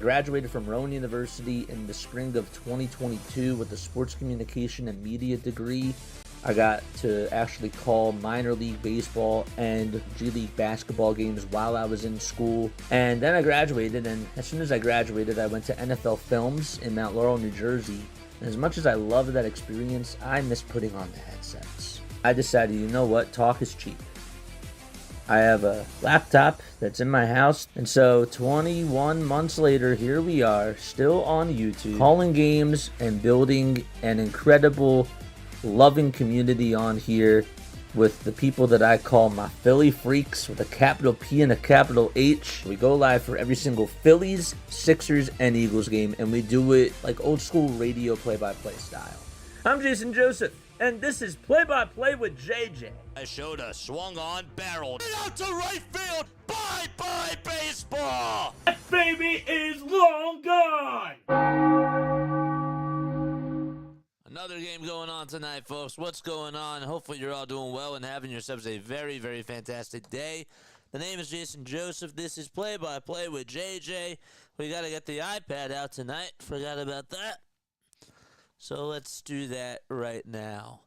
graduated from Rowan University in the spring of 2022 with a sports communication and media degree. I got to actually call minor league baseball and G League basketball games while I was in school. And then I graduated, and as soon as I graduated, I went to NFL Films in Mount Laurel, New Jersey. And as much as I loved that experience, I miss putting on the headsets. I decided, you know what, talk is cheap. I have a laptop that's in my house, and so 21 months later, here we are, still on YouTube, calling games and building an incredible, loving community on here with the people that I call my Philly freaks with a capital P and a capital H. We go live for every single Phillies, Sixers, and Eagles game, and we do it like old school radio play-by-play style. I'm Jason Joseph, and this is Play-by-Play with JJ. I showed a swung on, barreled it out to right field. Bye-bye baseball. That baby is long gone. Another game going on tonight, folks. What's going on? Hopefully you're all doing well and having yourselves a very, very fantastic day. The name is Jason Joseph. This is Play-by-Play with JJ. We got to get the iPad out tonight. Forgot about that. So let's do that right now.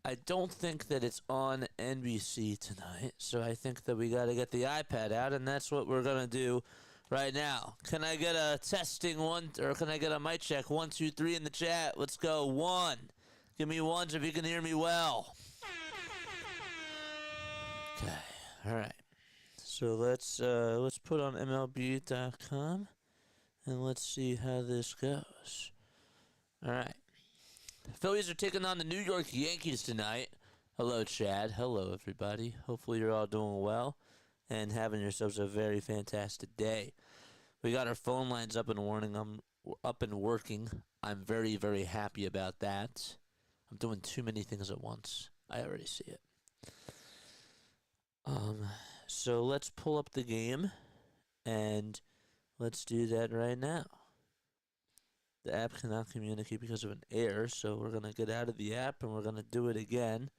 I don't think that it's on NBC tonight, so I think that we got to get the iPad out, and that's what we're going to do right now. Can I get a testing one, or can I get a mic check? 1, 2, 3 in the chat. Let's go. 1. Give me ones if you can hear me well. Okay. All right. So let's put on MLB.com, and let's see how this goes. All right. The Phillies are taking on the New York Yankees tonight. Hello, Chad. Hello, everybody. Hopefully you're all doing well and having yourselves a very fantastic day. We got our phone lines up and working. I'm very, very happy about that. I'm doing too many things at once. I already see it. So let's pull up the game, and let's do that right now. The app cannot communicate because of an error, so we're going to get out of the app, and we're going to do it again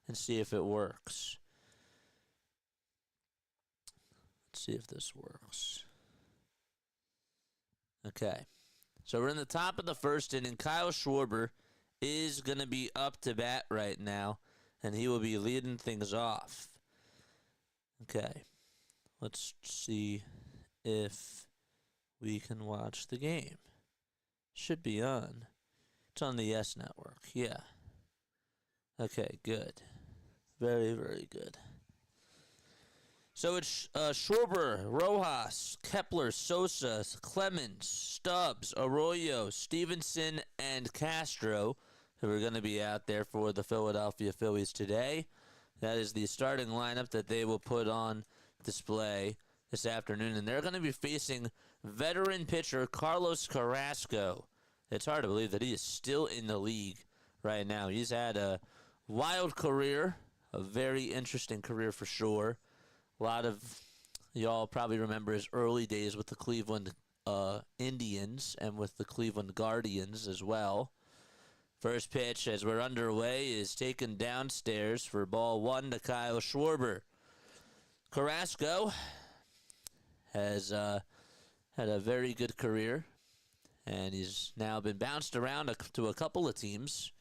and see if it works. Let's see if this works. Okay. So we're in the top of the first inning. Kyle Schwarber is going to be up to bat right now, and he will be leading things off. Okay. Let's see if we can watch the game. Should be on. It's on the Yes Network. Yeah. Okay, good. Very, very good. So it's Schwarber, Rojas, Kepler, Sosa, Clemens, Stubbs, Arroyo, Stevenson, and Castro who are going to be out there for the Philadelphia Phillies today. That is the starting lineup that they will put on display this afternoon. And they're going to be facing veteran pitcher Carlos Carrasco. It's hard to believe that he is still in the league right now. He's had a wild career, a very interesting career for sure. A lot of y'all probably remember his early days with the Cleveland Indians and with the Cleveland Guardians as well. First pitch as we're underway is taken downstairs for ball 1 to Kyle Schwarber. Carrasco has had a very good career, and he's now been bounced around to a couple of teams.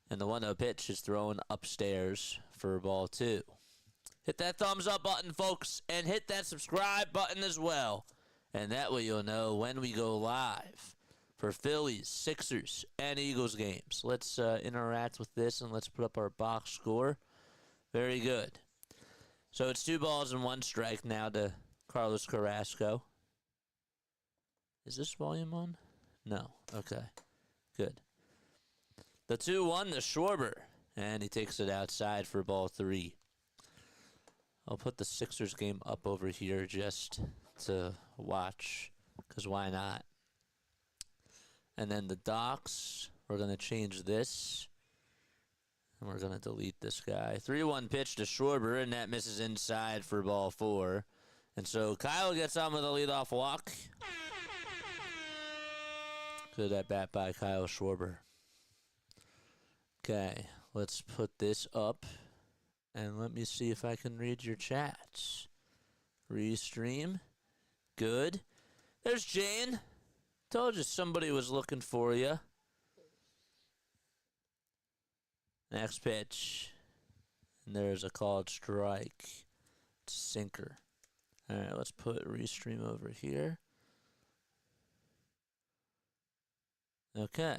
And the 1-0 pitch is thrown upstairs for ball 2. Hit that thumbs up button, folks, and hit that subscribe button as well. And that way you'll know when we go live for Phillies, Sixers, and Eagles games. Let's interact with this, and let's put up our box score. Very good. So it's 2 balls and 1 strike now to Carlos Carrasco. Is this volume on? No. Okay. Good. The 2-1 to Schwarber, and he takes it outside for ball 3. I'll put the Sixers game up over here just to watch, because why not? And then the Docs, we're going to change this, and we're going to delete this guy. 3-1 pitch to Schwarber, and that misses inside for ball 4. And so Kyle gets on with a leadoff walk. Good at bat by Kyle Schwarber. Okay, let's put this up. And let me see if I can read your chats. Restream. Good. There's Jane. Told you somebody was looking for you. Next pitch. And there's a called strike. It's a sinker. All right, let's put restream over here. Okay.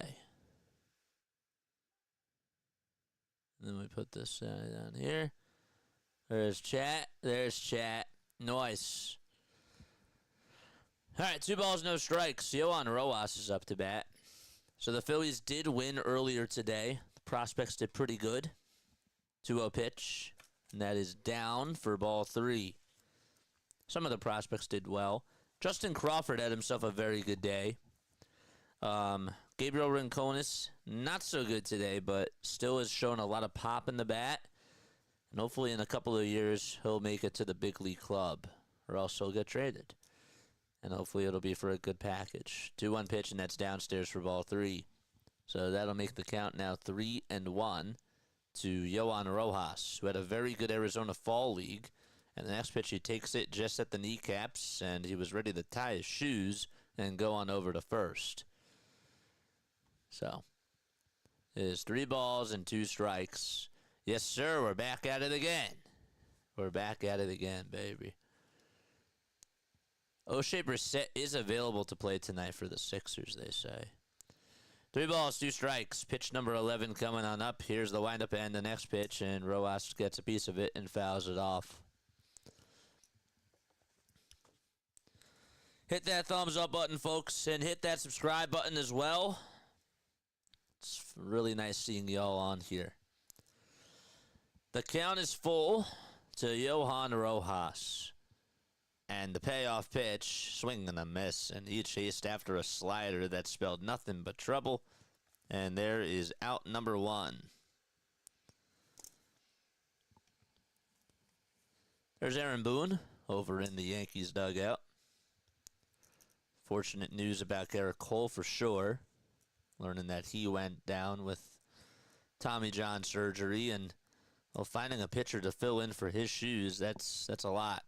And then we put this down here. There's chat. There's chat. Nice. All right, 2 balls, no strikes. Yohan Rojas is up to bat. So the Phillies did win earlier today. The prospects did pretty good. 2-0 pitch. And that is down for ball 3. Some of the prospects did well. Justin Crawford had himself a very good day. Gabriel Rincones, not so good today, but still has shown a lot of pop in the bat. And hopefully in a couple of years, he'll make it to the big league club. Or else he'll get traded. And hopefully it'll be for a good package. 2-1 pitch, and that's downstairs for ball 3. So that'll make the count now 3-1 to Yohan Rojas, who had a very good Arizona Fall League. And the next pitch, he takes it just at the kneecaps, and he was ready to tie his shoes and go on over to first. So it is 3 balls and 2 strikes. Yes, sir, we're back at it again. We're back at it again, baby. O'Shea Brissett is available to play tonight for the Sixers, they say. 3 balls, 2 strikes. Pitch number 11 coming on up. Here's the windup and the next pitch, and Rojas gets a piece of it and fouls it off. Hit that thumbs up button, folks, and hit that subscribe button as well. It's really nice seeing y'all on here. The count is full to Yohan Rojas. And the payoff pitch, swing and a miss, and he chased after a slider that spelled nothing but trouble. And there is out number 1. There's Aaron Boone over in the Yankees dugout. Fortunate news about Garrett Cole for sure. Learning that he went down with Tommy John surgery, and well, finding a pitcher to fill in for his shoes, that's a lot.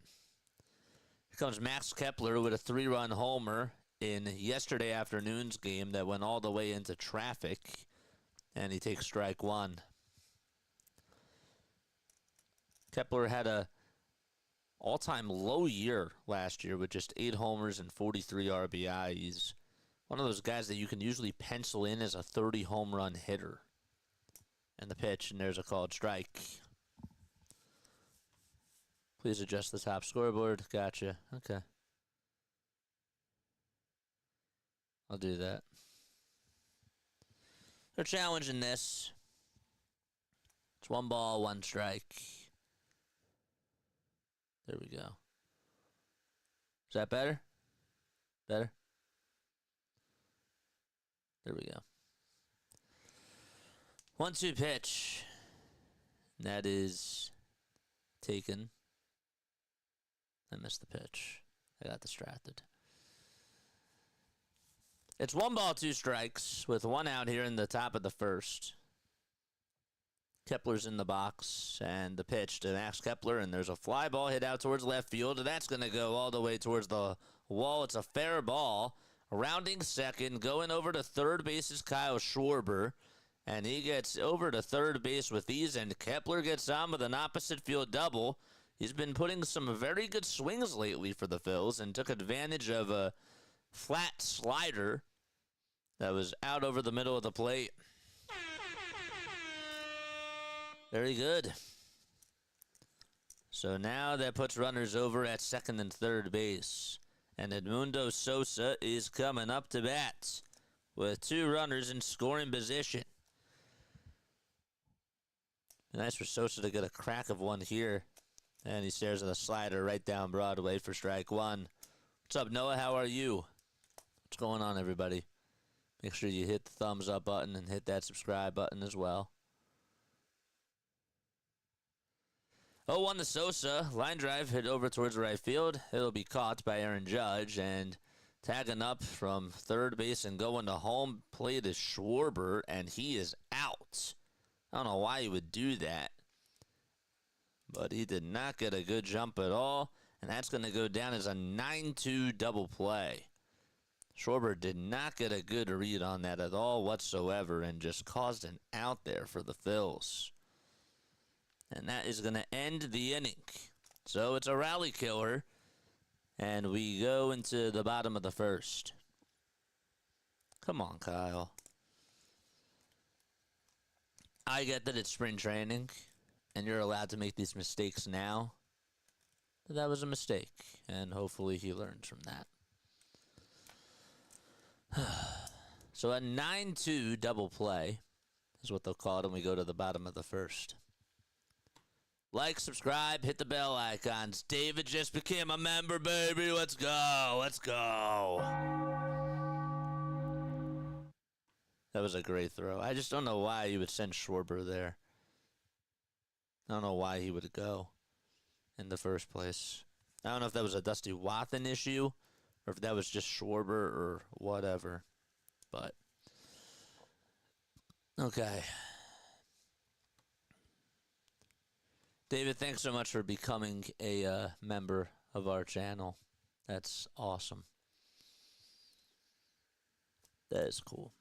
Here comes Max Kepler with a 3-run homer in yesterday afternoon's game that went all the way into traffic, and he takes strike 1. Kepler had a all-time low year last year with just 8 homers and 43 RBI. He's one of those guys that you can usually pencil in as a 30-home run hitter. And the pitch, and there's a called strike. Please adjust the top scoreboard. Gotcha. Okay. I'll do that. They're challenging this. It's 1 ball, 1 strike. There we go. Is that better? Better? There we go. 1-2 pitch. And that is taken. I missed the pitch. I got distracted. It's 1 ball, 2 strikes with 1 out here in the top of the first. Kepler's in the box, and the pitch to Max Kepler, and there's a fly ball hit out towards left field, and that's going to go all the way towards the wall. It's a fair ball. Rounding second, going over to third base is Kyle Schwarber, and he gets over to third base with ease, and Kepler gets on with an opposite field double. He's been putting some very good swings lately for the Phils and took advantage of a flat slider that was out over the middle of the plate. Very good. So now that puts runners over at second and third base. And Edmundo Sosa is coming up to bat with 2 runners in scoring position. Nice for Sosa to get a crack of one here. And he stares at a slider right down Broadway for strike 1. What's up, Noah? How are you? What's going on, everybody? Make sure you hit the thumbs up button and hit that subscribe button as well. 0-1 to Sosa. Line drive hit over towards right field. It'll be caught by Aaron Judge. And tagging up from third base and going to home plate is Schwarber. And he is out. I don't know why he would do that. But he did not get a good jump at all. And that's going to go down as a 9-2 double play. Schwarber did not get a good read on that at all whatsoever and just caused an out there for the Phils. And that is going to end the inning. So it's a rally killer. And we go into the bottom of the first. Come on, Kyle. I get that it's spring training, and you're allowed to make these mistakes now. But that was a mistake, and hopefully he learns from that. So a 9-2 double play is what they'll call it when we go to the bottom of the first. Like, subscribe, hit the bell icons. David just became a member, baby. Let's go. Let's go. That was a great throw. I just don't know why you would send Schwarber there. I don't know why he would go in the first place. I don't know if that was a Dusty Wathan issue or if that was just Schwarber or whatever. But, okay. David, thanks so much for becoming a member of our channel. That's awesome. That is cool.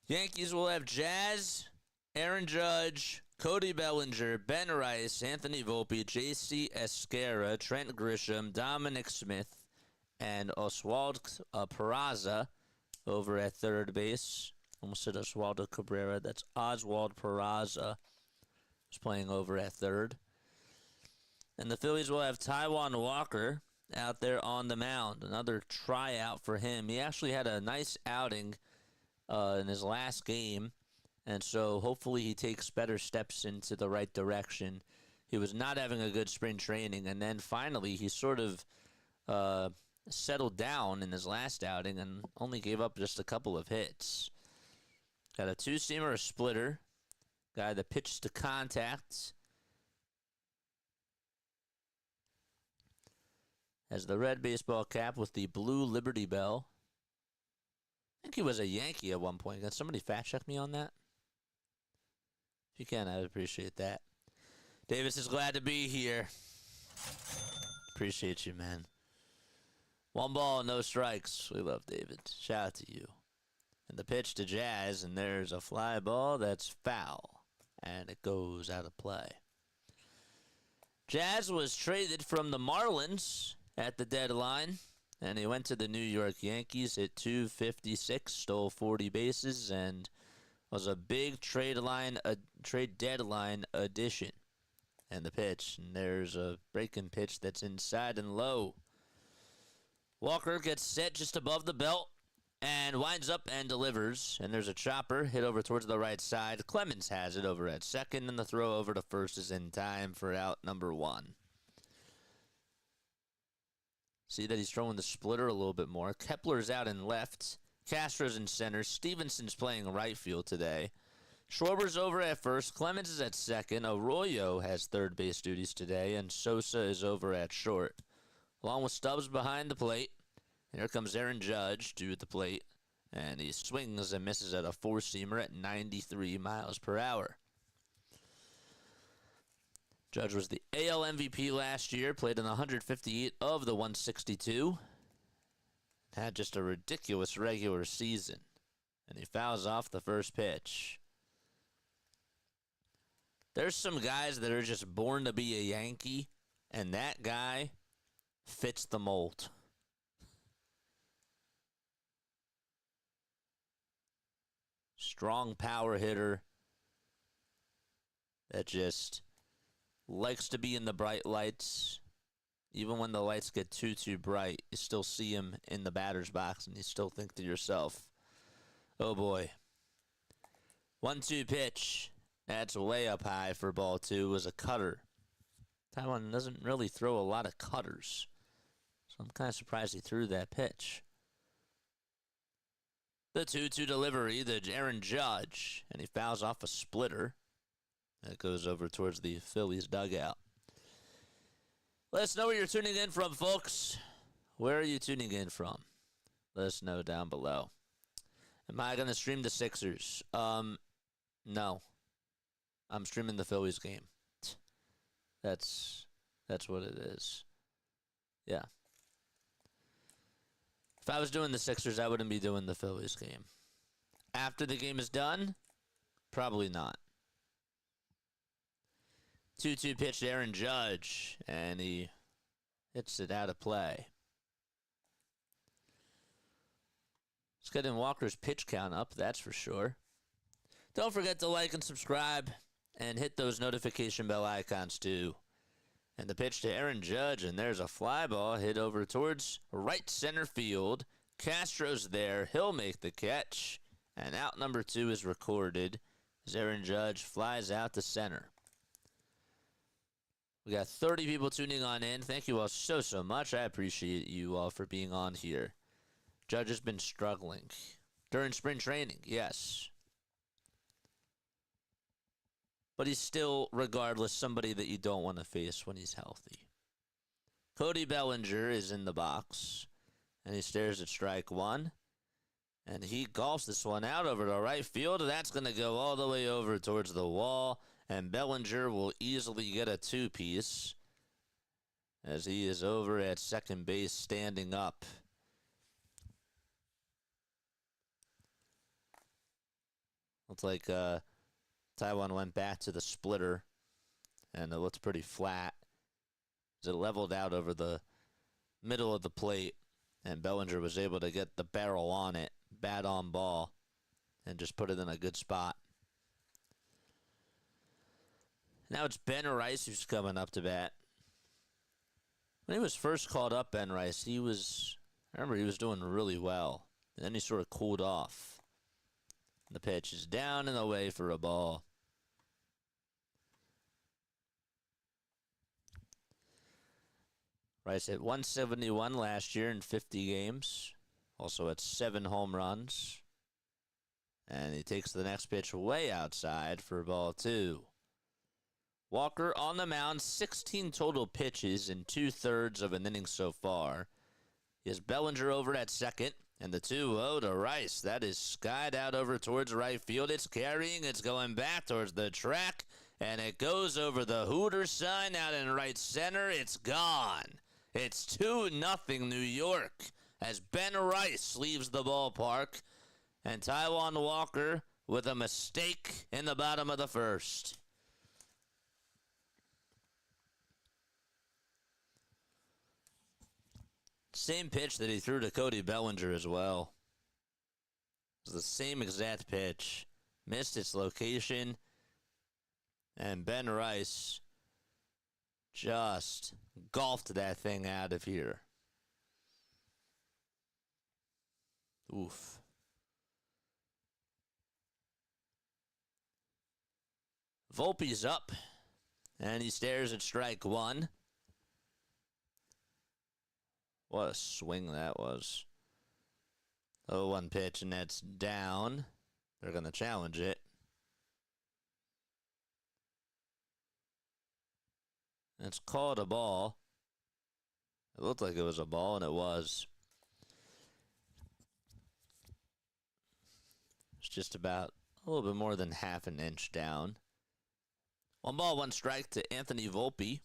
Yankees will have Jazz, Aaron Judge, Cody Bellinger, Ben Rice, Anthony Volpe, J.C. Esquera, Trent Grisham, Dominic Smith, and Oswald Peraza over at third base. Almost said Oswaldo Cabrera. That's Oswald Peraza. Who's playing over at third. And the Phillies will have Taijuan Walker out there on the mound. Another tryout for him. He actually had a nice outing in his last game, and so hopefully he takes better steps into the right direction. He was not having a good spring training, and then finally he sort of settled down in his last outing and only gave up just a couple of hits. Got a two-seamer, a splitter. Guy that pitched to contact. Has the red baseball cap with the blue Liberty Bell. I think he was a Yankee at one point. Can somebody fact check me on that? If you can, I would appreciate that. Davis is glad to be here. Appreciate you, man. 1 ball, no strikes. We love David. Shout out to you. And the pitch to Jazz, and there's a fly ball that's foul. And it goes out of play. Jazz was traded from the Marlins at the deadline, and he went to the New York Yankees, hit .256, stole 40 bases, and was a big trade deadline addition. And the pitch, and there's a breaking pitch that's inside and low. Walker gets set just above the belt and winds up and delivers. And there's a chopper hit over towards the right side. Clemens has it over at second, and the throw over to first is in time for out number 1. See that he's throwing the splitter a little bit more. Kepler's out in left. Castro's in center. Stevenson's playing right field today. Schwarber's over at first. Clemens is at second. Arroyo has third base duties today, and Sosa is over at short. Along with Stubbs behind the plate. And here comes Aaron Judge due at the plate. And he swings and misses at a four-seamer at 93 miles per hour. Judge was the AL MVP last year. Played in 158 of the 162. Had just a ridiculous regular season. And he fouls off the first pitch. There's some guys that are just born to be a Yankee. And that guy fits the mold. Strong power hitter that just likes to be in the bright lights. Even when the lights get too bright, you still see him in the batter's box, and you still think to yourself, oh boy. 1-2 pitch. That's way up high for ball 2. Was a cutter. Taijuan doesn't really throw a lot of cutters, so I'm kind of surprised he threw that pitch. The 2-2 delivery, the Aaron Judge, and he fouls off a splitter. That goes over towards the Phillies dugout. Let us know where you're tuning in from, folks. Where are you tuning in from? Let us know down below. Am I going to stream the Sixers? No. I'm streaming the Phillies game. That's what it is. Yeah. If I was doing the Sixers, I wouldn't be doing the Phillies game. After the game is done, probably not. 2-2 pitch to Aaron Judge, and he hits it out of play. Let's get in Walker's pitch count up, that's for sure. Don't forget to like and subscribe, and hit those notification bell icons too. And the pitch to Aaron Judge, and there's a fly ball hit over towards right center field. Castro's there. He'll make the catch. And out number 2 is recorded as Aaron Judge flies out to center. We got 30 people tuning on in. Thank you all so much. I appreciate you all for being on here. Judge has been struggling during spring training, yes. But he's still, regardless, somebody that you don't want to face when he's healthy. Cody Bellinger is in the box, and he stares at strike 1. And he golfs this one out over to right field. That's going to go all the way over towards the wall, and Bellinger will easily get a 2-piece as he is over at second base standing up. Looks like Taijuan went back to the splitter, and it looks pretty flat as it leveled out over the middle of the plate, and Bellinger was able to get the barrel on it, bat on ball, and just put it in a good spot. Now it's Ben Rice who's coming up to bat. When he was first called up, Ben Rice, I remember he was doing really well, and then he sort of cooled off. The pitch is down and away for a ball. Rice hit 171 last year in 50 games. Also had 7 home runs. And he takes the next pitch way outside for ball 2. Walker on the mound, 16 total pitches in 2/3 of an inning so far. He has Bellinger over at second. And the 2-0 to Rice. That is skied out over towards right field. It's carrying. It's going back towards the track. And it goes over the Hooters sign out in right center. It's gone. It's 2-0 New York as Ben Rice leaves the ballpark. And Taijuan Walker with a mistake in the bottom of the first. Same pitch that he threw to Cody Bellinger as well. It was the same exact pitch. Missed its location. And Ben Rice just golfed that thing out of here. Oof. Volpe's up. And he stares at strike 1. What a swing that was. 0-1 pitch, and that's down. They're going to challenge it. It's called a ball. It looked like it was a ball, and it was. It's just about a little bit more than half an inch down. 1 ball, 1 strike to Anthony Volpe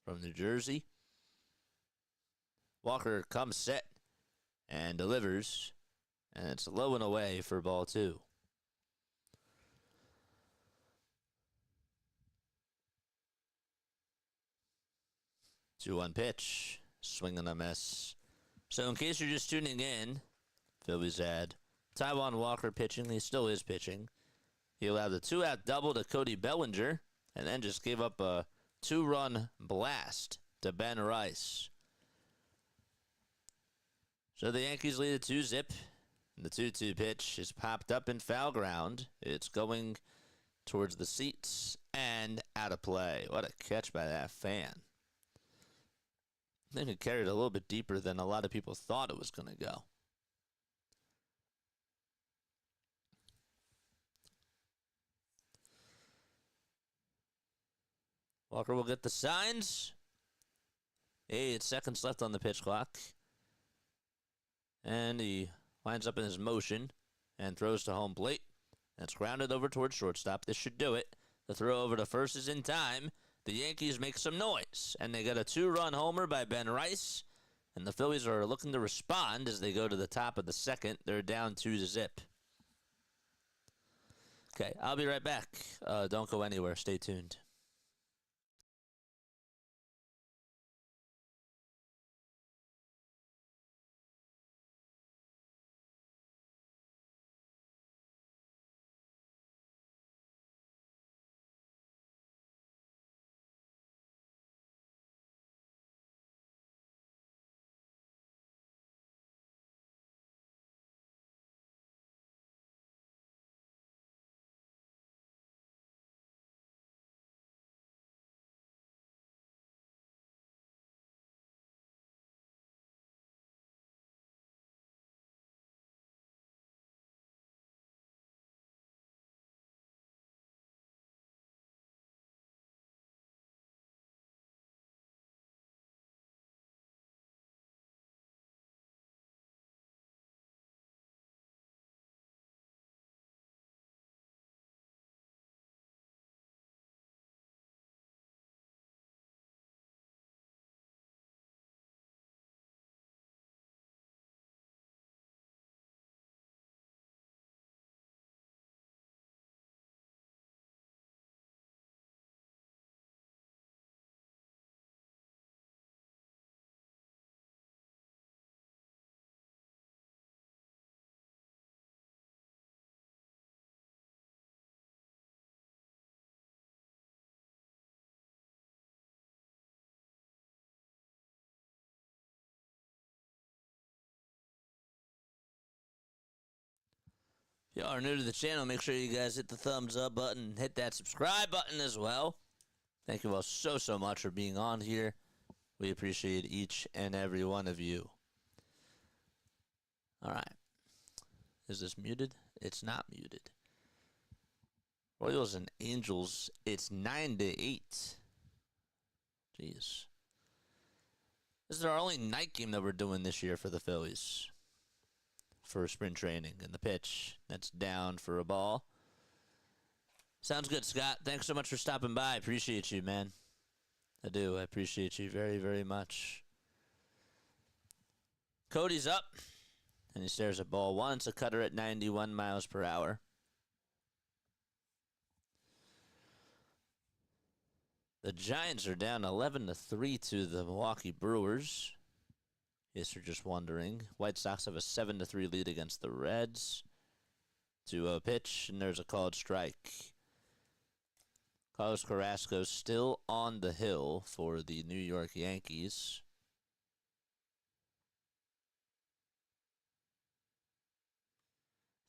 from New Jersey. Walker comes set and delivers, and it's low and away for ball 2. 2-1 pitch, swing and a miss. So in case you're just tuning in, Phillies had Taijuan Walker pitching. He still is pitching. He allowed a 2-out double to Cody Bellinger, and then just gave up a 2-run blast to Ben Rice. So the Yankees lead a 2-zip. The 2-2 pitch is popped up in foul ground. It's going towards the seats and out of play. What a catch by that fan. I think it carried a little bit deeper than a lot of people thought it was going to go. Walker will get the signs. 8 seconds left on the pitch clock. And he lines up in his motion and throws to home plate. That's grounded over towards shortstop. This should do it. The throw over to first is in time. The Yankees make some noise, and they get a 2-run homer by Ben Rice. And the Phillies are looking to respond as they go to the top of the second. They're down 2-0. Okay, I'll be right back. Don't go anywhere. Stay tuned. If you are new to the channel, make sure you guys hit the thumbs up button, hit that subscribe button as well. Thank you all so much for being on here. We appreciate each and every one of you. All right. Is this muted? It's not muted. Royals and Angels, it's 9-8. Jeez. This is our only night game that we're doing this year for the Phillies. For spring training. And the pitch, that's down for a ball. Sounds good, Scott. Thanks so much for stopping by. Appreciate you, man. I do. I appreciate you very much. Cody's up. And he stares at ball one. It's a cutter at 91 miles per hour. The Giants are down 11-3 to the Milwaukee Brewers. Yes, you're just wondering. White Sox have a 7-3 lead against the Reds. 2-0 pitch, and there's a called strike. Carlos Carrasco still on the hill for the New York Yankees.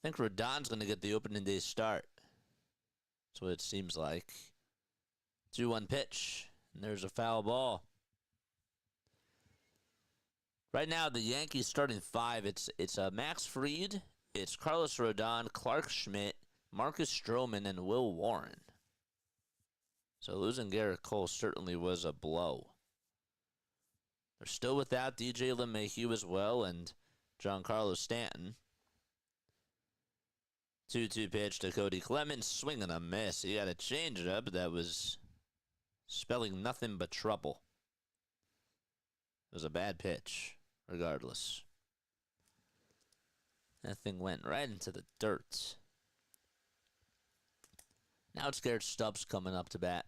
I think Rodon's going to get the opening day start. That's what it seems like. 2-1 pitch, and there's a foul ball. Right now, the Yankees starting five. It's Max Fried, it's Carlos Rodon, Clark Schmidt, Marcus Stroman, and Will Warren. So losing Garrett Cole certainly was a blow. They're still without DJ LeMahieu as well and Giancarlo Stanton. 2-2 pitch to Cody Clemens, swing and a miss. He had a changeup that was spelling nothing but trouble. It was a bad pitch, regardless. That thing went right into the dirt. Now it's Garrett Stubbs coming up to bat.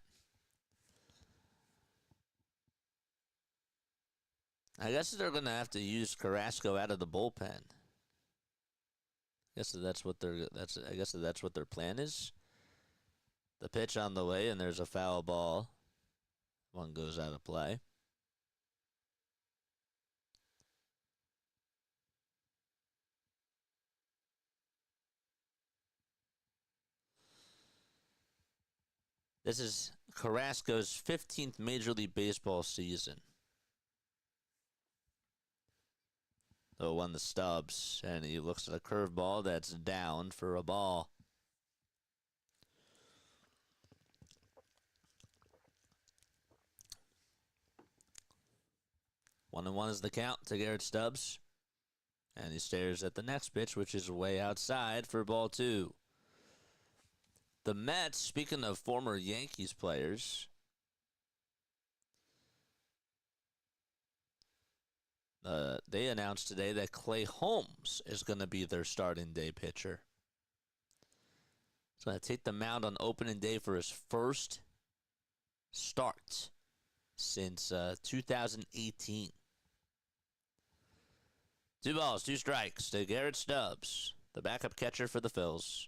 I guess they're going to have to use Carrasco out of the bullpen. I guess that's what their plan is. The pitch on the way, and there's a foul ball. One goes out of play. This is Carrasco's 15th Major League Baseball season. So won the Stubbs, and he looks at a curveball that's down for a ball. 1-1 is the count to Garrett Stubbs. And he stares at the next pitch, which is way outside for ball two. The Mets, speaking of former Yankees players, they announced today that Clay Holmes is going to be their starting day pitcher. He's going to take the mound on opening day for his first start since 2018. 2 balls, 2 strikes to Garrett Stubbs, the backup catcher for the Phils.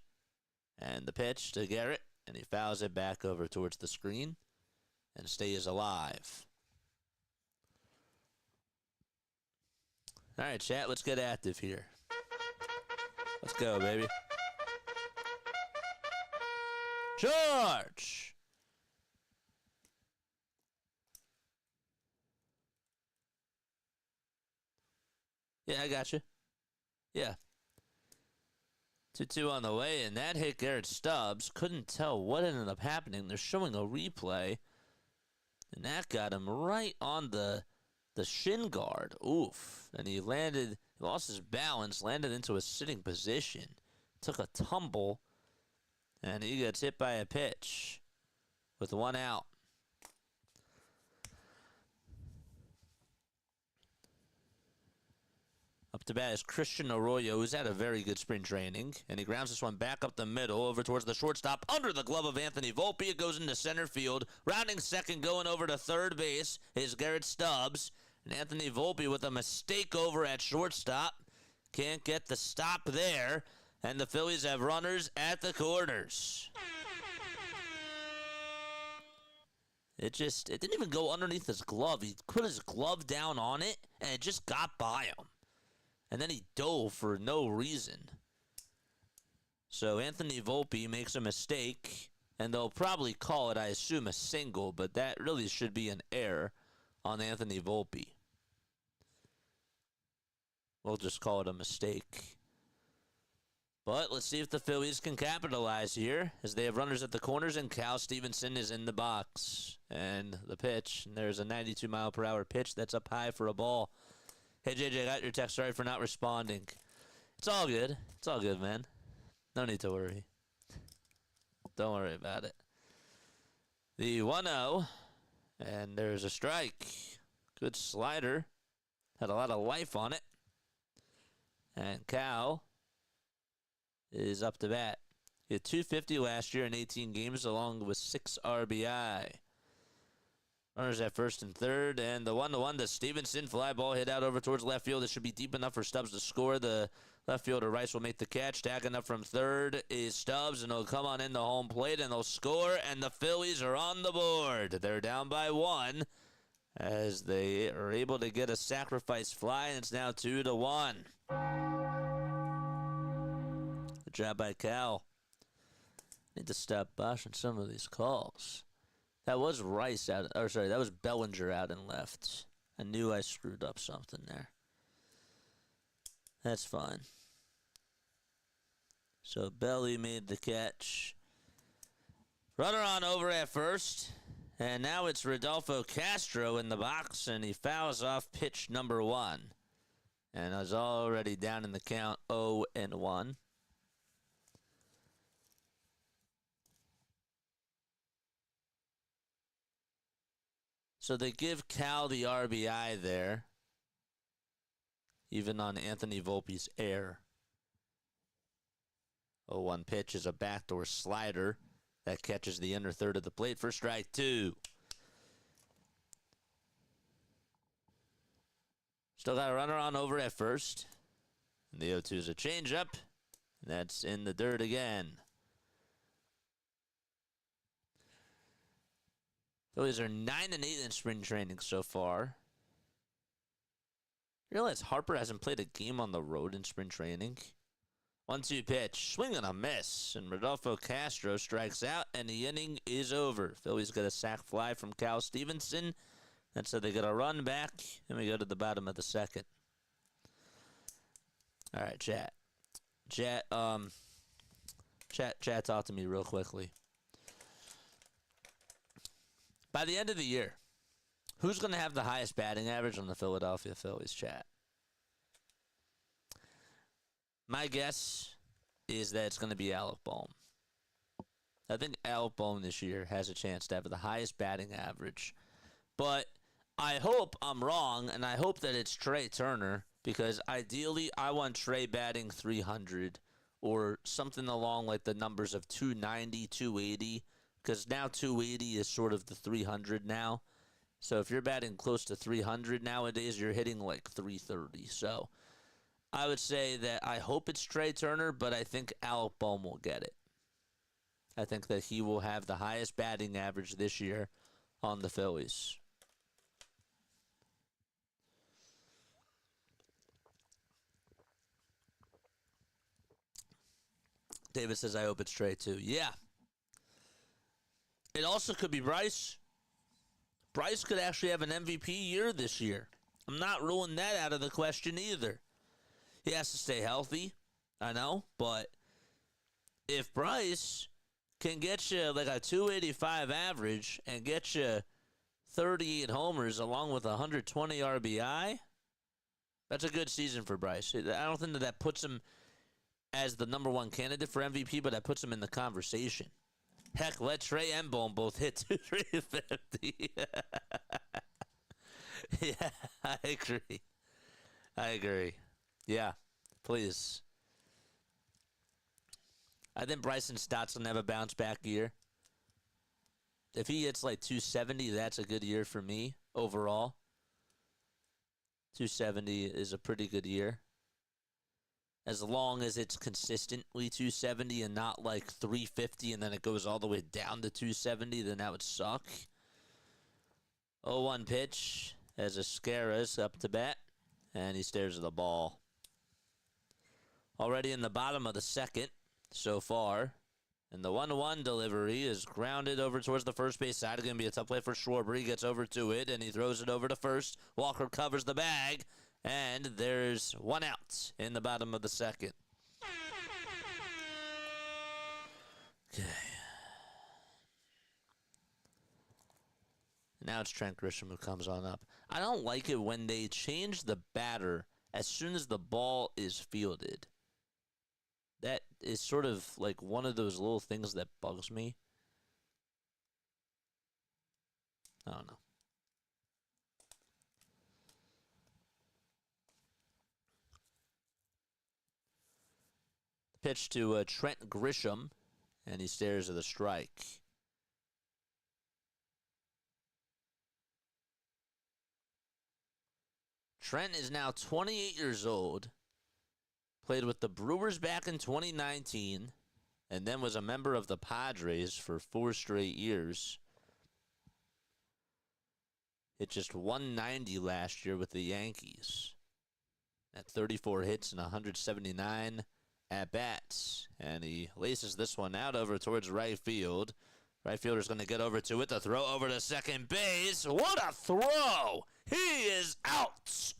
And the pitch to Garrett, and he fouls it back over towards the screen and stays alive. All right, chat, let's get active here. Let's go, baby. George! Yeah, I got you. Yeah. 2-2 on the way, and that hit Garrett Stubbs. Couldn't tell what ended up happening. They're showing a replay, and that got him right on the shin guard. Oof. And he lost his balance, landed into a sitting position, took a tumble, and he gets hit by a pitch with 1 out. Up to bat is Christian Arroyo, who's had a very good spring training. And he grounds this one back up the middle over towards the shortstop under the glove of Anthony Volpe. It goes into center field. Rounding second, going over to third base is Garrett Stubbs. And Anthony Volpe with a mistake over at shortstop. Can't get the stop there. And the Phillies have runners at the corners. It didn't even go underneath his glove. He put his glove down on it, and it just got by him. And then he dove for no reason. So Anthony Volpe makes a mistake, and they'll probably call it, I assume, a single, but that really should be an error on Anthony Volpe. We'll just call it a mistake. But let's see if the Phillies can capitalize here, as they have runners at the corners, and Cal Stevenson is in the box. And the pitch, and there's a 92-mile-per-hour pitch that's up high for a ball. Hey, JJ, got your text. Sorry for not responding. It's all good. It's all good, man. No need to worry. Don't worry about it. The 1-0, and there's a strike. Good slider. Had a lot of life on it. And Cal is up to bat. He had 250 last year in 18 games, along with 6 RBI. Runners at first and third, and the 1-1 to Stevenson. Fly ball hit out over towards left field. It should be deep enough for Stubbs to score. The left fielder Rice will make the catch. Tagging up from third is Stubbs, and he'll come on into home plate, and they'll score, and the Phillies are on the board. They're down by 1 as they are able to get a sacrifice fly, and it's now 2-1. Good job by Cal. Need to stop bashing some of these calls. That was Rice out, or sorry, that was Bellinger out and left. I knew I screwed up something there. That's fine. So Belly made the catch. Runner on over at first. And now it's Rodolfo Castro in the box, and he fouls off pitch number 1. And is already down in the count 0-1. So they give Cal the RBI there, even on Anthony Volpe's error. 0-1 pitch is a backdoor slider that catches the inner third of the plate for strike 2. Still got a runner on over at first. And the 0-2 is a changeup, and that's in the dirt again. Phillies are 9-8 in spring training so far. You realize Harper hasn't played a game on the road in spring training? 1-2 pitch, swing and a miss, and Rodolfo Castro strikes out, and the inning is over. Phillies get a sac fly from Cal Stevenson. That's how they get a run back, and we go to the bottom of the second. All right, chat. Chat, talk to me real quickly. By the end of the year, who's going to have the highest batting average on the Philadelphia Phillies, chat? My guess is that it's going to be Alec Bohm. I think Alec Bohm this year has a chance to have the highest batting average. But I hope I'm wrong, and I hope that it's Trey Turner, because ideally I want Trey batting 300 or something along like the numbers of 290, 280, because now 280 is sort of the 300 now. So if you're batting close to 300 nowadays, you're hitting like 330. So I would say that I hope it's Trey Turner, but I think Alec Bohm will get it. I think that he will have the highest batting average this year on the Phillies. David says, I hope it's Trey too. Yeah. It also could be Bryce. Bryce could actually have an MVP year this year. I'm not ruling that out of the question either. He has to stay healthy, I know, but if Bryce can get you like a 285 average and get you 38 homers along with 120 RBI, that's a good season for Bryce. I don't think that puts him as the number one candidate for MVP, but that puts him in the conversation. Heck, let Trey and Bohm both hit 350. Yeah, I agree. Yeah, please. I think Bryson Stott will have a bounce back year. If he hits like 270, that's a good year for me overall. 270 is a pretty good year. As long as it's consistently 270 and not like 350 and then it goes all the way down to 270, then that would suck. 0-1 pitch as Ascara's up to bat, and he stares at the ball. Already in the bottom of the second so far, and the 1-1 delivery is grounded over towards the first base side. It's going to be a tough play for Schwarber. He gets over to it, and he throws it over to first. Walker covers the bag. And there's one out in the bottom of the second. Okay. Now it's Trent Grisham who comes on up. I don't like it when they change the batter as soon as the ball is fielded. That is sort of like one of those little things that bugs me. I don't know. Pitch to Trent Grisham, and he stares at the strike. Trent is now 28 years old, played with the Brewers back in 2019, and then was a member of the Padres for 4 straight years. Hit just 190 last year with the Yankees. At 34 hits and 179 at-bats. And he laces this one out over towards right field. Right fielder's going to get over to it. The throw over to second base. What a throw! He is out!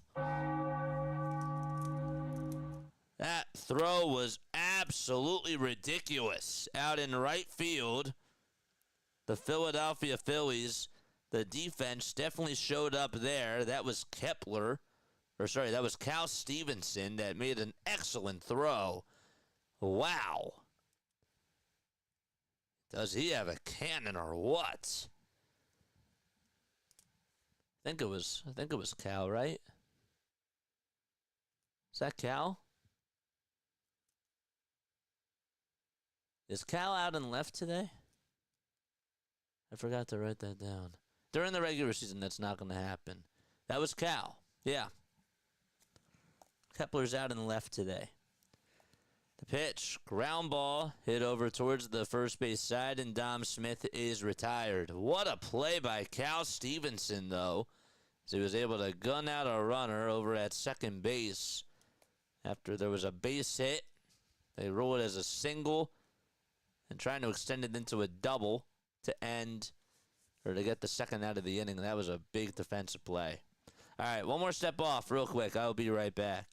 That throw was absolutely ridiculous. Out in right field, the Philadelphia Phillies, the defense definitely showed up there. That was that was Cal Stevenson that made an excellent throw. Wow. Does he have a cannon or what? I think it was Cal, right? Is that Cal? Is Cal out and left today? I forgot to write that down. During the regular season, that's not going to happen. That was Cal. Yeah. Kepler's out and left today. The pitch, ground ball, hit over towards the first base side, and Dom Smith is retired. What a play by Cal Stevenson, though, as he was able to gun out a runner over at second base. After there was a base hit, they roll it as a single and trying to extend it into a double to end, or to get the second out of the inning. That was a big defensive play. All right, one more step off real quick. I'll be right back.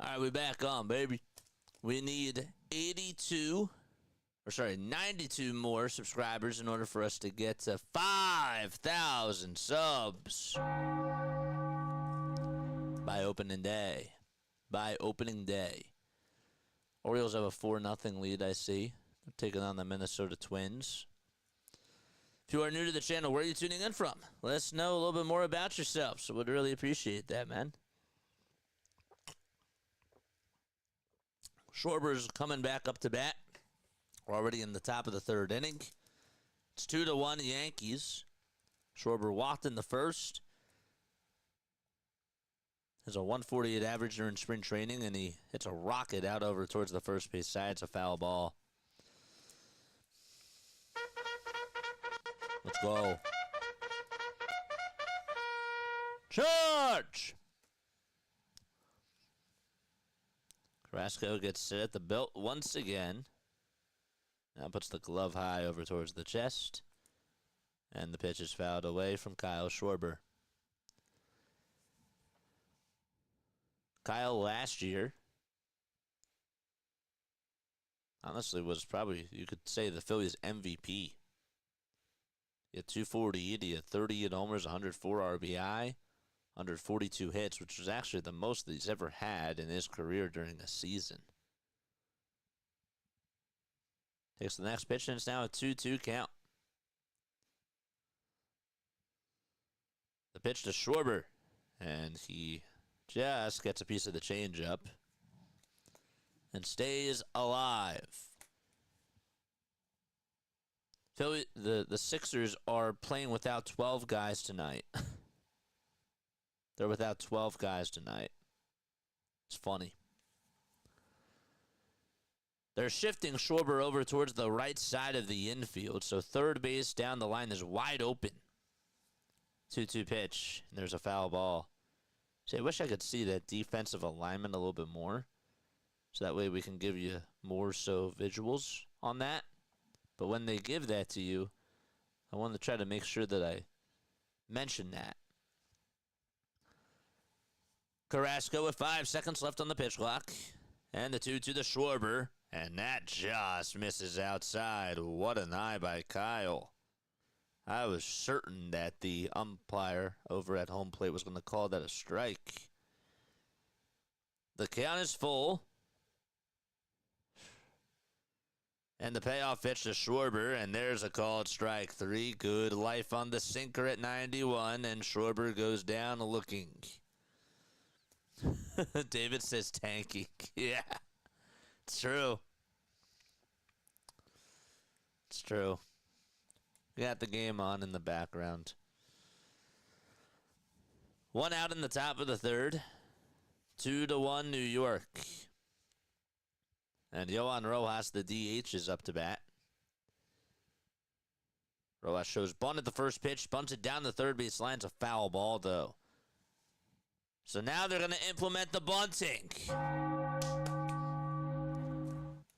All right, we back on, baby. We need 92 more subscribers in order for us to get to 5,000 subs by opening day. Orioles have a 4-0 lead, I see. They're taking on the Minnesota Twins. If you are new to the channel, where are you tuning in from? Let us know a little bit more about yourself. So we'd really appreciate that, man. Schwarber's coming back up to bat. We're already in the top of the third inning. It's 2-1 Yankees. Schwarber walked in the first. Has a 148 average during spring training, and he hits a rocket out over towards the first base side. It's a foul ball. Let's go. Charge! Carrasco gets set at the belt once again. Now puts the glove high over towards the chest. And the pitch is fouled away from Kyle Schwarber. Kyle last year, honestly, was probably, you could say, the Phillies MVP. He had 248, he had 38 homers, 104 RBI, 142 hits, which was actually the most that he's ever had in his career during a season. Takes the next pitch, and it's now a 2-2 count. The pitch to Schwarber, and he just gets a piece of the changeup and stays alive. Philly, the Sixers are playing without 12 guys tonight. They're without 12 guys tonight. It's funny. They're shifting Schwarber over towards the right side of the infield, so third base down the line is wide open. 2-2 pitch, and there's a foul ball. See, I wish I could see that defensive alignment a little bit more, so that way we can give you more so visuals on that. But when they give that to you, I want to try to make sure that I mention that. Carrasco with 5 seconds left on the pitch clock. And the 2 to the Schwarber. And that just misses outside. What an eye by Kyle. I was certain that the umpire over at home plate was going to call that a strike. The count is full. And the payoff pitch to Schwarber, and there's a called strike 3. Good life on the sinker at 91, and Schwarber goes down looking. David says tanky. Yeah, it's true. It's true. We got the game on in the background. 1 out in the top of the third. 2-1 New York. And Yohan Rojas, the DH, is up to bat. Rojas shows bunt at the first pitch, bunts it down the third base line. It's a foul ball, though. So now they're going to implement the bunting.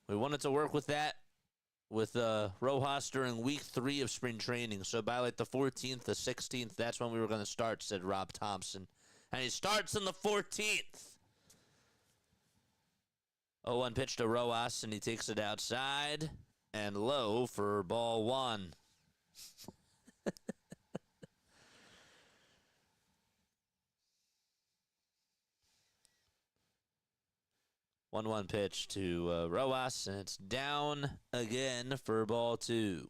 We wanted to work with that with Rojas during week 3 of spring training. So by like the 14th, the 16th, that's when we were going to start, said Rob Thompson. And he starts on the 14th. 0-1 pitch to Rojas, and he takes it outside and low for ball 1. 1-1 pitch to Rojas, and it's down again for ball 2.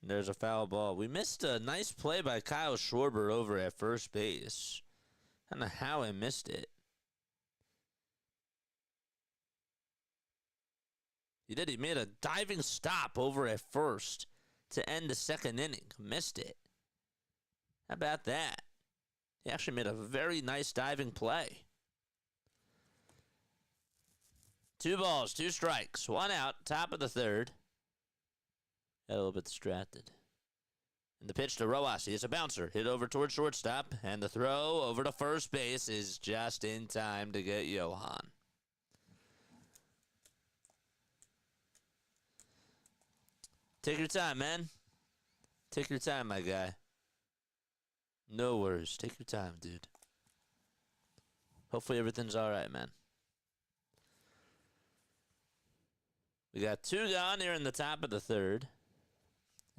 There's a foul ball. We missed a nice play by Kyle Schwarber over at first base. I don't know how I missed it. He did. He made a diving stop over at first to end the second inning. Missed it. How about that? He actually made a very nice diving play. 2 balls, 2 strikes, 1 out, top of the third. Got a little bit distracted. And the pitch to Rojas. He is a bouncer. Hit over towards shortstop. And the throw over to first base is just in time to get Yohan. Take your time, man. Take your time, my guy. No worries. Take your time, dude. Hopefully everything's all right, man. We got 2 gone here in the top of the third.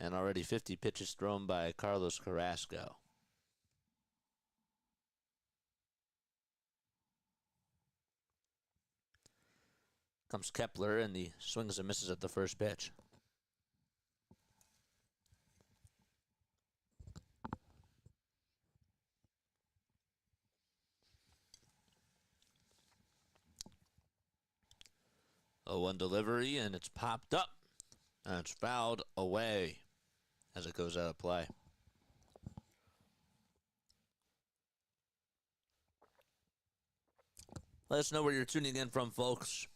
And already 50 pitches thrown by Carlos Carrasco. Comes Kepler, and he swings and misses at the first pitch. Oh, 1 delivery, and it's popped up. And it's fouled away as it goes out of play. Let us know where you're tuning in from, folks.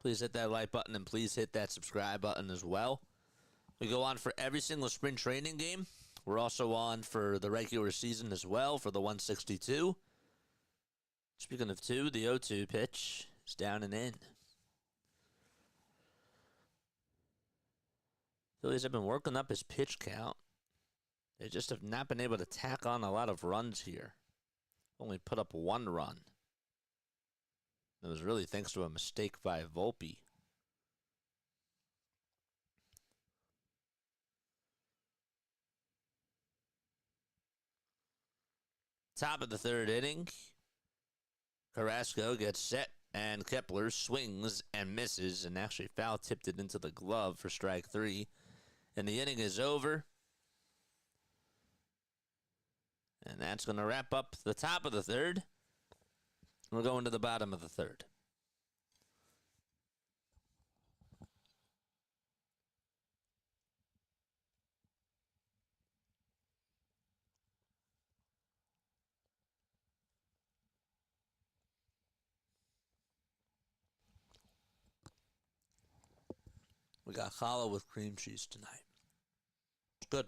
Please hit that like button and please hit that subscribe button as well. We go on for every single spring training game. We're also on for the regular season as well for the 162. Speaking of 2, the 0-2 pitch is down and in. Phillies have been working up his pitch count. They just have not been able to tack on a lot of runs here. Only put up 1 run. It was really thanks to a mistake by Volpe. Top of the third inning. Carrasco gets set, and Kepler swings and misses, and actually foul tipped it into the glove for strike 3. And the inning is over. And that's going to wrap up the top of the third. We're going to the bottom of the third. We got challah with cream cheese tonight. It's good.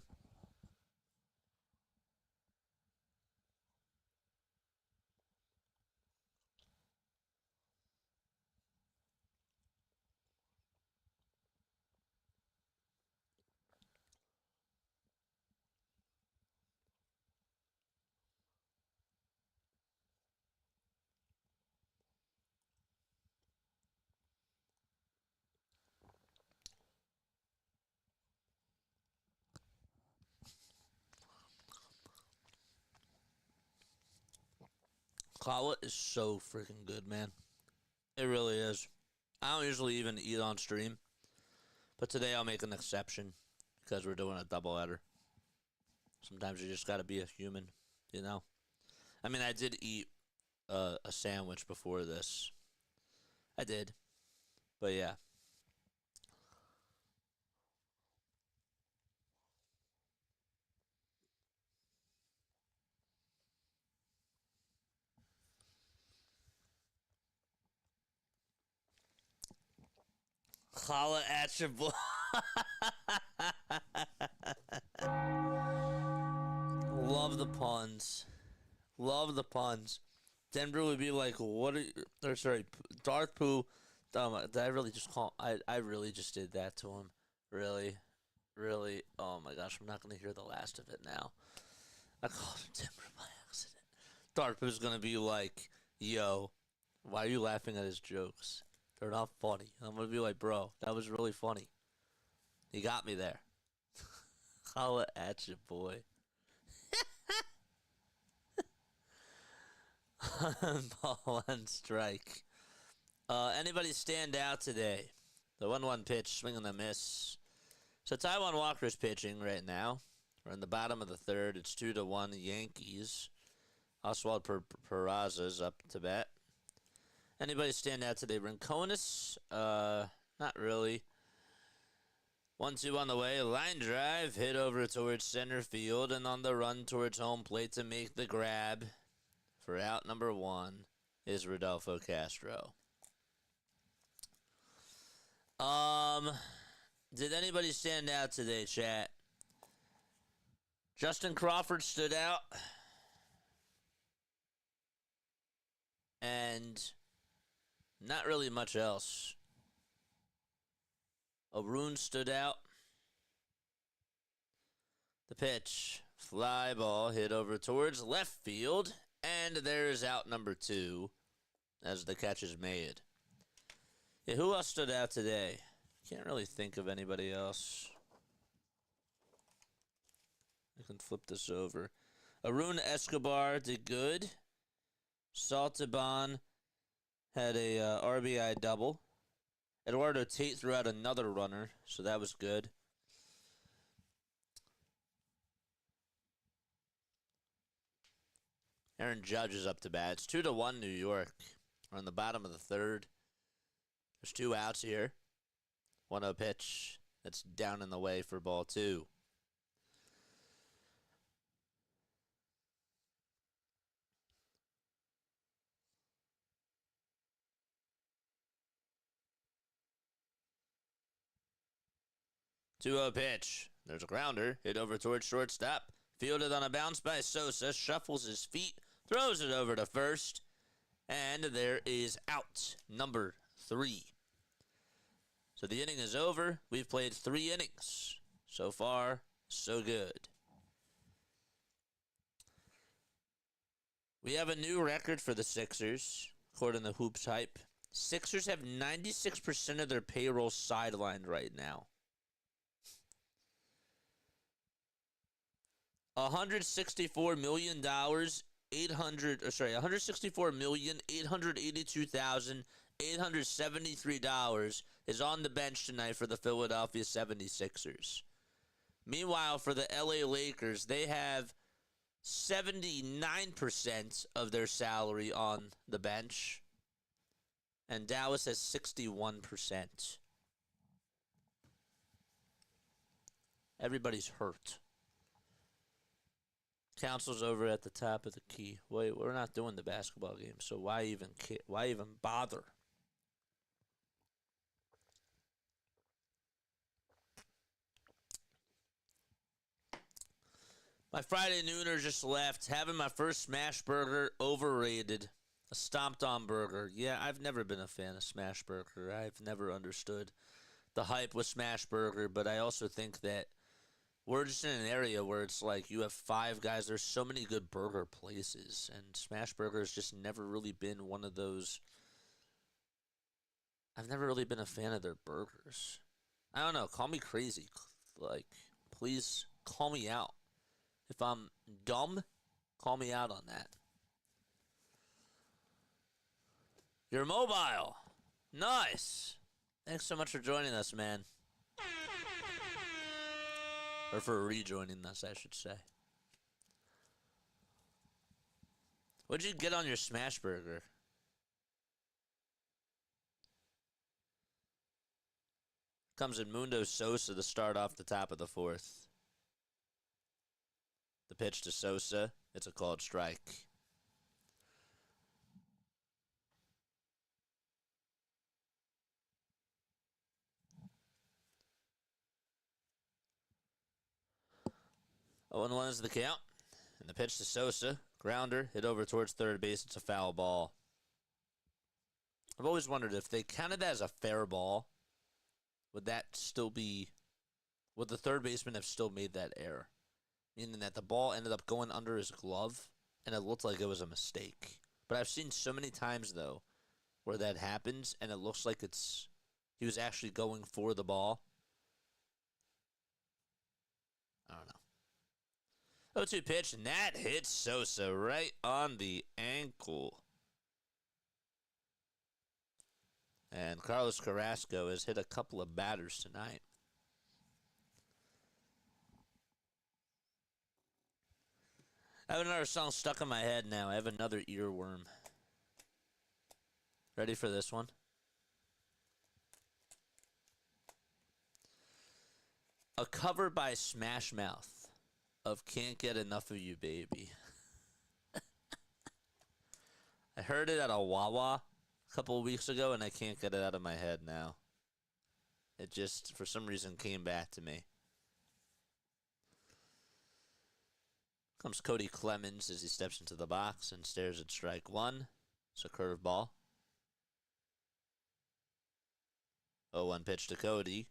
Challah is so freaking good, man. It really is. I don't usually even eat on stream, but today I'll make an exception because we're doing a doubleheader. Sometimes you just got to be a human, you know? I mean, I did eat a sandwich before this. I did. But yeah. Challah at your boy. Love the puns. Love the puns. Denver would be like, what are you, or sorry, Darth Pooh. Did I really just call, I really just did that to him. Really? Really? Oh my gosh, I'm not going to hear the last of it now. I called him Denver by accident. Darth Pooh's going to be like, yo, why are you laughing at his jokes? They're not funny. I'm going to be like, bro, that was really funny. He got me there. Holla at you, boy. Ball on strike. Anybody stand out today? The 1-1 pitch, swing and a miss. So Taijuan Walker's pitching right now. We're in the bottom of the third. It's 2-1 Yankees. Oswald Peraza's up to bat. Anybody stand out today? Rinconis? Not really. 1-2 on the way. Line drive. Hit over towards center field. And on the run towards home plate to make the grab for out number 1 is Rodolfo Castro. Did anybody stand out today, chat? Justin Crawford stood out. And not really much else. Arun stood out. The pitch. Fly ball hit over towards left field. And there's out number 2 as the catch is made. Yeah, who else stood out today? Can't really think of anybody else. I can flip this over. Arun Escobar did good. Saltaban had a RBI double. Eduardo Tate threw out another runner, so that was good. Aaron Judge is up to bat. It's 2-1 New York. We're on the bottom of the third. There's 2 outs here. 1-0 pitch. That's down in the way for ball 2. Two-0 pitch. There's a grounder. Hit over towards shortstop. Fielded on a bounce by Sosa. Shuffles his feet. Throws it over to first. And there is out number 3. So the inning is over. We've played 3 innings. So far, so good. We have a new record for the Sixers, according to Hoops Hype. Sixers have 96% of their payroll sidelined right now. $164,882,873 is on the bench tonight for the Philadelphia 76ers. Meanwhile, for the LA Lakers, they have 79% of their salary on the bench, and Dallas has 61%. Everybody's hurt. Council's over at the top of the key. Wait, we're not doing the basketball game, so why even bother? My Friday nooner just left. Having my first smash burger, overrated. A stomped on burger. Yeah, I've never been a fan of smash burger. I've never understood the hype with smash burger, but I also think that we're just in an area where it's like you have Five Guys. There's so many good burger places, and smash burger has just never really been one of those. I've never really been a fan of their burgers. I don't know. Call me crazy. Like, please call me out. If I'm dumb, call me out on that. You're mobile. Nice. Thanks so much for joining us, man. Or for rejoining us, I should say. What'd you get on your smash burger? Comes in Mundo Sosa to start off the top of the 4th. The pitch to Sosa. It's a called strike. Oh, and 1 is the count. And the pitch to Sosa. Grounder. Hit over towards third base. It's a foul ball. I've always wondered if they counted that as a fair ball, would that still be... Would the third baseman have still made that error? Meaning that the ball ended up going under his glove, and it looked like it was a mistake. But I've seen so many times, though, where that happens, and it looks like he was actually going for the ball. I don't know. 0-2 pitch, and that hits Sosa right on the ankle. And Carlos Carrasco has hit a couple of batters tonight. I have another song stuck in my head now. I have another earworm. Ready for this one? A cover by Smash Mouth of Can't Get Enough of You, Baby. I heard it at a Wawa a couple of weeks ago, and I can't get it out of my head now. It just, for some reason, came back to me. Comes Cody Clemens as he steps into the box and stares at strike 1. It's a curveball. 0-1 pitch to Cody.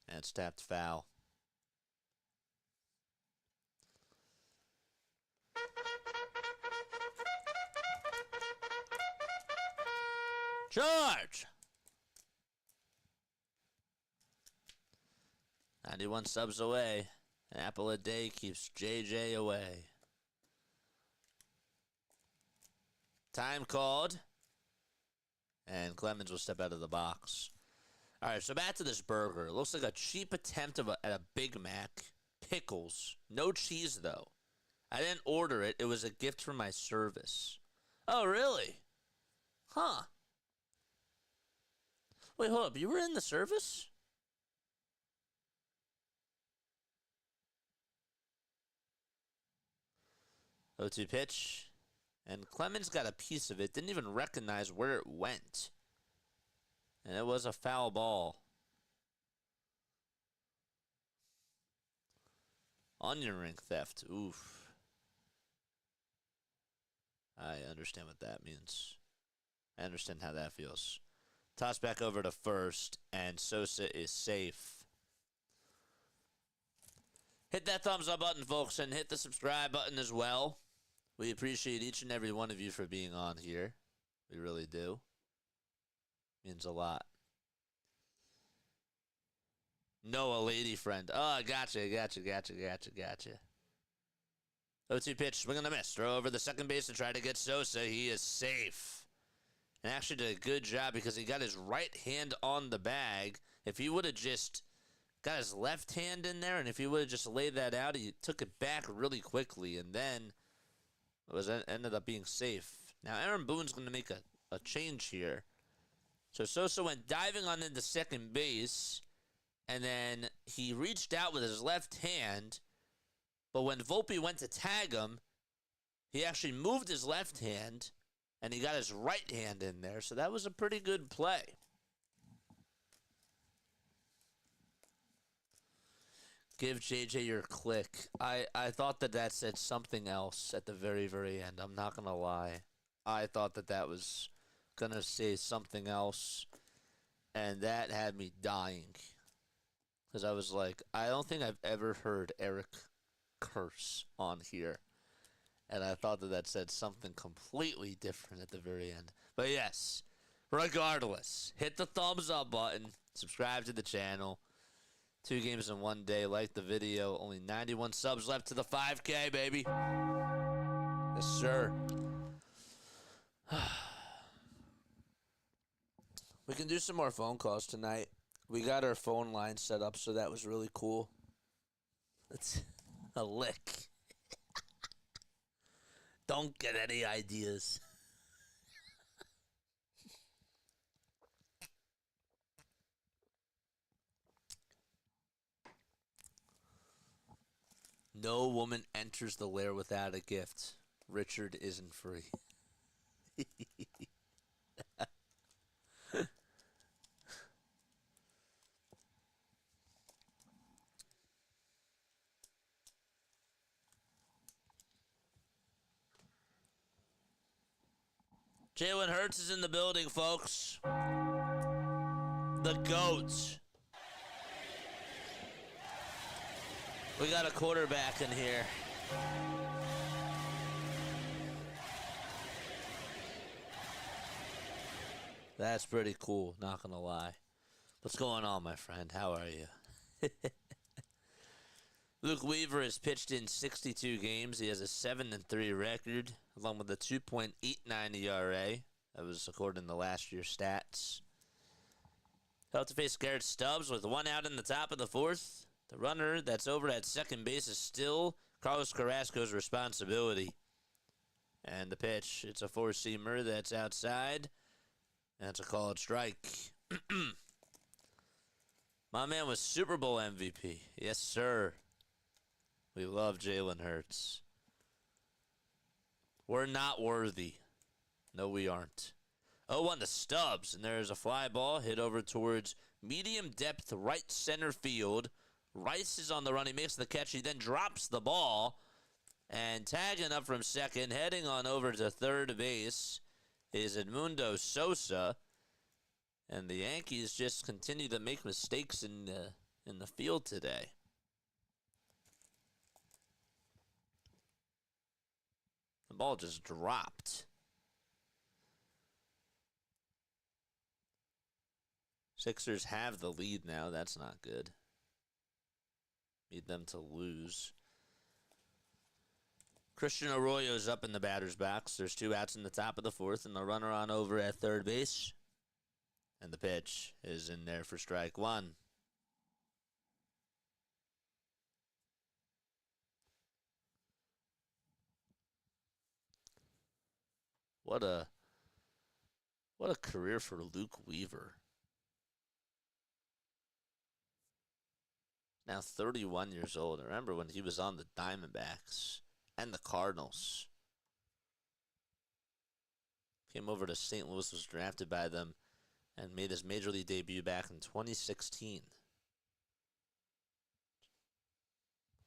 And it's tapped foul. George! 91 subs away. An apple a day keeps JJ away. Time called. And Clemens will step out of the box. All right, so back to this burger. It looks like a cheap attempt at a Big Mac. Pickles. No cheese, though. I didn't order it. It was a gift from my service. Oh, really? Huh. Wait, hold up. You were in the service? O2 pitch. And Clemens got a piece of it. Didn't even recognize where it went. And it was a foul ball. Onion ring theft. Oof. I understand what that means. I understand how that feels. Toss back over to first, and Sosa is safe. Hit that thumbs up button, folks, and hit the subscribe button as well. We appreciate each and every one of you for being on here. We really do. Means a lot. Noah, lady friend. Oh, gotcha. 0-2 pitch, swing and a miss. Throw over the second base to try to get Sosa. He is safe. And actually did a good job because he got his right hand on the bag. If he would have just got his left hand in there, and if he would have just laid that out, he took it back really quickly, and then ended up being safe. Now Aaron Boone's going to make a change here. So Sosa went diving on into second base, and then he reached out with his left hand, but when Volpe went to tag him, he actually moved his left hand, and he got his right hand in there, so that was a pretty good play. Give JJ your click. I thought that said something else at the very, very end. I'm not going to lie. I thought that was going to say something else, and that had me dying. Because I was like, I don't think I've ever heard Eric curse on here. And I thought that said something completely different at the very end. But yes, regardless, hit the thumbs up button. Subscribe to the channel. 2 games in 1 day. Like the video. Only 91 subs left to the 5K, baby. Yes, sir. We can do some more phone calls tonight. We got our phone line set up, so that was really cool. It's a lick. Don't get any ideas. No woman enters the lair without a gift. Richard isn't free. Jalen Hurts is in the building, folks. The GOAT. We got a quarterback in here. That's pretty cool, not gonna lie. What's going on, my friend? How are you? Luke Weaver has pitched in 62 games. He has a 7-3 record, along with a 2.89 ERA. That was according to last year's stats. He'll have to face Garrett Stubbs with 1 out in the top of the 4th. The runner that's over at second base is still Carlos Carrasco's responsibility. And the pitch, it's a 4-seamer that's outside. And it's a called strike. My man was Super Bowl MVP. Yes, sir. We love Jalen Hurts. We're not worthy. No, we aren't. 0-1 to Stubbs, and there's a fly ball hit over towards medium depth right center field. Rice is on the run. He makes the catch. He then drops the ball. And tagging up from second, heading on over to third base, is Edmundo Sosa. And the Yankees just continue to make mistakes in in the field today. The ball just dropped. Sixers have the lead now. That's not good. Need them to lose. Christian Arroyo's up in the batter's box. There's 2 outs in the top of the 4th, and the runner on over at third base. And the pitch is in there for strike 1. What a career for Luke Weaver. Now 31 years old. I remember when he was on the Diamondbacks and the Cardinals. Came over to St. Louis, was drafted by them, and made his major league debut back in 2016.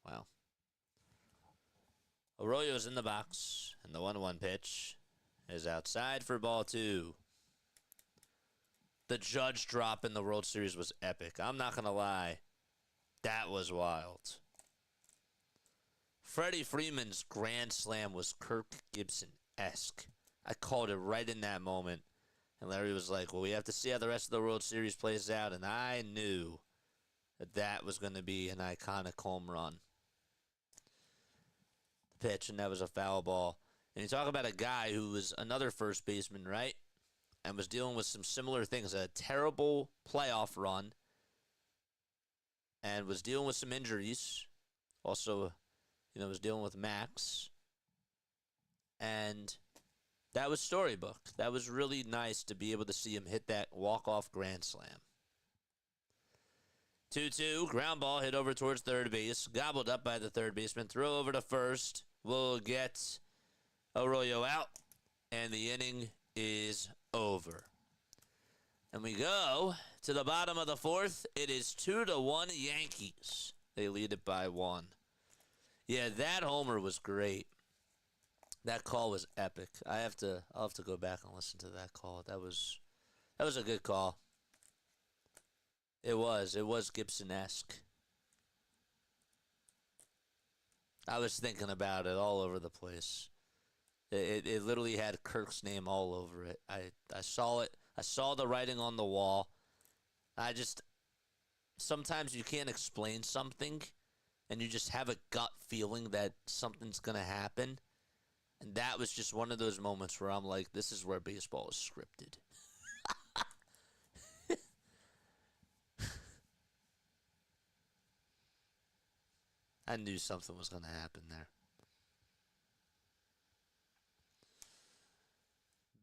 Wow. Arroyo's in the box, and the 1-1 pitch is outside for ball 2. The Judge drop in the World Series was epic. I'm not going to lie. That was wild. Freddie Freeman's grand slam was Kirk Gibson-esque. I called it right in that moment. And Larry was like, well, we have to see how the rest of the World Series plays out. And I knew that was going to be an iconic home run. The pitch, and that was a foul ball. And you talk about a guy who was another first baseman, right? And was dealing with some similar things. A terrible playoff run. And was dealing with some injuries. Also, was dealing with Max. And that was storybook. That was really nice to be able to see him hit that walk-off grand slam. 2-2, ground ball hit over towards third base. Gobbled up by the third baseman. Throw over to first. Will get Arroyo out. And the inning is over. And we go to the bottom of the 4th. It is 2-1 Yankees. They lead it by 1. Yeah, that homer was great. That call was epic. I'll have to go back and listen to that call. That was a good call. It was Gibson-esque. I was thinking about it all over the place. It literally had Kirk's name all over it. I saw it. I saw the writing on the wall. Sometimes you can't explain something, and you just have a gut feeling that something's going to happen. And that was just one of those moments where I'm like, this is where baseball is scripted. I knew something was going to happen there.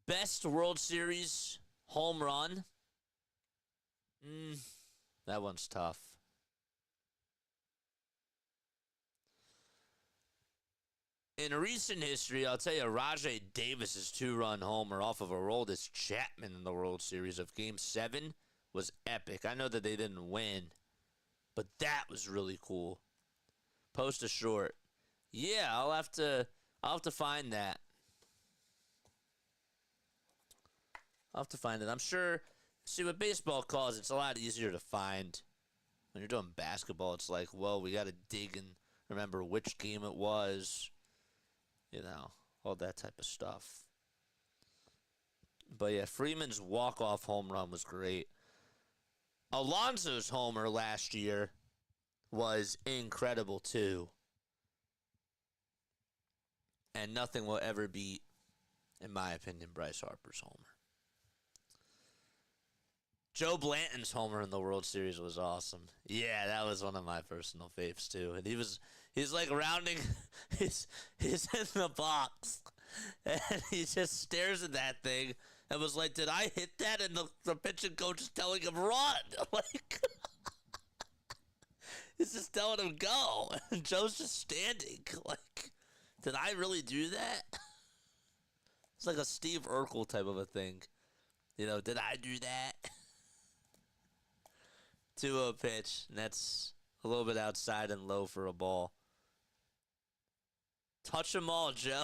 Best World Series home run? That one's tough. In recent history, I'll tell you, Rajai Davis's 2-run homer off of Aroldis Chapman in the World Series of Game 7 was epic. I know that they didn't win, but that was really cool. Post a short. Yeah, I'll have to find that. I'll have to find it. I'm sure, see, with baseball calls, it's a lot easier to find. When you're doing basketball, it's like, well, we got to dig and remember which game it was. All that type of stuff. But yeah, Freeman's walk-off home run was great. Alonso's homer last year was incredible too. And nothing will ever beat, in my opinion, Bryce Harper's homer. Joe Blanton's homer in the World Series was awesome. Yeah, that was one of my personal faves too. And he's like rounding he's in the box. And he just stares at that thing and was like, did I hit that? And the pitching coach is telling him, run. Like, he's just telling him, go. And Joe's just standing. Like, did I really do that? It's like a Steve Urkel type of a thing. Did I do that? 2-0 pitch, and that's a little bit outside and low for a ball. Touch them all, Joe.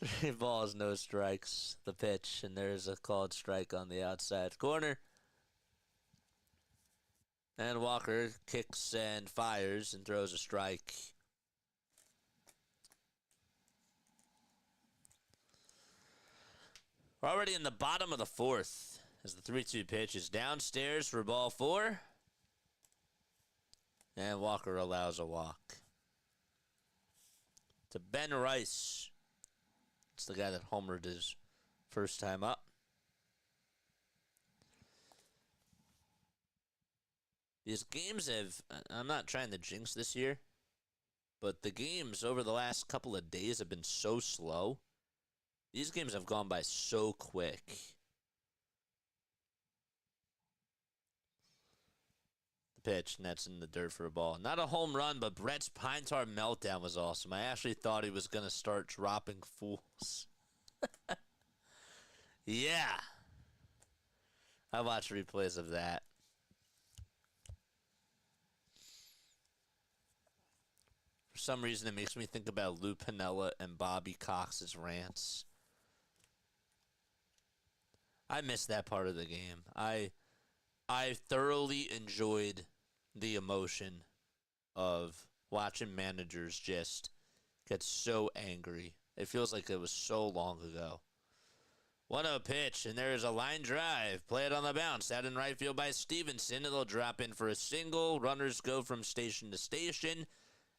3 balls, no strikes. The pitch, and there's a called strike on the outside corner. And Walker kicks and fires and throws a strike. We're already in the bottom of the 4th as the 3-2 pitch is downstairs for ball 4. And Walker allows a walk. To Ben Rice. It's the guy that homered his first time up. These games have, I'm not trying to jinx this year, but the games over the last couple of days have been so slow. These games have gone by so quick. The pitch, and that's in the dirt for a ball. Not a home run, but Brett's Pine Tar meltdown was awesome. I actually thought he was going to start dropping fools. Yeah. I watched replays of that. For some reason, it makes me think about Lou Piniella and Bobby Cox's rants. I missed that part of the game. I thoroughly enjoyed the emotion of watching managers just get so angry. It feels like it was so long ago. 1-0 pitch, and there is a line drive. Play it on the bounce. Out in right field by Stevenson. It'll drop in for a single. Runners go from station to station,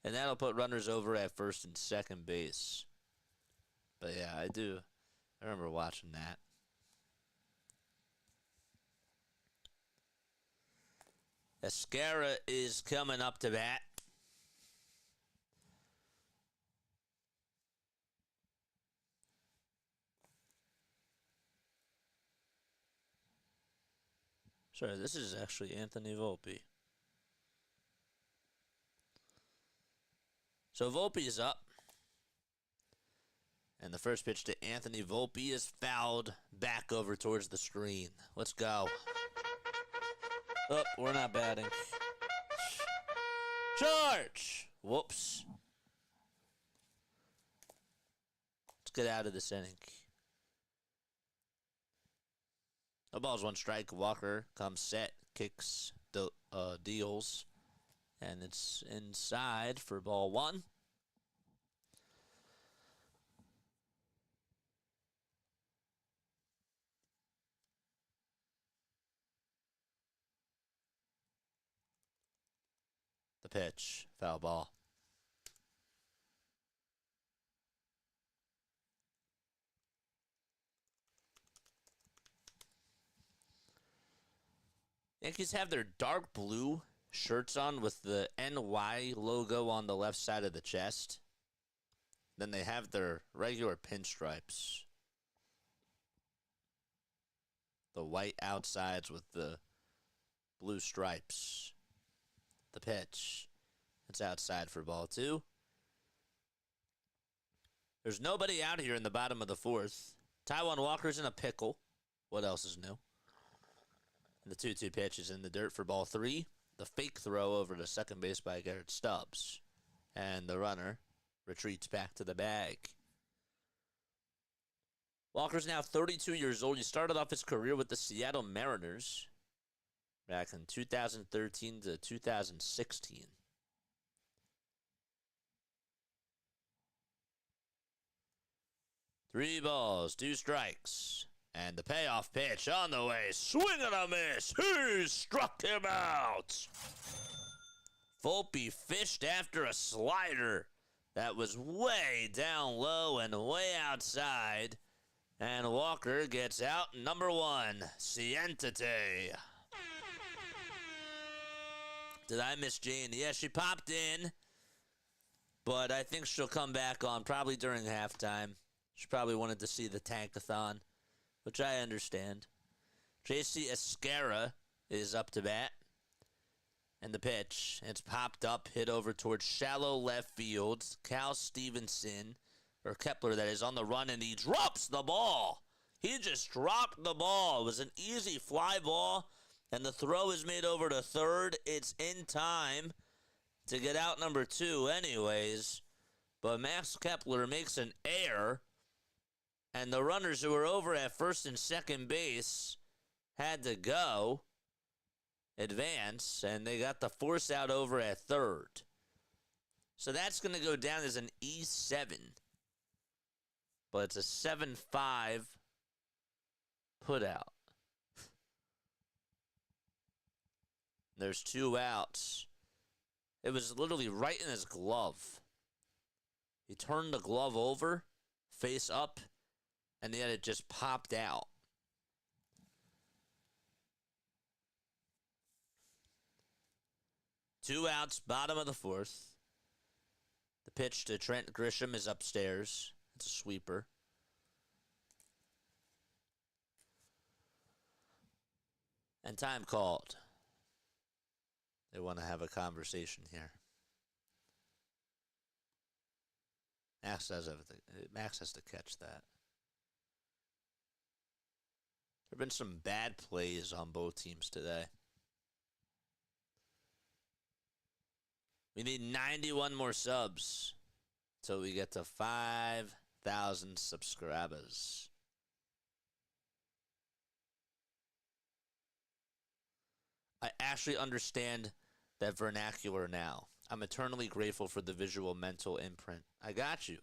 and that'll put runners over at first and second base. But yeah, I remember watching that. Escara is coming up to bat. Sorry, this is actually Anthony Volpe. So Volpe is up. And the first pitch to Anthony Volpe is fouled back over towards the screen. Let's go. Oh, we're not batting. Charge! Whoops. Let's get out of this inning. No balls, 1 strike. Walker comes set, kicks, deals, and it's inside for ball 1. The pitch, foul ball. Yankees have their dark blue shirts on with the NY logo on the left side of the chest. Then they have their regular pinstripes. The white outsides with the blue stripes. The pitch. It's outside for ball 2. There's nobody out here in the bottom of the 4th. Taijuan Walker's in a pickle. What else is new? And the 2-2 pitch is in the dirt for ball 3. The fake throw over to second base by Garrett Stubbs. And the runner retreats back to the bag. Walker's now 32 years old. He started off his career with the Seattle Mariners back in 2013 to 2016. Three balls, 2 strikes. And the payoff pitch on the way. Swing and a miss. He struck him out. Volpe fished after a slider that was way down low and way outside. And Walker gets out number 1. Cientity. Did I miss Jane? Yeah, she popped in. But I think she'll come back on probably during halftime. She probably wanted to see the tankathon, which I understand. JC Escara is up to bat. And the pitch, it's popped up, hit over towards shallow left field. Cal Stevenson, or Kepler that is, on the run, and he drops the ball. He just dropped the ball. It was an easy fly ball, and the throw is made over to third. It's in time to get out number 2 anyways. But Max Kepler makes an error And the runners who were over at first and second base had to go, advance, and they got the force out over at third. So that's going to go down as an E7. But it's a 7-5 put out. There's 2 outs. It was literally right in his glove. He turned the glove over, face up, and then it just popped out. Two outs, bottom of the fourth. The pitch to Trent Grisham is upstairs. It's a sweeper. And time called. They want to have a conversation here. Max has to catch that. There have been some bad plays on both teams today. We need 91 more subs till we get to 5,000 subscribers. I actually understand that vernacular now. I'm eternally grateful for the visual mental imprint. I got you.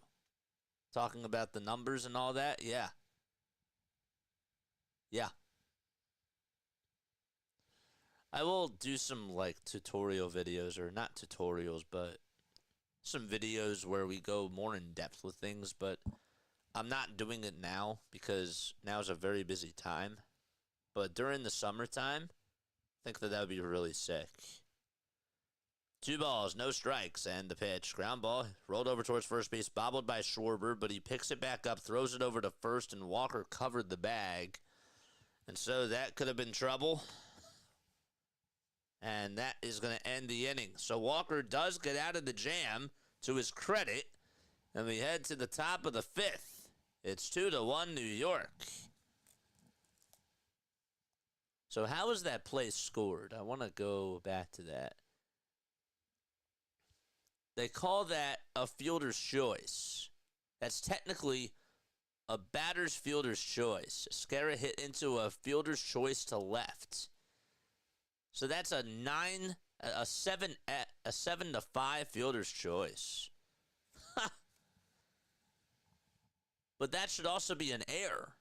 Talking about the numbers and all that? Yeah. Yeah. I will do some like tutorial videos, or not tutorials, but some videos where we go more in depth with things, but I'm not doing it now because now is a very busy time. But during the summertime, I think that would be really sick. 2 balls, no strikes, and the pitch. Ground ball, rolled over towards first base, bobbled by Schwarber, but he picks it back up, throws it over to first, and Walker covered the bag. And so that could have been trouble. And that is going to end the inning. So Walker does get out of the jam, to his credit, and we head to the top of the 5th. It's 2-1 New York. So how was that play scored? I want to go back to that. They call that a fielder's choice. That's technically a batter's fielder's choice. Scarra hit into a fielder's choice to left. So that's a 7 to 5 fielder's choice. But that should also be an error.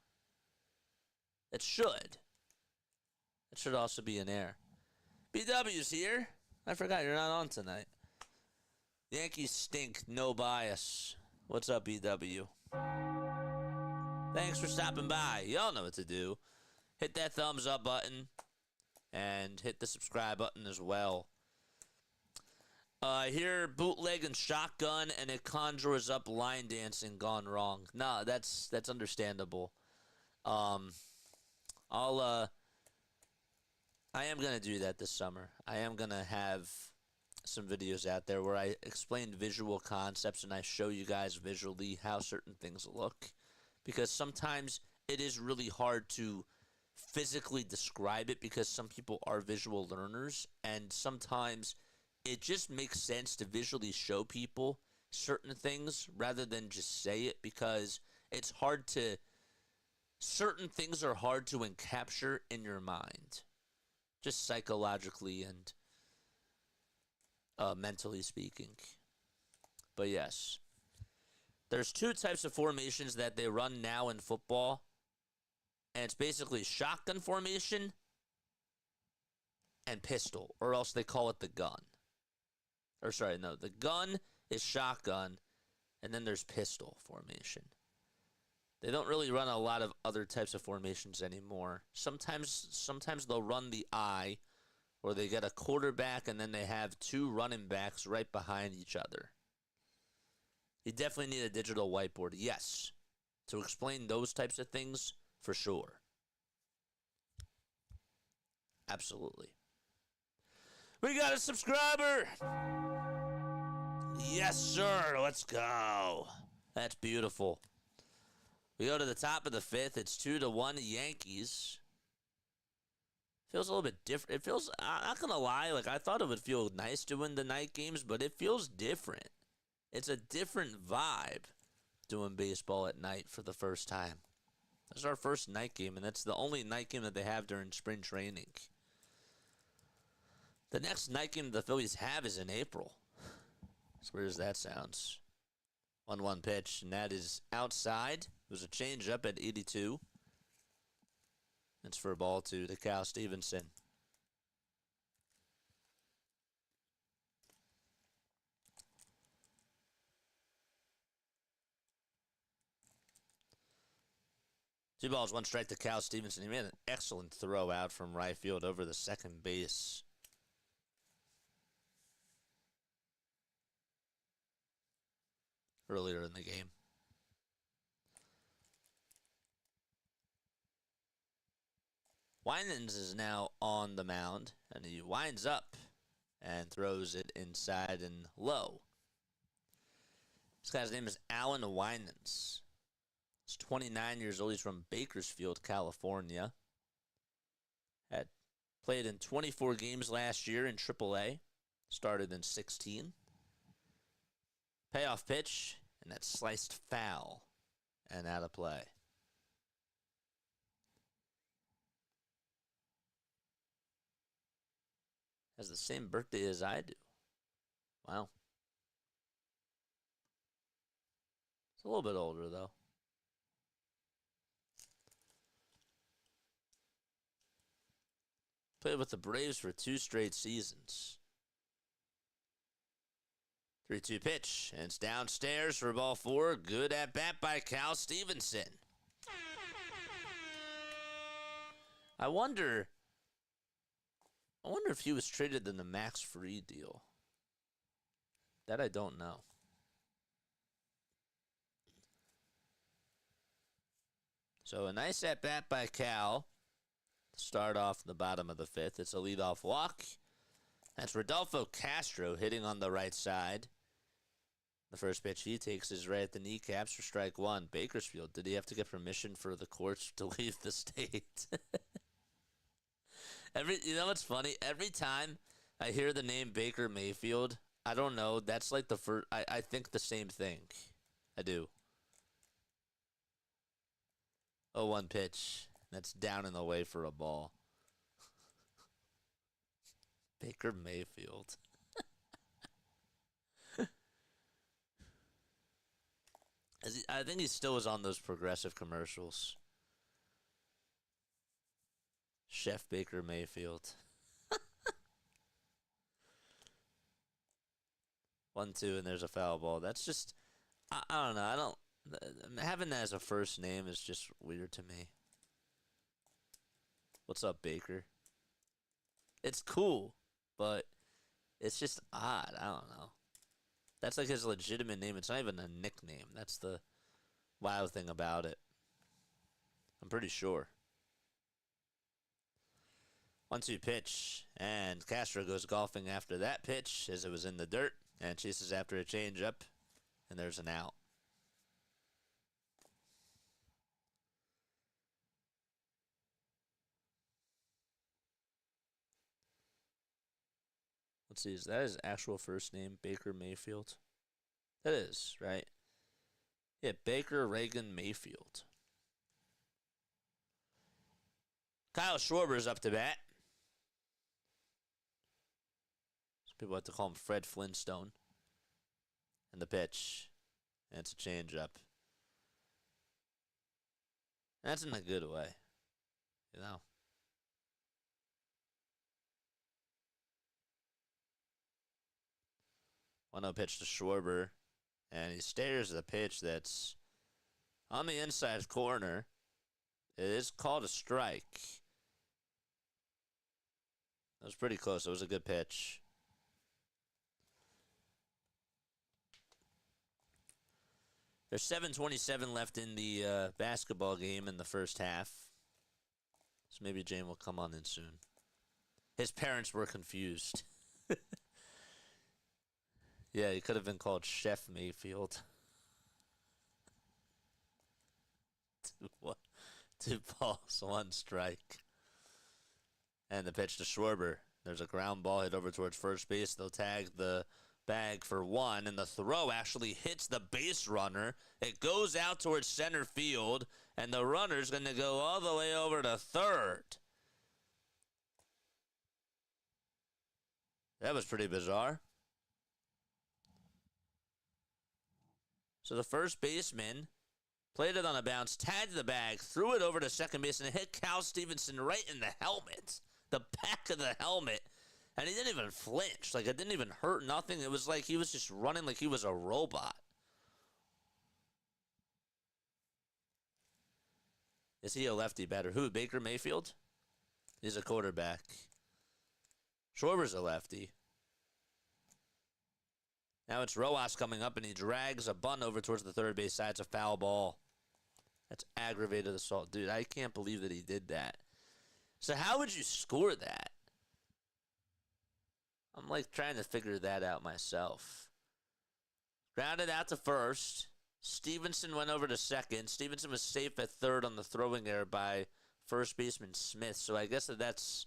It should. It should also be an error. BW's here. I forgot you're not on tonight. Yankees stink, no bias. What's up, BW? Thanks for stopping by. Y'all know what to do. Hit that thumbs up button and hit the subscribe button as well. I hear bootleg and shotgun, and it conjures up line dancing gone wrong. No, that's understandable. I am gonna do that this summer. I am gonna have some videos out there where I explain visual concepts and I show you guys visually how certain things look, because sometimes it is really hard to physically describe it because some people are visual learners, and sometimes it just makes sense to visually show people certain things rather than just say it, because it's hard to, certain things are hard to encapture in your mind, just psychologically and mentally speaking. But yes, there's 2 types of formations that they run now in football, and it's basically shotgun formation and pistol, or else they call it the gun. Or sorry, no, the gun is shotgun, and then there's pistol formation. They don't really run a lot of other types of formations anymore. Sometimes they'll run the I, or they get a quarterback and then they have 2 running backs right behind each other. You definitely need a digital whiteboard, yes, to explain those types of things for sure. Absolutely. We got a subscriber! Yes, sir. Let's go. That's beautiful. We go to the top of the 5th. It's 2-1 Yankees. Feels a little bit different. It feels, I'm not going to lie, like I thought it would feel nice doing the night games, but it feels different. It's a different vibe. doing baseball at night for the first time. This is our first night game, and that's the only night game that they have during spring training. The next night game the Phillies have is in April. As weird as that sounds. 1-1 pitch, and that is outside. It was a changeup at 82. It's for a ball two to Cal Stevenson. Two balls, one strike to Cal Stevenson. He made an excellent throw out from right field over the second base. Earlier in the game. Winans is now on the mound, and he winds up and throws it inside and low. This guy's name is Alan Winans. He's 29 years old. He's from Bakersfield, California. Had played in 24 games last year in AAA. Started in 16. Payoff pitch, and that's sliced foul and out of play. Has the same birthday as I do. Wow. It's a little bit older, though. Played with the Braves for 2 straight seasons. 3-2 pitch, and it's downstairs for ball 4. Good at bat by Cal Stevenson. I wonder if he was traded in the Max Fried deal. That I don't know. So a nice at bat by Cal to start off the bottom of the 5th. It's a leadoff walk. That's Rodolfo Castro hitting on the right side. The first pitch he takes is right at the kneecaps for strike 1. Bakersfield, did he have to get permission for the courts to leave the state? You know what's funny? Every time I hear the name Baker Mayfield, I don't know, that's like the first, I think the same thing. I do. 0-1 pitch. That's down and away for a ball. Baker Mayfield. I think he still was on those Progressive commercials. Chef Baker Mayfield. 1-2, and there's a foul ball. That's just, I don't know. Having that as a first name is just weird to me. What's up, Baker? It's cool, but it's just odd. I don't know. That's like his legitimate name. It's not even a nickname. That's the wild thing about it. I'm pretty sure. 1-2 pitch, and Castro goes golfing after that pitch as it was in the dirt, and chases after a changeup, and there's an out. Let's see, is that his actual first name, Baker Mayfield? That is, right? Yeah, Baker Reagan Mayfield. Kyle Schwarber's up to bat. Some people like to call him Fred Flintstone. And the pitch. And it's a changeup. And that's in a good way. You know? 1-0 pitch to Schwarber. And he stares at the pitch that's on the inside corner. It is called a strike. That was pretty close. It was a good pitch. There's 7:27 left in the basketball game in the first half. So maybe Jane will come on in soon. His parents were confused. Yeah, he could have been called Chef Mayfield. 2 balls, 1 strike. And the pitch to Schwarber. There's a ground ball hit over towards first base. They'll tag the bag for one, and the throw actually hits the base runner. It goes out towards center field, and the runner's going to go all the way over to third. That was pretty bizarre. So the first baseman played it on a bounce, tagged the bag, threw it over to second base, and it hit Cal Stevenson right in the helmet, the back of the helmet. And he didn't even flinch. Like, it didn't even hurt, nothing. It was like he was just running like he was a robot. Is he a lefty batter? Who, Baker Mayfield? He's a quarterback. Schwarber's a lefty. Now it's Rojas coming up, and he drags a bunt over towards the third base side. It's a foul ball. That's aggravated assault. Dude, I can't believe that he did that. So how would you score that? I'm like trying to figure that out myself. Grounded out to first. Stevenson went over to second. Stevenson was safe at third on the throwing error by first baseman Smith. So I guess that's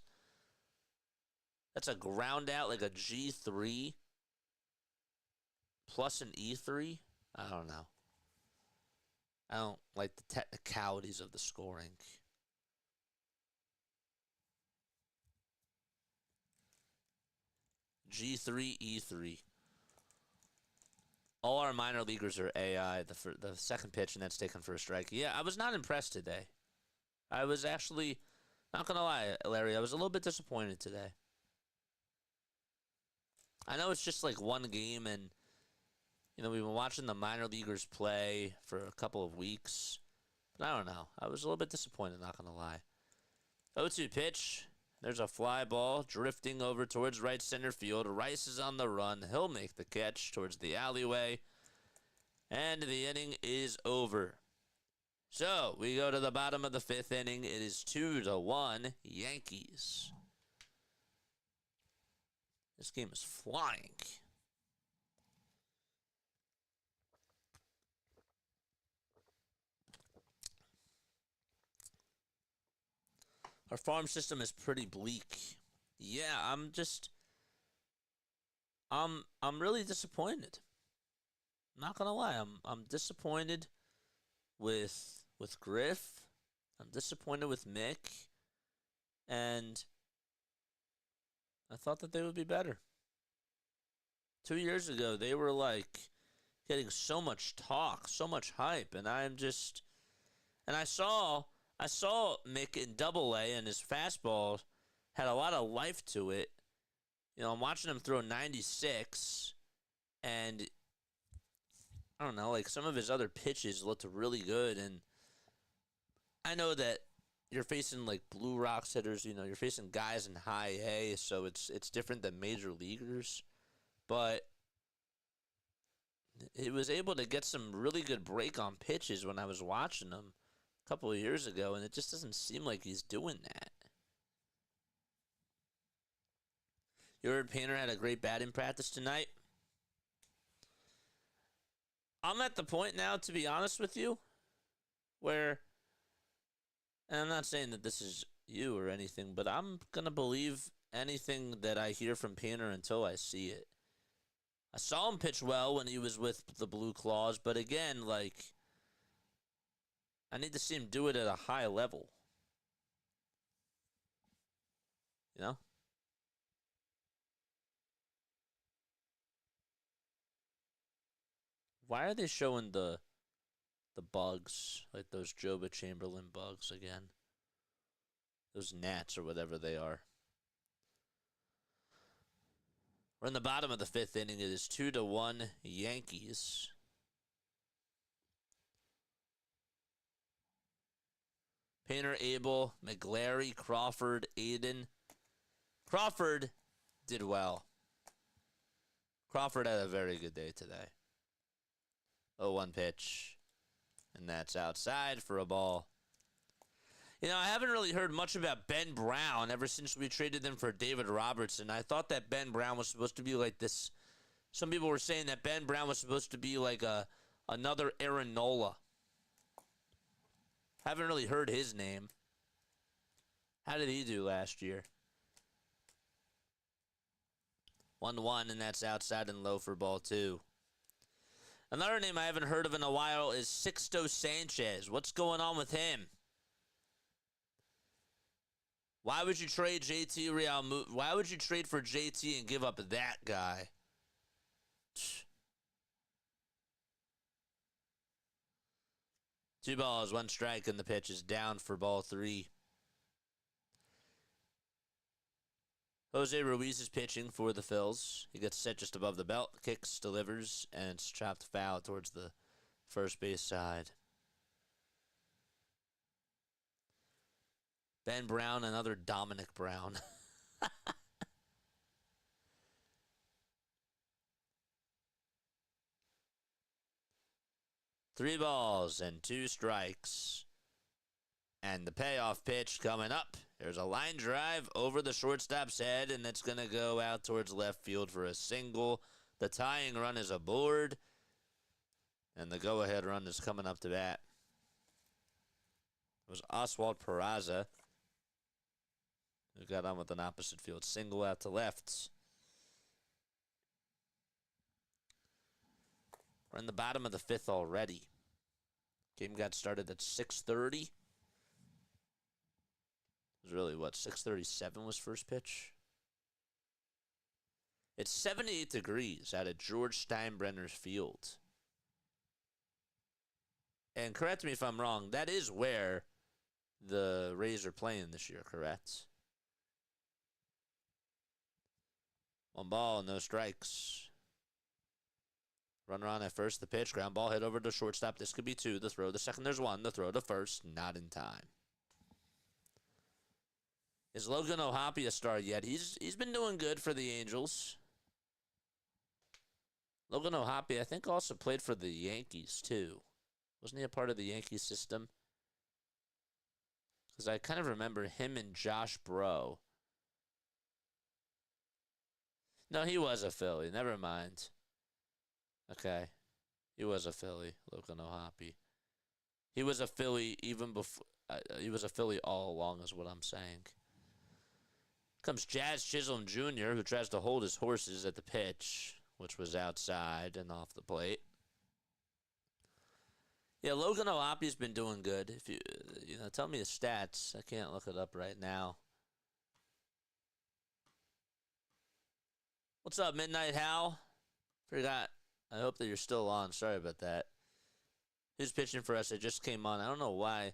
a ground out, like a G3 plus an E3. I don't know. I don't like the technicalities of the scoring. G3, E3. All our minor leaguers are AI. The second pitch, and that's taken for a strike. Yeah, I was not impressed today. I was actually, not going to lie, Larry, I was a little bit disappointed today. I know it's just like one game, and, you know, we've been watching the minor leaguers play for a couple of weeks. But I don't know. I was a little bit disappointed, not going to lie. 0-2 pitch. There's a fly ball drifting over towards right center field. Rice is on the run. He'll make the catch towards the alleyway. And the inning is over. So, we go to the bottom of the fifth inning. It is 2-1 Yankees. This game is flying. Our farm system is pretty bleak. Yeah, I'm really disappointed. Not gonna lie, I'm disappointed with Griff. I'm disappointed with Mick, and I thought that they would be better. 2 years ago, they were like getting so much talk, so much hype, and I saw Mick in Double-A, and his fastball had a lot of life to it. You know, I'm watching him throw 96, and I don't know, like some of his other pitches looked really good. And I know that you're facing like Blue Rocks hitters, you know, you're facing guys in high A, so it's different than major leaguers. But he was able to get some really good break on pitches when I was watching him a couple of years ago, and it just doesn't seem like he's doing that. You heard Painter had a great batting practice tonight. I'm at the point now, to be honest with you, where, and I'm not saying that this is you or anything, but I'm going to believe anything that I hear from Painter until I see it. I saw him pitch well when he was with the Blue Claws, but again, like, I need to see him do it at a high level. You know? Why are they showing the bugs, like those Joba Chamberlain bugs again? Those gnats or whatever they are. We're in the bottom of the fifth inning. It is 2-1 Yankees. Painter, Abel, McGlary, Crawford, Aiden. Crawford did well. Crawford had a very good day today. 0-1 pitch. And that's outside for a ball. You know, I haven't really heard much about Ben Brown ever since we traded him for David Robertson. I thought that Ben Brown was supposed to be like this. Some people were saying that Ben Brown was supposed to be like another Aaron Nola. Haven't really heard his name. How did he do last year? 1-1, and that's outside and low for ball 2. Another name I haven't heard of in a while is Sixto Sanchez. What's going on with him? Why would you trade JT Real? Why would you trade for JT and give up that guy? 2 balls, 1 strike, and the pitch is down for ball 3. Jose Ruiz is pitching for the Phils. He gets set just above the belt, kicks, delivers, and it's chopped foul towards the first base side. Ben Brown, another Dominic Brown. 3 balls and 2 strikes. And the payoff pitch coming up. There's a line drive over the shortstop's head, and it's going to go out towards left field for a single. The tying run is aboard, and the go-ahead run is coming up to bat. It was Oswald Peraza who got on with an opposite field single out to left. We're in the bottom of the 5th already. Game got started at 6:30. It was really, 6:37 was first pitch? It's 78 degrees out at George Steinbrenner's field. And correct me if I'm wrong, that is where the Rays are playing this year, correct? 1 ball, no strikes. Runner on at first, the pitch, ground ball hit over to shortstop. This could be 2. The throw to second, there's 1. The throw to first, not in time. Is Logan O'Hoppe a star yet? He's been doing good for the Angels. Logan O'Hoppe, I think, also played for the Yankees, too. Wasn't he a part of the Yankee system? Because I kind of remember him and Josh Bro. No, he was a Philly. Never mind. Okay. He was a Philly, Logan O'Hoppe. He was a Philly even before. He was a Philly all along, is what I'm saying. Comes Jazz Chisholm Jr., who tries to hold his horses at the pitch, which was outside and off the plate. Yeah, Logan O'Hoppe's been doing good. If you tell me his stats. I can't look it up right now. What's up, Midnight Hal? Forgot. I hope that you're still on. Sorry about that. Who's pitching for us? It just came on. I don't know why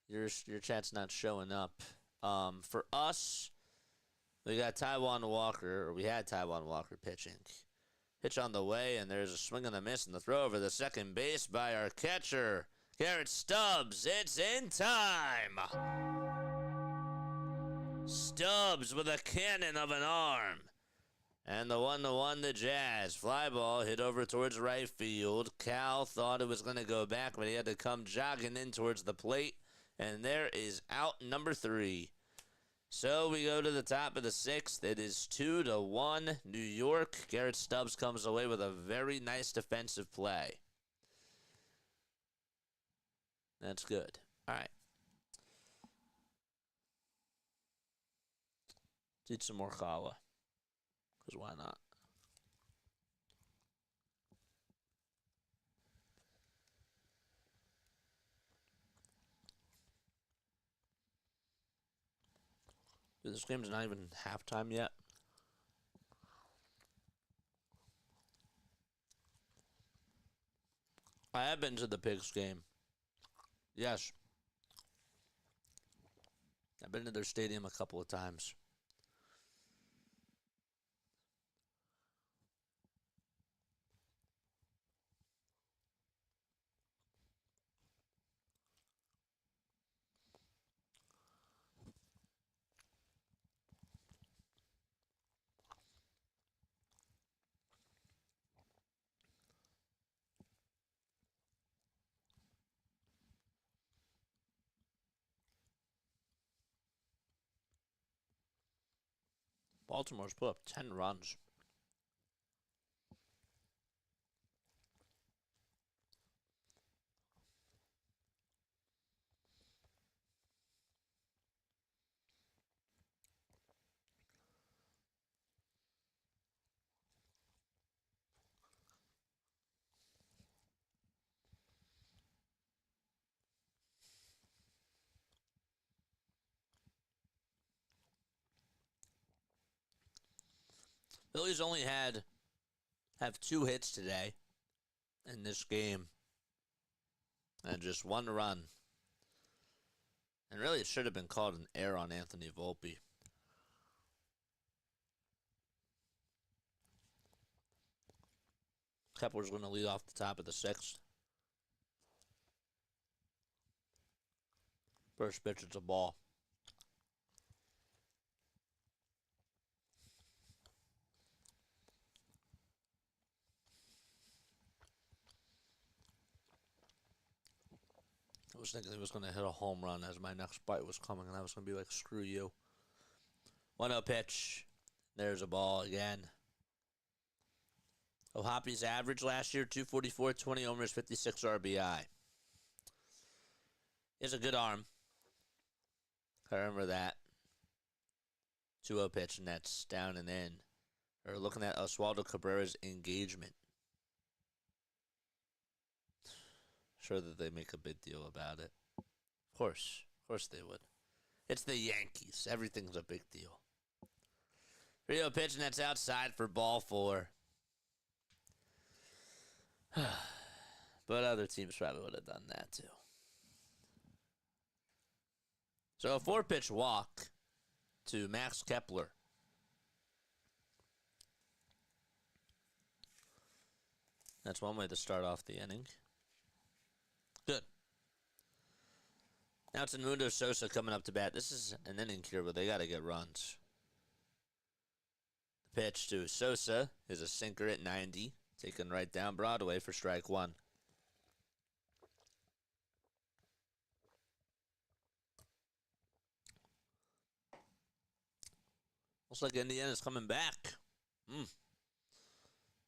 your chat's not showing up. For us, we got Taijuan Walker, or we had Taijuan Walker pitching. Pitch on the way, and there's a swing and a miss, and the throw over the second base by our catcher, Garrett Stubbs. It's in time. Stubbs with a cannon of an arm. And the 1-1 to Jazz. Fly ball hit over towards right field. Cal thought it was going to go back, but he had to come jogging in towards the plate. And there is out number 3. So we go to the top of the 6th. It is 2-1 New York. Garrett Stubbs comes away with a very nice defensive play. That's good. All right. Let's eat some more challah. Because why not? Dude, this game's not even halftime yet. I have been to the Pigs game. Yes. I've been to their stadium a couple of times. Baltimore's put up 10 runs. Phillies only have 2 hits today in this game. And just 1 run. And really, it should have been called an error on Anthony Volpe. Kepler's going to lead off the top of the 6th. First pitch, it's a ball. I was thinking he was going to hit a home run as my next bite was coming, and I was going to be like, screw you. 1-0 pitch. There's a ball again. O'Hoppy's average last year, 244, 20 homers, 56 RBI. He has a good arm. I remember that. 2-0 pitch, and that's down and in. Or looking at Oswaldo Cabrera's engagement. Sure that they make a big deal about it. Of course they would. It's the Yankees. Everything's a big deal. 3-0 pitch, and that's outside for ball 4. But other teams probably would have done that too. So a 4-pitch walk to Max Kepler. That's one way to start off the inning. Good. Now it's Edmundo Sosa coming up to bat. This is an inning here, but they got to get runs. The pitch to Sosa is a sinker at 90, taken right down Broadway for strike 1. Looks like Indiana's coming back.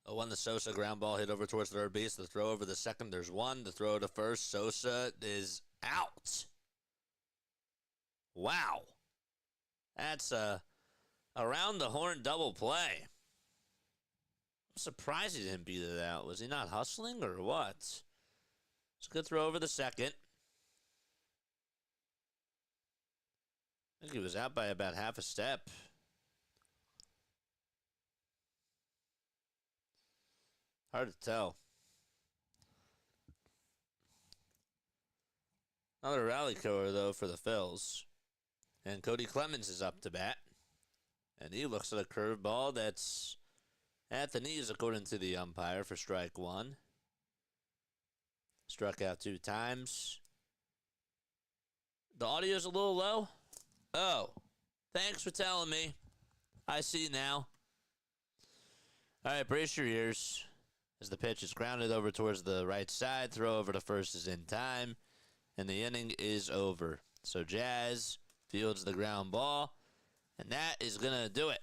A 1 to Sosa, ground ball hit over towards third base. The throw over the second, there's 1. The throw to first, Sosa is out. Wow. That's a around the horn double play. I'm surprised he didn't beat it out. Was he not hustling or what? It's a good throw over the second. I think he was out by about half a step. Hard to tell. Another rally killer, though, for the Phils. And Cody Clemens is up to bat. And he looks at a curveball that's at the knees, according to the umpire, for strike 1. Struck out 2 times. The audio's a little low. Oh, thanks for telling me. I see now. All right, brace your ears. As the pitch is grounded over towards the right side, throw over to first is in time, and the inning is over. So Jazz fields the ground ball, and that is going to do it.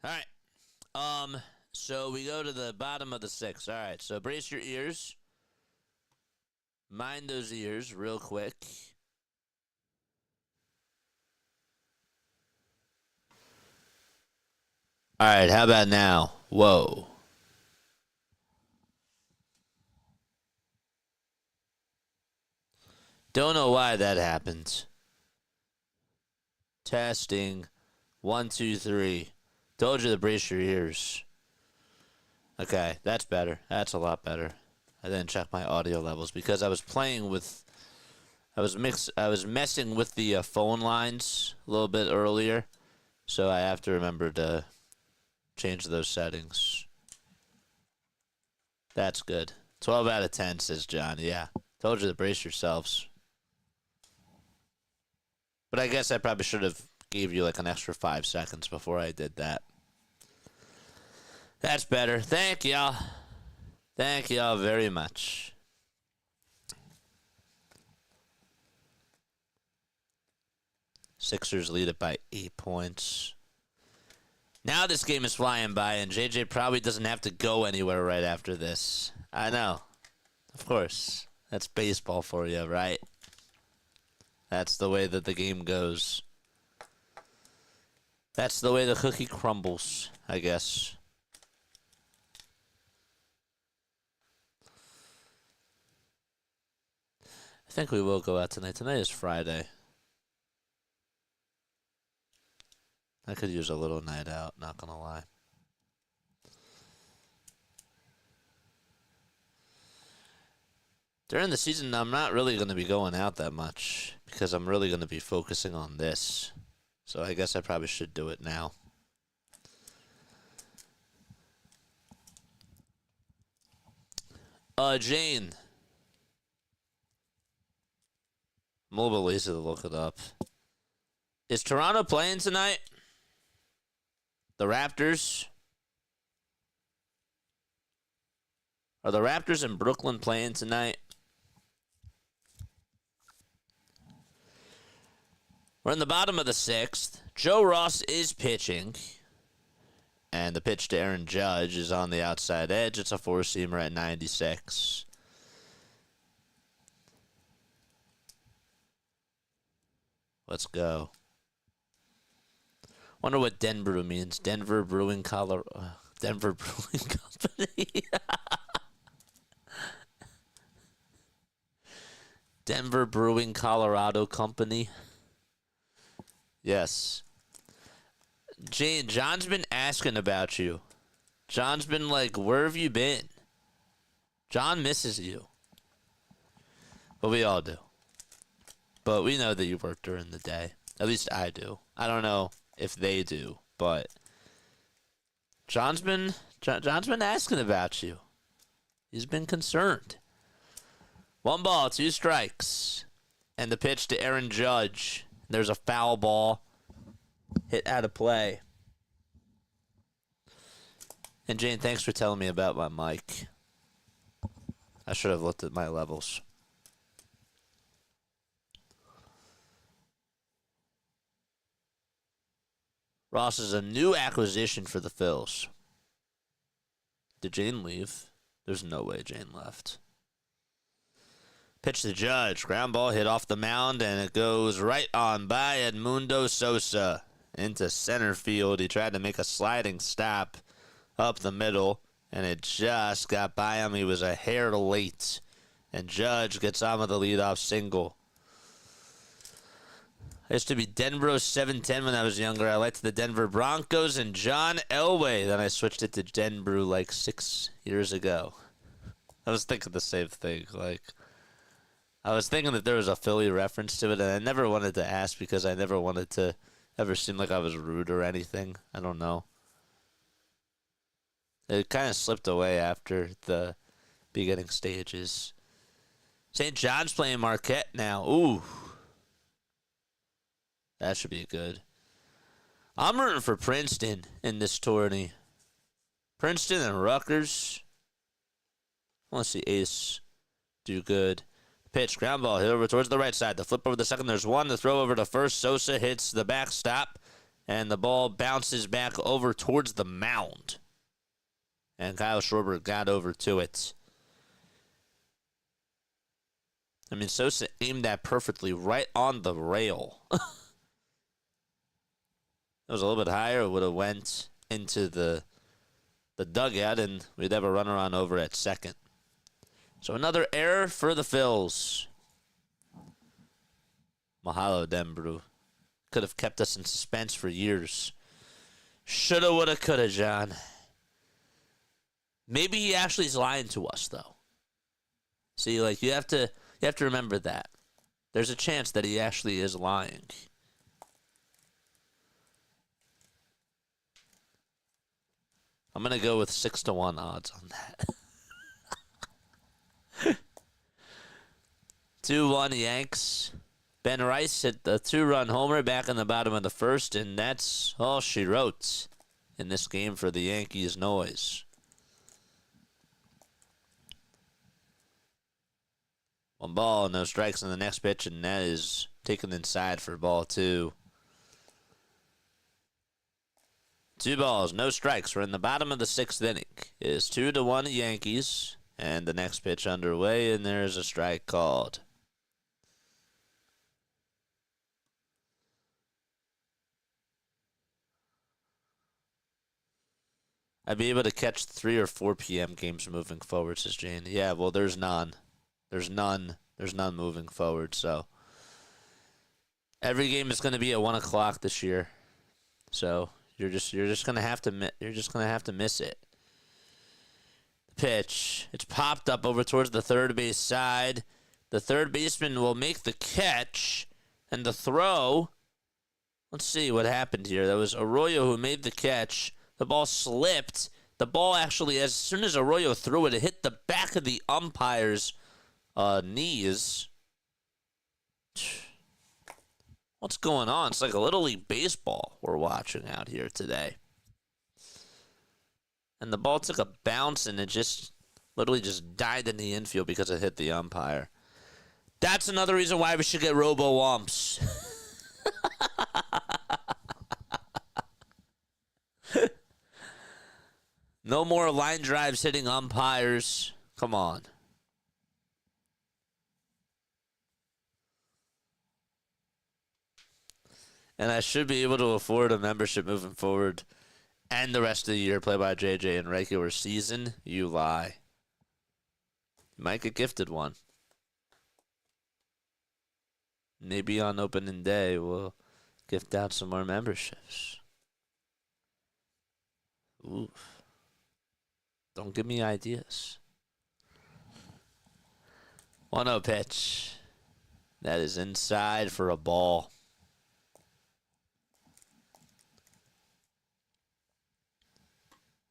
All right. So we go to the bottom of the 6th. All right, so brace your ears. Mind those ears real quick. All right, how about now? Whoa. Don't know why that happened. Testing. 1, 2, 3. Told you to brace your ears. Okay, that's better. That's a lot better. I didn't check my audio levels because I was playing with... I was messing with the phone lines a little bit earlier. So I have to remember to change those settings. That's good. 12 out of 10, says John. Yeah. Told you to brace yourselves. But I guess I probably should have gave you like an extra 5 seconds before I did that. That's better. Thank y'all. Thank y'all very much. Sixers lead it by 8 points. Now this game is flying by, and JJ probably doesn't have to go anywhere right after this. I know. Of course. That's baseball for you, right? That's the way that the game goes. That's the way the cookie crumbles, I guess. I think we will go out tonight. Tonight is Friday. I could use a little night out, not gonna lie. During the season, I'm not really going to be going out that much because I'm really going to be focusing on this. So I guess I probably should do it now. Jane. I'm a little bit lazy to look it up. Is Toronto playing tonight? The Raptors? Are the Raptors in Brooklyn playing tonight? We're in the bottom of the 6th. Joe Ross is pitching. And the pitch to Aaron Judge is on the outside edge. It's a four-seamer at 96. Let's go. Wonder what Denver means. Denver Brewing Colorado. Denver Brewing Company. Denver Brewing Colorado Company. Yes. Jane, John's been asking about you. John's been like, where have you been? John misses you. But we all do. But we know that you work during the day. At least I do. I don't know if they do, but John's been asking about you. He's been concerned. 1 ball, 2 strikes. And the pitch to Aaron Judge. There's a foul ball hit out of play. And Jane, thanks for telling me about my mic. I should have looked at my levels. Ross is a new acquisition for the Phils. Did Jane leave? There's no way Jane left. Pitch to Judge. Ground ball hit off the mound, and it goes right on by Edmundo Sosa into center field. He tried to make a sliding stop up the middle, and it just got by him. He was a hair late, and Judge gets on with the leadoff single. I used to be Denver 710 when I was younger. I liked the Denver Broncos and John Elway. Then I switched it to Denver like 6 years ago. I was thinking the same thing. I was thinking that there was a Philly reference to it, and I never wanted to ask because I never wanted to ever seem like I was rude or anything. I don't know. It kind of slipped away after the beginning stages. St. John's playing Marquette now. Ooh. That should be good. I'm rooting for Princeton in this tourney. Princeton and Rutgers. I want to see Ace do good. Pitch, ground ball, hit over towards the right side. The flip over the second, there's one. The throw over to first. Sosa hits the backstop, and the ball bounces back over towards the mound. And Kyle Schwarber got over to it. I mean, Sosa aimed that perfectly right on the rail. It was a little bit higher, it would have went into the dugout, and we'd have a runner on over at second. So another error for the Phils. Mahalo, Denbrew. Could have kept us in suspense for years. Shoulda, woulda, coulda, John. Maybe he actually is lying to us, though. See, you have to remember that. There's a chance that he actually is lying. I'm going to go with 6-1 odds on that. 2-1 Yanks. Ben Rice hit the 2-run homer back in the bottom of the first, and that's all she wrote in this game for the Yankees noise. 1 ball, no strikes on the next pitch, and that is taken inside for ball 2. 2 balls, no strikes. We're in the bottom of the 6th inning. It is 2-1 Yankees. And the next pitch underway, and there's a strike called. I'd be able to catch 3 or 4 p.m. games moving forward, says Jane. Yeah, well, there's none. There's none moving forward, so. Every game is going to be at 1 o'clock this year. So. You're just gonna have to miss it. The pitch. It's popped up over towards the third base side. The third baseman will make the catch. And the throw, let's see what happened here. That was Arroyo who made the catch. The ball slipped. The ball actually, as soon as Arroyo threw it, it hit the back of the umpire's knees. What's going on? It's like a Little League baseball we're watching out here today. And the ball took a bounce and it just literally just died in the infield because it hit the umpire. That's another reason why we should get robo-umps. No more line drives hitting umpires. Come on. And I should be able to afford a membership moving forward and the rest of the year play by JJ in regular season. You lie. You might get gifted one. Maybe on opening day we'll gift out some more memberships. Ooh. Don't give me ideas. 1-0 pitch. That is inside for a ball.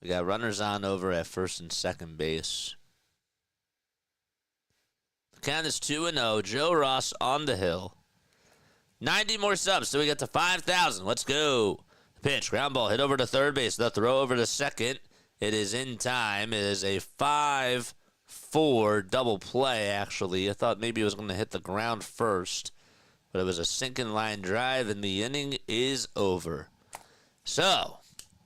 We got runners on over at first and second base. The count is 2-0. Joe Ross on the hill. 90 more subs so we get to 5,000. Let's go. Pitch, ground ball, hit over to third base. The throw over to second. It is in time. It is a 5-4 double play, actually. I thought maybe it was going to hit the ground first, but it was a sinking line drive, and the inning is over. So,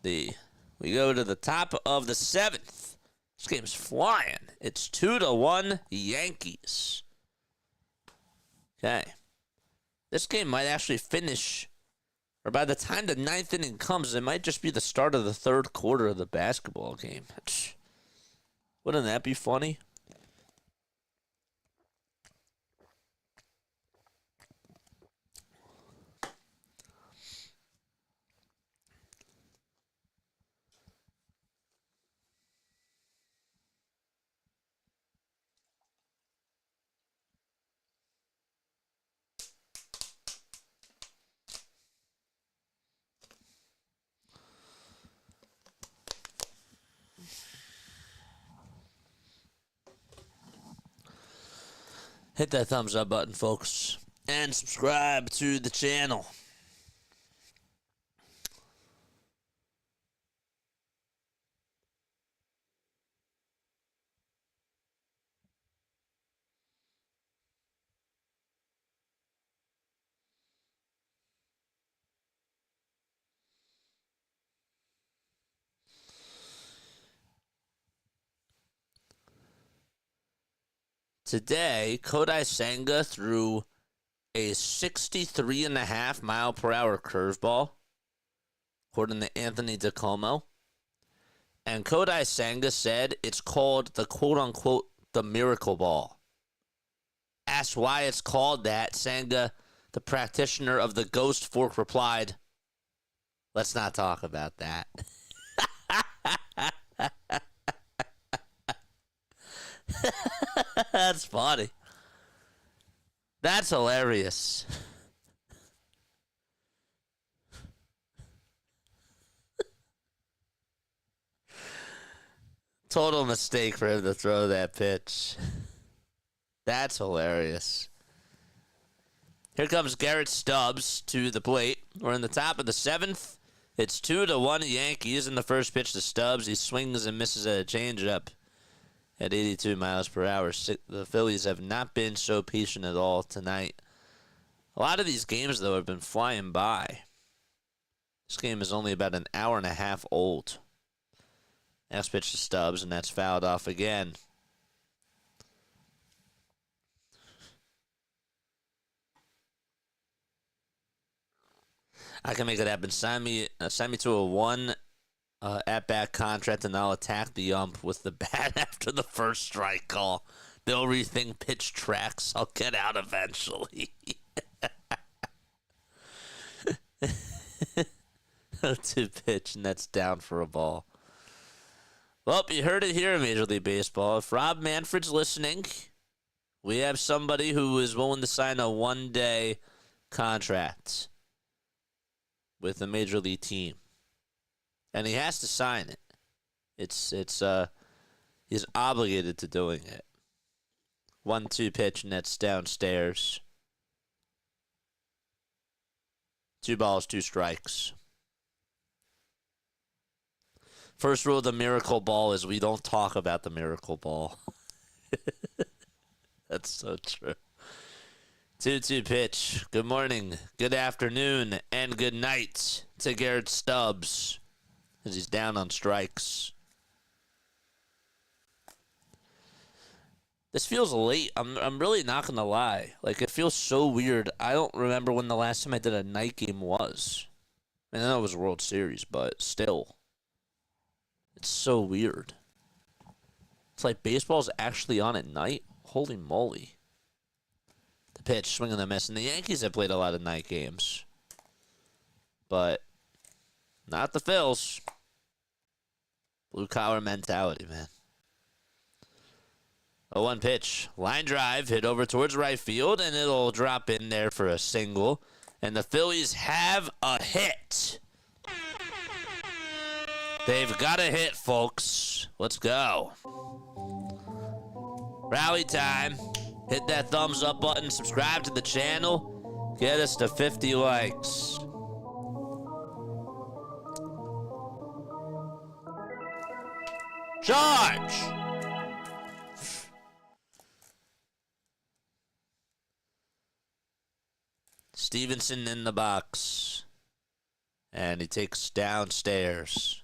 we go to the top of the seventh. This game's flying. It's 2-1 Yankees. Okay. This game might actually finish, or by the time the ninth inning comes, it might just be the start of the third quarter of the basketball game. Wouldn't that be funny? Hit that thumbs up button, folks, and subscribe to the channel. Today, Kodai Senga threw a 63.5 mile per hour curveball, according to Anthony DiComo. And Kodai Senga said it's called the quote-unquote the miracle ball. Asked why it's called that, Senga, the practitioner of the ghost fork, replied, "Let's not talk about that." That's funny. That's hilarious. Total mistake for him to throw that pitch. That's hilarious. Here comes Garrett Stubbs to the plate. We're in the top of the seventh. It's 2-1 Yankees in the first pitch to Stubbs. He swings and misses a changeup at 82 miles per hour. The Phillies have not been so patient at all tonight. A lot of these games, though, have been flying by. This game is only about an hour and a half old. Next pitch to Stubbs, and that's fouled off again. I can make it happen. Sign me to a one at-bat contract, and I'll attack the ump with the bat after the first strike call. They'll rethink pitch tracks. I'll get out eventually. 2 pitch, and that's down for a ball. Well, you heard it here in Major League Baseball. If Rob Manfred's listening, we have somebody who is willing to sign a one-day contract with a Major League team. And he has to sign it. He's obligated to doing it. 1-2 pitch, and that's downstairs. 2 balls, 2 strikes. First rule of the miracle ball is we don't talk about the miracle ball. That's so true. 2-2 pitch. Good morning, good afternoon, and good night to Garrett Stubbs as he's down on strikes. This feels late. I'm really not going to lie. Like, it feels so weird. I don't remember when the last time I did a night game was. I know it was a World Series, but still. It's so weird. It's like baseball's actually on at night. Holy moly. The pitch, swing and a miss. And the Yankees have played a lot of night games. But not the Phils. Blue collar mentality, man. 0-1 pitch. Line drive, hit over towards right field, and it'll drop in there for a single. And the Phillies have a hit. They've got a hit, folks. Let's go. Rally time. Hit that thumbs up button. Subscribe to the channel. Get us to 50 likes. Charge! Stevenson in the box. And he takes downstairs.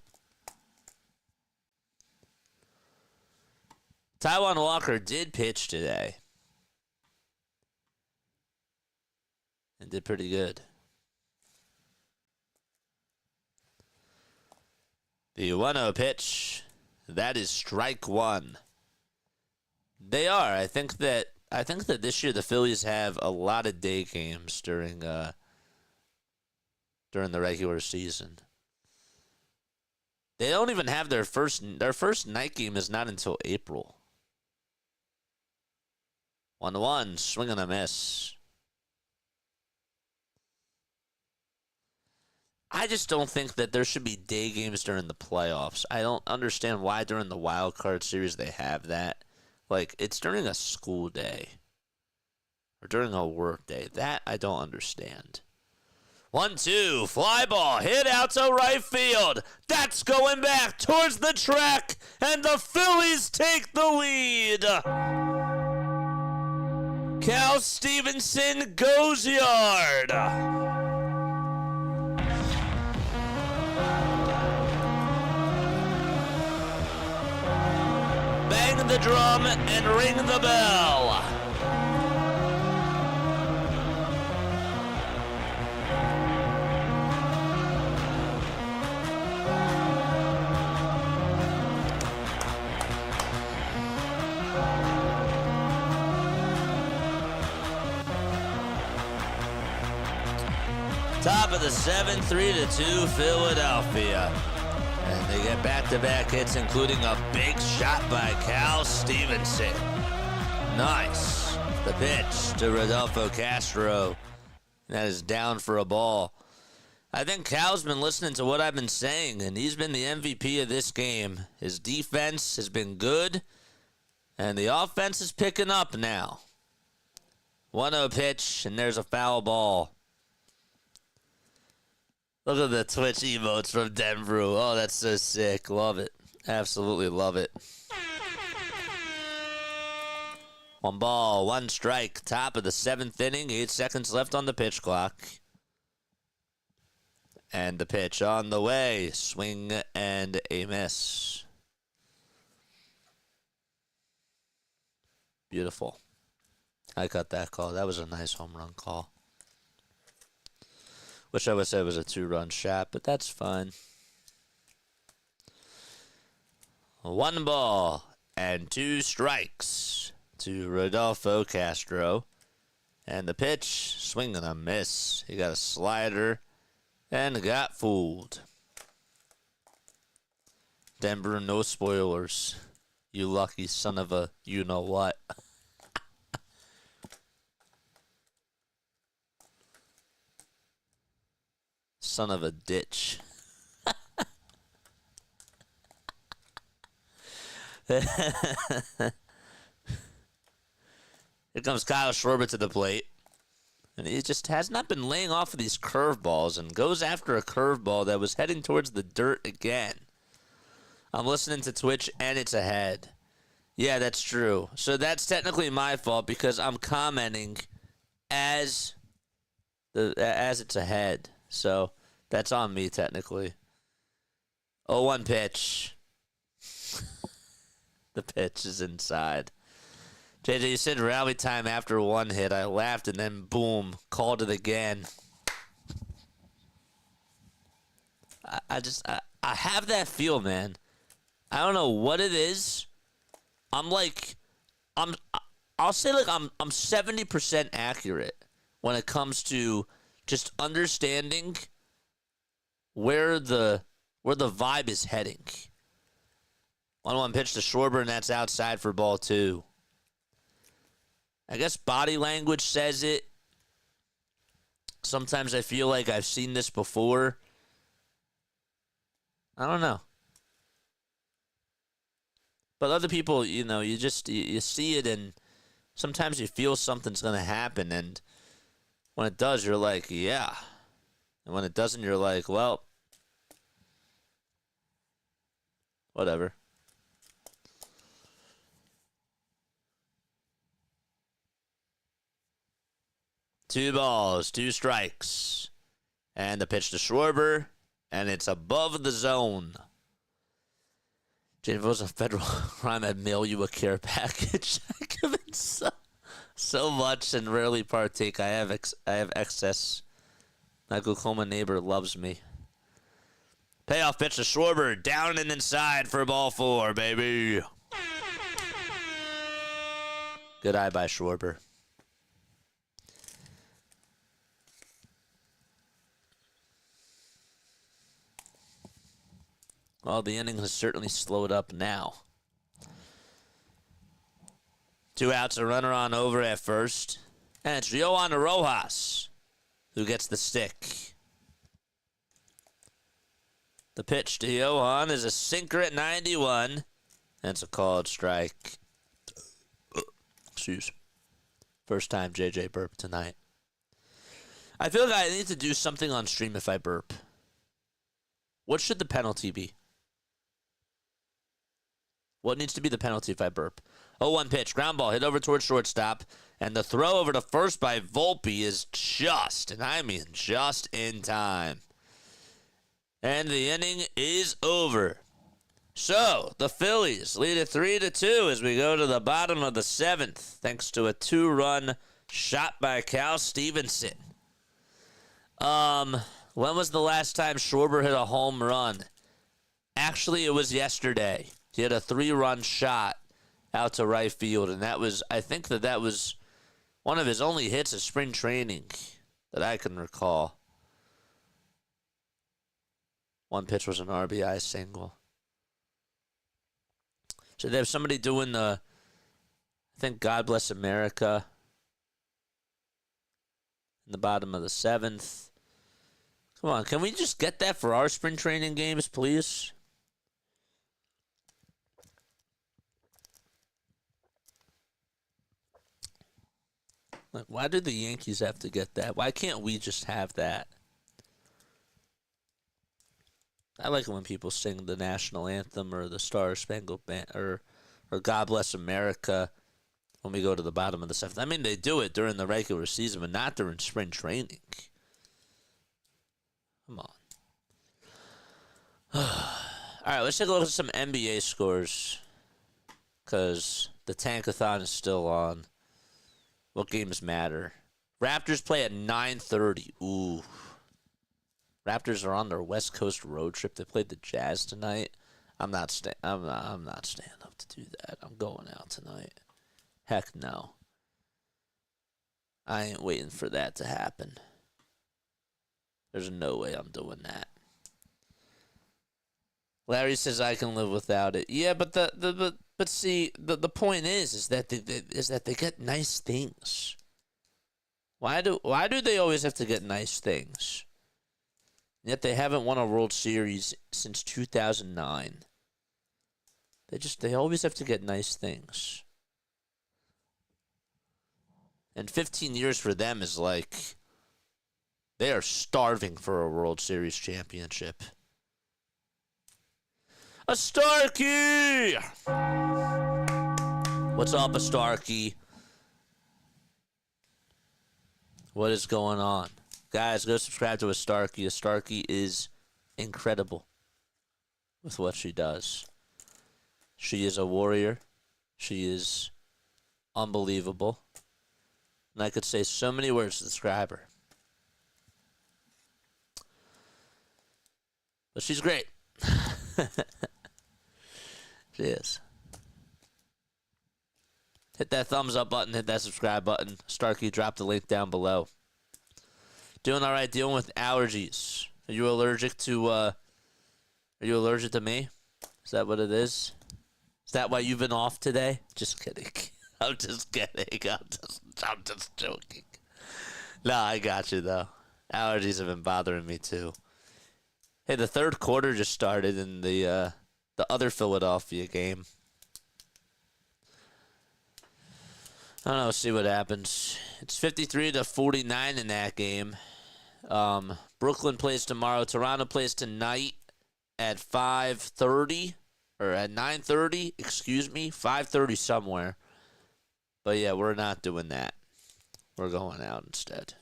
Taijuan Walker did pitch today. And did pretty good. The 1-0 pitch. That is strike one. They are. I think that this year the Phillies have a lot of day games during the regular season. They don't even have their first night game is not until April. 1-1, swing and a miss. I just don't think that there should be day games during the playoffs. I don't understand why during the wild card series they have that. Like, it's during a school day or during a work day. That I don't understand. 1-2, fly ball, hit out to right field. That's going back towards the track, and the Phillies take the lead. Cal Stevenson goes yard. Bang the drum and ring the bell. Top of the 7th, 3-2 Philadelphia. And they get back-to-back hits, including a big shot by Cal Stevenson. Nice. The pitch to Rodolfo Castro. That is down for a ball. I think Cal's been listening to what I've been saying, and he's been the MVP of this game. His defense has been good, and the offense is picking up now. 1-0 pitch, and there's a foul ball. Look at the Twitch emotes from Denver. Oh, that's so sick. Love it. Absolutely love it. 1 ball, 1 strike. Top of the 7th inning. 8 seconds left on the pitch clock. And the pitch on the way. Swing and a miss. Beautiful. I got that call. That was a nice home run call. Wish I would say it was a 2-run shot, but that's fine. 1 ball and 2 strikes to Rodolfo Castro. And the pitch, swing and a miss. He got a slider and got fooled. Denver, no spoilers. You lucky son of a you-know-what. Son of a ditch. Here comes Kyle Schwarber to the plate. And he just has not been laying off of these curveballs and goes after a curveball that was heading towards the dirt again. I'm listening to Twitch and it's ahead. Yeah, that's true. So that's technically my fault because I'm commenting as it's ahead. So that's on me technically. 0-1 pitch. The pitch is inside. JJ, you said rally time after one hit. I laughed and then boom, called it again. I have that feel, man. I don't know what it is. I'll say like I'm 70% accurate when it comes to just understanding where the vibe is heading. 1-1 pitch to Schwarber, and that's outside for ball 2. I guess body language says it. Sometimes I feel like I've seen this before. I don't know. But other people, you know, you see it and sometimes you feel something's going to happen. And when it does, you're like, yeah. And when it doesn't, you're like, well, whatever. Two balls, 2 strikes. And the pitch to Schwarber, and it's above the zone. Jay, if it was a federal crime, I'd mail you a care package. I give it so much and rarely partake. I have excess. My glaucoma neighbor loves me. Payoff pitch to Schwarber, down and inside for ball 4, baby. Good eye by Schwarber. Well, the inning has certainly slowed up now. 2 outs, a runner on over at first. And it's Yohan Rojas who gets the stick. The pitch to Yohan is a sinker at 91. And it's a called strike. Excuse. First time JJ burped tonight. I feel like I need to do something on stream if I burp. What should the penalty be? What needs to be the penalty if I burp? 0-1 pitch, ground ball, hit over towards shortstop, and the throw over to first by Volpe is just, and I mean just in time. And the inning is over. So, the Phillies lead it 3-2 as we go to the bottom of the 7th, thanks to a 2-run shot by Cal Stevenson. When was the last time Schwarber hit a home run? Actually, it was yesterday. He had a 3-run shot out to right field, and I think that was one of his only hits of spring training that I can recall. One pitch was an RBI single. So they have somebody doing I think God Bless America in the bottom of the 7th. Come on, can we just get that for our spring training games, please? Like, why do the Yankees have to get that? Why can't we just have that? I like it when people sing the national anthem or the Star Spangled Banner or God Bless America when we go to the bottom of the 7th. I mean, they do it during the regular season, but not during spring training. Come on. All right, let's take a look at some NBA scores because the Tankathon is still on. What games matter? Raptors play at 9:30. Ooh. Raptors are on their West Coast road trip. They played the Jazz tonight. I'm not staying up to do that. I'm going out tonight. Heck no. I ain't waiting for that to happen. There's no way I'm doing that. Larry says I can live without it. Yeah, but but see, the point is that they get nice things. Why do they always have to get nice things? Yet they haven't won a World Series since 2009. They always have to get nice things. And 15 years for them is like they are starving for a World Series championship. A Starkey! What's up, a Starkey? What is going on? Guys, go subscribe to a Starkey. A Starkey is incredible with what she does. She is a warrior. She is unbelievable. And I could say so many words to describe her. But she's great. She is. Hit that thumbs up button. Hit that subscribe button. Starkey, drop the link down below. Doing all right. Dealing with allergies. Are you allergic to? Are you allergic to me? Is that what it is? Is that why you've been off today? Just kidding. I'm just kidding. I'm just joking. No, I got you though. Allergies have been bothering me too. Hey, the third quarter just started in the other Philadelphia game. I don't know. See what happens. It's 53-49 in that game. Brooklyn plays tomorrow. Toronto plays tonight at 5:30 or at 9:30. Excuse me, 5:30 somewhere. But yeah, we're not doing that. We're going out instead.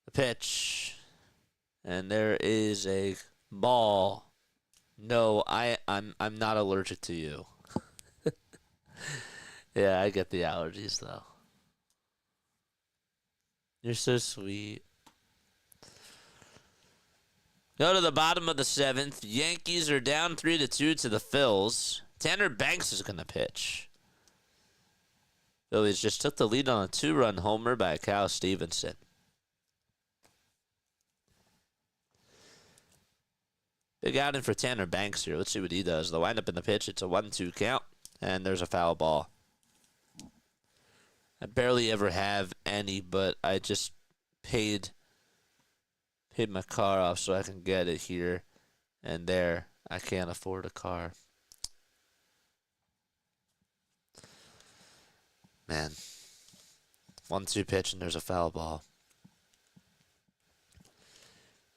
The pitch, and there is a ball. No, I'm not allergic to you. Yeah, I get the allergies though. You're so sweet. Go to the bottom of the seventh. Yankees are down 3-2 to the Phils. Tanner Banks is going to pitch. Phillies just took the lead on a 2-run homer by Kyle Stevenson. Big outing for Tanner Banks here. Let's see what he does. The windup in the pitch. It's a 1-2 count, and there's a foul ball. I barely ever have any, but I just paid my car off so I can get it here. And there, I can't afford a car. Man. 1-2 pitch and there's a foul ball.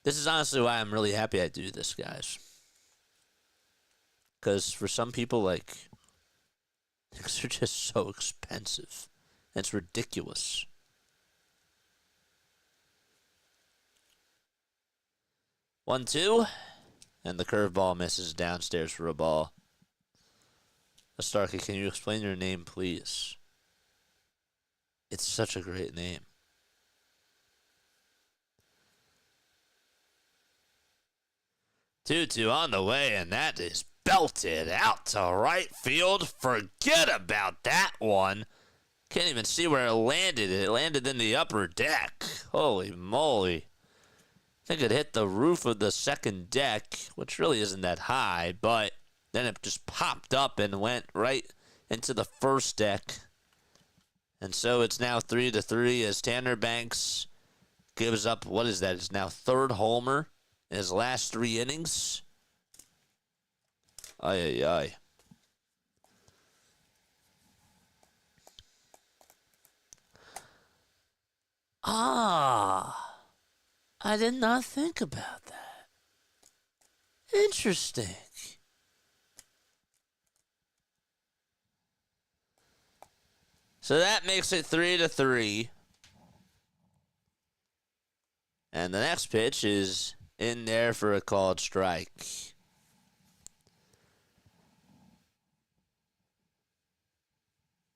This is honestly why I'm really happy I do this, guys. Because for some people, like, things are just so expensive. It's ridiculous. One, two, and the curveball misses downstairs for a ball. Starkey, can you explain your name, please? It's such a great name. Two on the way, and that is belted out to right field. Forget about that one. Can't even see where it landed. It landed in the upper deck. Holy moly. I think it hit the roof of the second deck, which really isn't that high, but then it just popped up and went right into the first deck. And so it's now 3-3 as Tanner Banks gives up, what is that? It's now third homer in his last 3 innings. Ay, ay, ay. Ah, I did not think about that. Interesting. So that makes it 3-3. And the next pitch is in there for a called strike.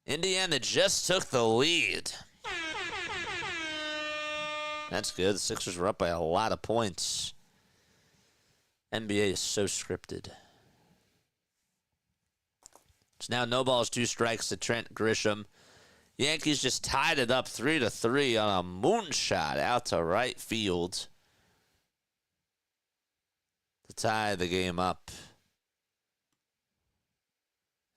Indiana just took the lead. That's good. The Sixers were up by a lot of points. NBA is so scripted. It's now no balls, 2 strikes to Trent Grisham. Yankees just tied it up 3-3 on a moonshot out to right field. to tie the game up.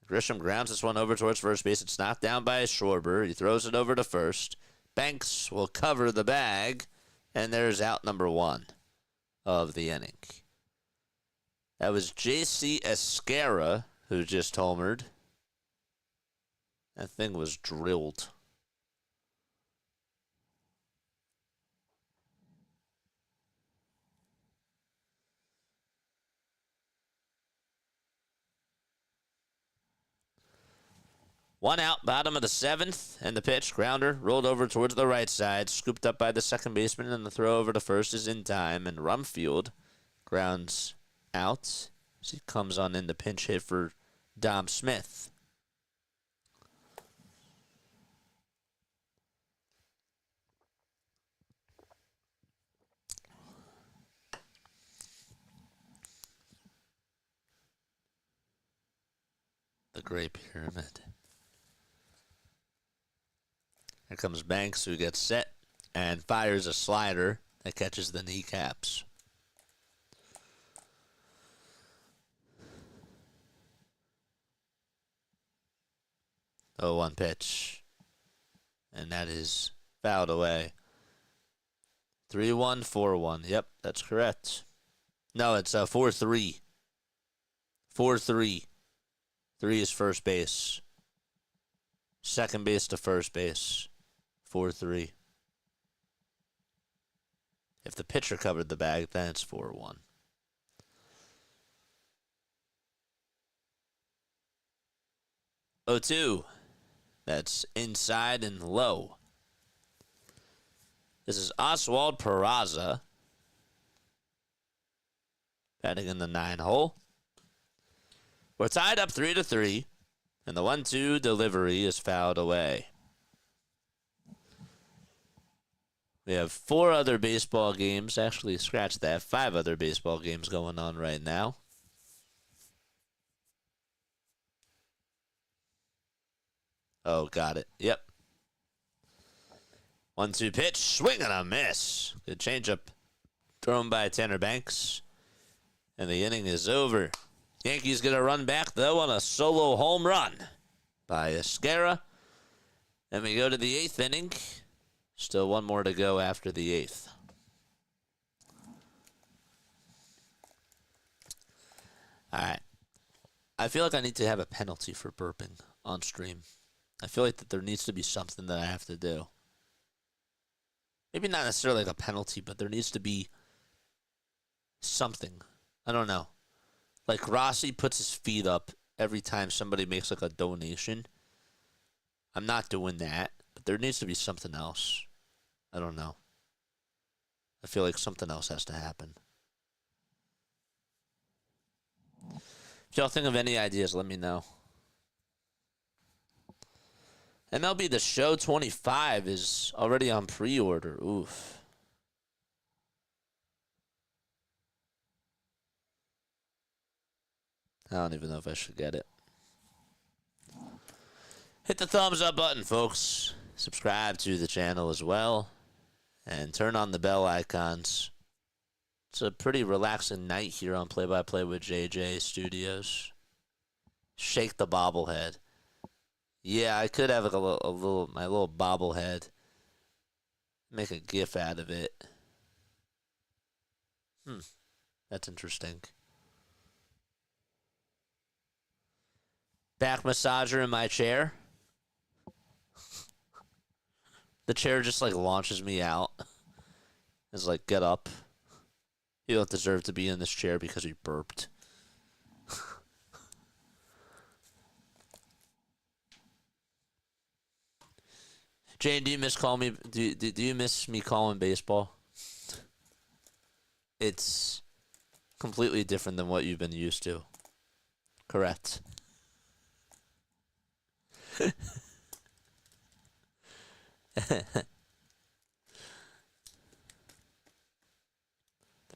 Grisham grounds this one over towards first base. It's knocked down by Schwarber. He throws it over to first. Banks will cover the bag, and there's out number one of the inning. That was J.C. Escara who just homered. That thing was drilled. One out, bottom of the seventh, and the pitch, grounder, rolled over towards the right side, scooped up by the second baseman, and the throw over to first is in time, and Rumfield grounds out as he comes on in the pinch hit for Dom Smith. The Great Pyramid. Here comes Banks, who gets set and fires a slider that catches the kneecaps. Oh, one pitch. And that is fouled away. 3-1, 4-1. Yep, that's correct. No, it's 4-3. 4-3. 3 is first base. Second base to first base. 4-3. If the pitcher covered the bag, then it's 4-1. Oh, 2. That's inside and low. This is Oswald Peraza. Batting in the 9 hole. We're tied up 3-3. And the 1-2 delivery is fouled away. We have 4 other baseball games. Actually, scratch that. 5 other baseball games going on right now. Oh, got it. Yep. 1-2 pitch. Swing and a miss. Good changeup thrown by Tanner Banks. And the inning is over. Yankees get a run back, though, on a solo home run by Escara. Then we go to the 8th inning. Still one more to go after the 8th. All right. I feel like I need to have a penalty for burping on stream. I feel like that there needs to be something that I have to do. Maybe not necessarily like a penalty, but there needs to be something. I don't know. Like Rossi puts his feet up every time somebody makes like a donation. I'm not doing that, but there needs to be something else. I don't know. I feel like something else has to happen. If y'all think of any ideas, let me know. MLB The Show 25 is already on pre-order. Oof. I don't even know if I should get it. Hit the thumbs up button, folks. Subscribe to the channel as well. And turn on the bell icons. It's a pretty relaxing night here on Play by Play with JJ Studios. Shake the bobblehead. Yeah, I could have like my little bobblehead. Make a GIF out of it. That's interesting. Back massager in my chair. The chair just like launches me out. It's like, get up. You don't deserve to be in this chair because you burped. Jane, do you miss calling me? Do you miss me calling baseball? It's completely different than what you've been used to. Correct. The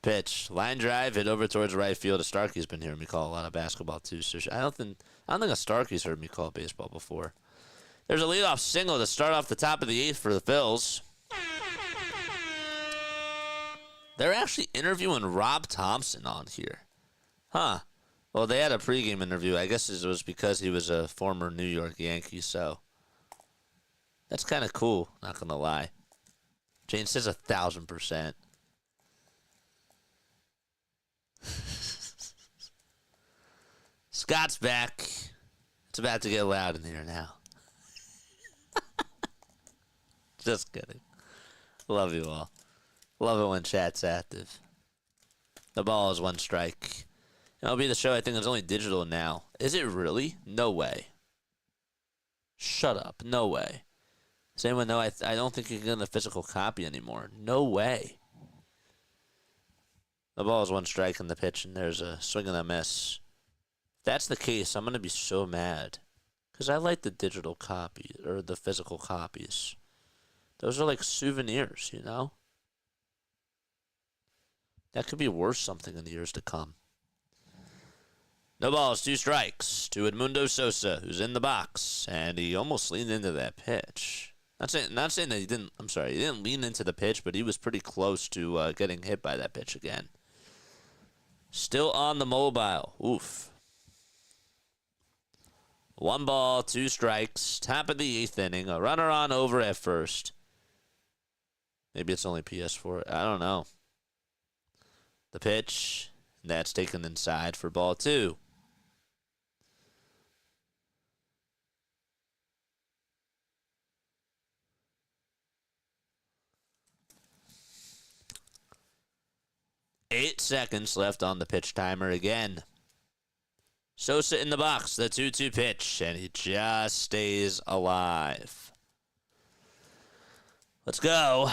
pitch, line drive, hit over towards right field. A Starkey's been hearing me call a lot of basketball too. So I don't think a Starkey's heard me call baseball before. There's a leadoff single to start off the top of the 8th for the Phils. They're actually interviewing Rob Thompson on here. Huh. Well, they had a pregame interview. I guess it was because he was a former New York Yankee, so that's kind of cool, not going to lie. Jane says 1,000%. Scott's back. It's about to get loud in here now. Just kidding. Love you all. Love it when chat's active. The ball is 1 strike. MLB The Show, I think, is only digital now. Is it really? No way. Shut up. No way. Does anyone know? I don't think you can get a physical copy anymore. No way. The ball is 1 strike in the pitch, and there's a swing and a miss. If that's the case, I'm going to be so mad. Because I like the digital copy, or the physical copies. Those are like souvenirs, you know? That could be worth something in the years to come. No balls, 2 strikes to Edmundo Sosa, who's in the box, and he almost leaned into that pitch. Not saying that he didn't. I'm sorry, he didn't lean into the pitch, but he was pretty close to getting hit by that pitch again. Still on the mobile. Oof. 1 ball, 2 strikes. Top of the 8th inning. A runner on over at first. Maybe it's only PS4. I don't know. The pitch. That's taken inside for ball 2. Eight seconds left on the pitch timer again. Sosa in the box, the 2-2 pitch, and he just stays alive. Let's go.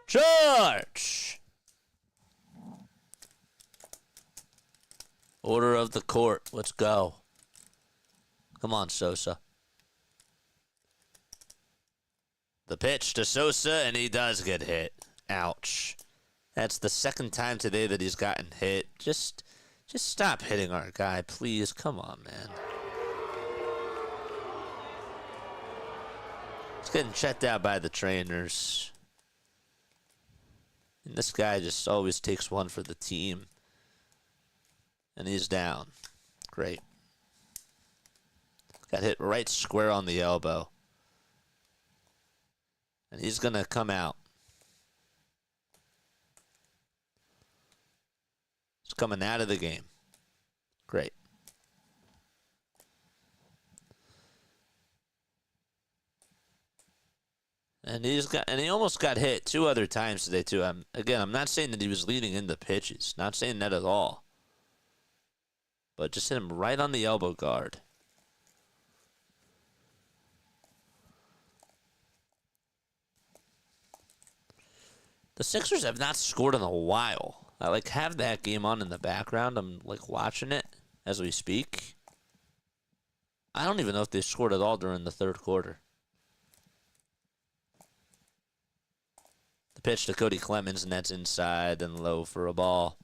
Charge! Order of the court. Let's go. Come on, Sosa. The pitch to Sosa, and he does get hit. Ouch. That's the 2nd time today that he's gotten hit. Just stop hitting our guy, please. Come on, man. He's getting checked out by the trainers. And this guy just always takes one for the team. And he's down. Great. Got hit right square on the elbow. And he's going to come out. He's coming out of the game. Great. And he almost got hit 2 other times today too. I'm not saying that he was leading into pitches. Not saying that at all. But just hit him right on the elbow guard. The Sixers have not scored in a while. I have that game on in the background. I'm watching it as we speak. I don't even know if they scored at all during the 3rd quarter. The pitch to Cody Clemens, and that's inside and low for a ball.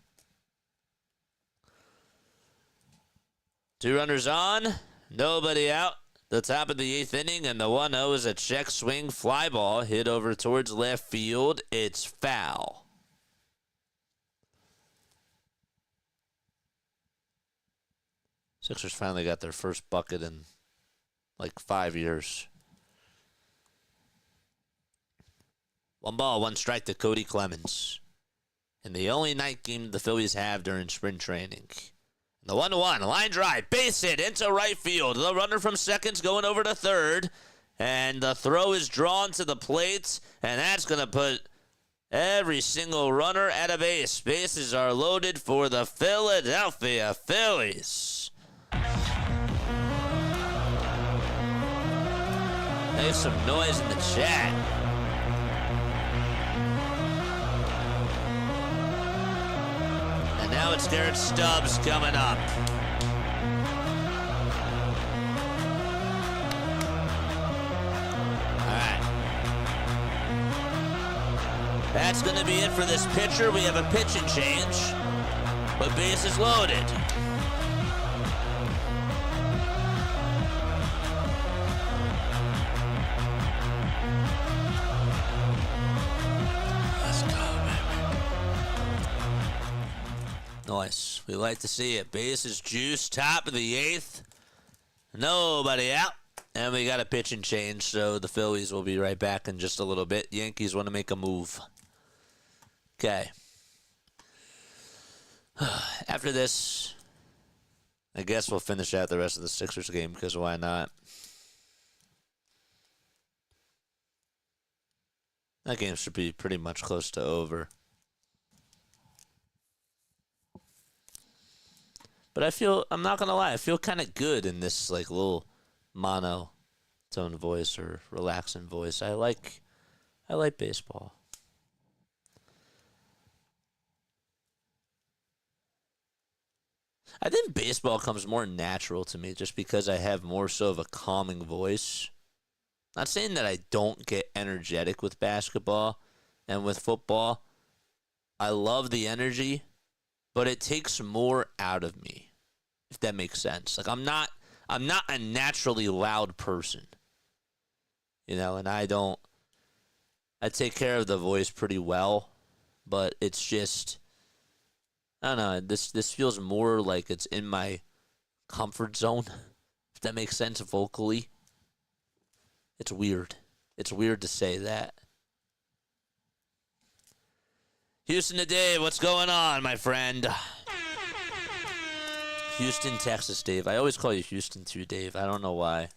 2 runners on, nobody out. The top of the 8th inning, and the 1-0 is a check swing fly ball hit over towards left field. It's foul. Sixers finally got their first bucket in 5 years. 1 ball, 1 strike to Cody Clemens. And the only night game the Phillies have during spring training. The 1-1, line drive, base hit into right field. The runner from second's going over to 3rd. And the throw is drawn to the plate. And that's going to put every single runner at a base. Bases are loaded for the Philadelphia Phillies. Make some noise in the chat. And now it's Garrett Stubbs coming up. All right. That's going to be it for this pitcher. We have a pitching change, but base is loaded. Nice. We like to see it. Bases juice, top of the 8th. Nobody out. And we got a pitching change, so the Phillies will be right back in just a little bit. Yankees want to make a move. Okay. After this, I guess we'll finish out the rest of the Sixers game, because why not? That game should be pretty much close to over. But I'm not going to lie, I feel kind of good in this like little monotone voice or relaxing voice. I like baseball. I think baseball comes more natural to me just because I have more so of a calming voice. Not saying that I don't get energetic with basketball and with football. I love the energy, but it takes more out of me, if that makes sense. Like I'm not a naturally loud person. You know, and I take care of the voice pretty well, but it's just, I don't know, this feels more like it's in my comfort zone, if that makes sense vocally. It's weird. It's weird to say that. Houston to Dave, what's going on, my friend? Houston, Texas, Dave. I always call you Houston too, Dave. I don't know why.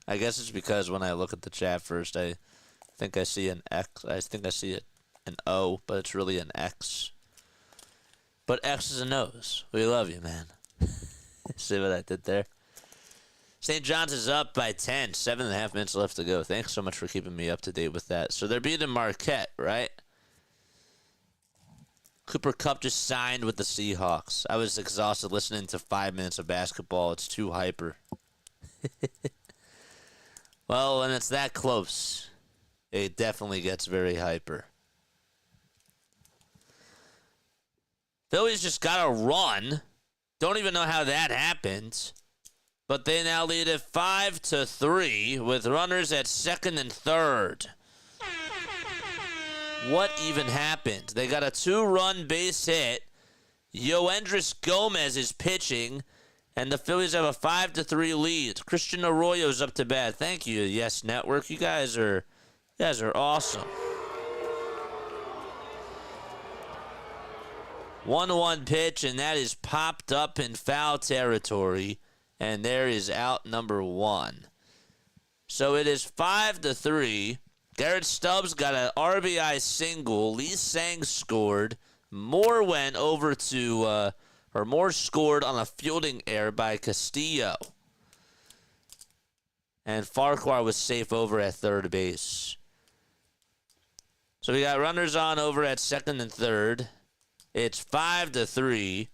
I guess it's because when I look at the chat first, I think I see an X. I think I see an O, but it's really an X. But X's and O's. We love you, man. See what I did there? St. John's is up by 10. 7.5 minutes left to go. Thanks so much for keeping me up to date with that. So they're beating Marquette, right? Cooper Kupp just signed with the Seahawks. I was exhausted listening to 5 minutes of basketball. It's too hyper. Well, when it's that close, it definitely gets very hyper. Phillies just got a run. Don't even know how that happened. But they now lead it 5-3 with runners at second and third. What even happened? They got a 2-run base hit. Yoendris Gomez is pitching, and the Phillies have a 5-3 lead. Christian Arroyo's up to bat. Thank you, Yes Network. You guys are awesome. 1-1 pitch, and that is popped up in foul territory. And there is out number 1. So it is 5-3. Garrett Stubbs got an RBI single. Lee Sang scored. Moore went over to, Moore scored on a fielding error by Castillo. And Farquhar was safe over at third base. So we got runners on over at second and third. It's 5-3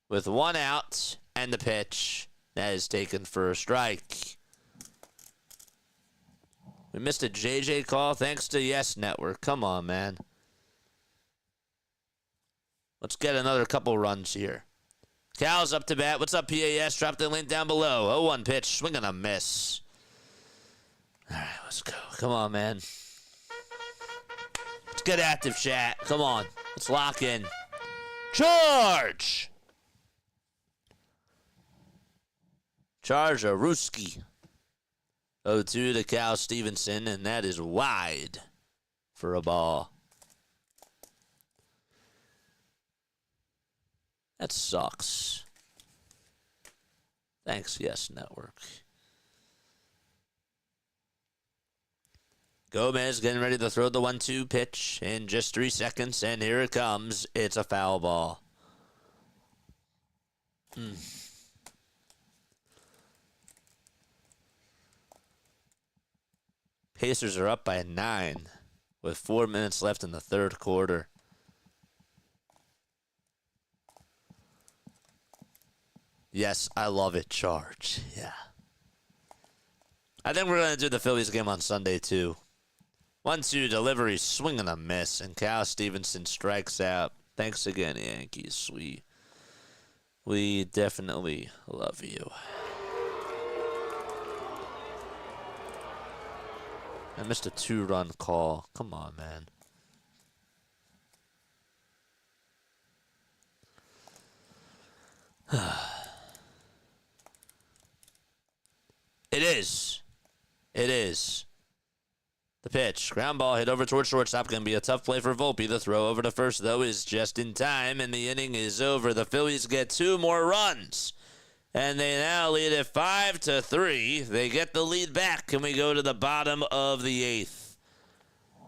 with 1 out and the pitch. That is taken for a strike. We missed a JJ call thanks to Yes Network. Come on, man. Let's get another couple runs here. Cal's up to bat. What's up, PAS? Drop the link down below. 0-1 pitch. Swing and a miss. All right, let's go. Come on, man. Let's get active, chat. Come on. Let's lock in. Charge! Charge a Ruski. 0-2 to Cal Stevenson, and that is wide for a ball. That sucks. Thanks, Yes Network. Gomez getting ready to throw the 1-2 pitch in just 3 seconds, and here it comes. It's a foul ball. Pacers are up by 9 with 4 minutes left in the third quarter. Yes, I love it. Charge. Yeah. I think we're going to do the Phillies game on Sunday, too. 1-2 delivery, swing and a miss, and Cal Stevenson strikes out. Thanks again, Yankees. We definitely love you. I missed a 2-run call. Come on, man. It is. It is. The pitch. Ground ball hit over towards shortstop. Going to be a tough play for Volpe. The throw over to first, though, is just in time, and the inning is over. The Phillies get 2 more runs, and they now lead it 5-3. They get the lead back, and we go to the bottom of the 8th.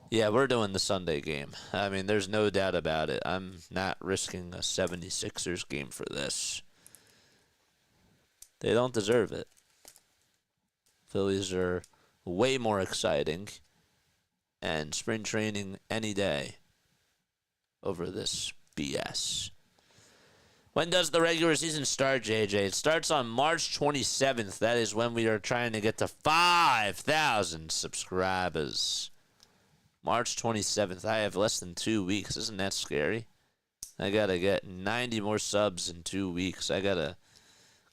Yeah, we're doing the Sunday game. I mean, there's no doubt about it. I'm not risking a 76ers game for this. They don't deserve it. Phillies are way more exciting, and spring training any day over this BS. When does the regular season start, JJ? It starts on March 27th. That is when we are trying to get to 5,000 subscribers. March 27th. I have less than 2 weeks. Isn't that scary? I got to get 90 more subs in 2 weeks. I got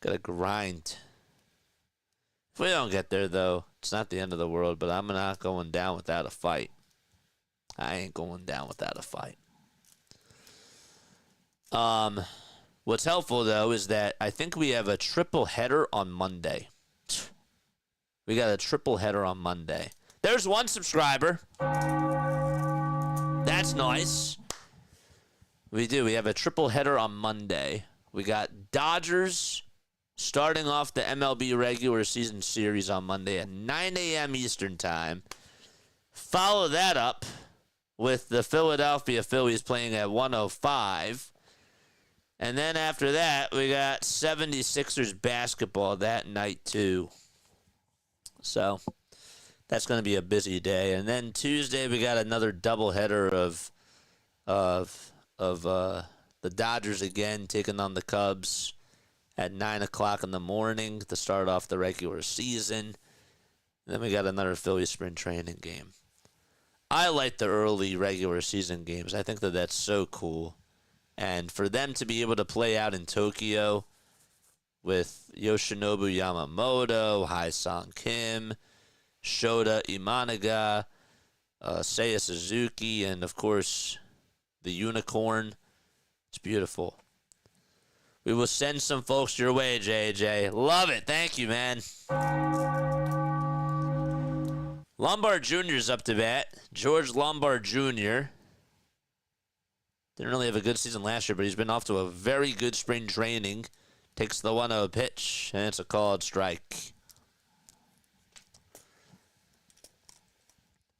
to grind. If we don't get there, though, it's not the end of the world, but I'm not going down without a fight. I ain't going down without a fight. What's helpful, though, is that I think we have a triple header on Monday. We got a triple header on Monday. There's 1 subscriber. That's nice. We do. We have a triple header on Monday. We got Dodgers starting off the MLB regular season series on Monday at 9 a.m. Eastern time. Follow that up with the Philadelphia Phillies playing at 1:05. And then after that, we got 76ers basketball that night too. So that's going to be a busy day. And then Tuesday, we got another doubleheader of the Dodgers again taking on the Cubs at 9 o'clock in the morning to start off the regular season. And then we got another Phillies spring training game. I like the early regular season games. I think that that's so cool. And for them to be able to play out in Tokyo with Yoshinobu Yamamoto, Hae-Sung Kim, Shota Imanaga, Seiya Suzuki, and, of course, the Unicorn. It's beautiful. We will send some folks your way, JJ. Love it. Thank you, man. Lombard Jr.'s up to bat. George Lombard Jr. Didn't really have a good season last year, but he's been off to a very good spring training. Takes the 1-0 pitch, and it's a called strike.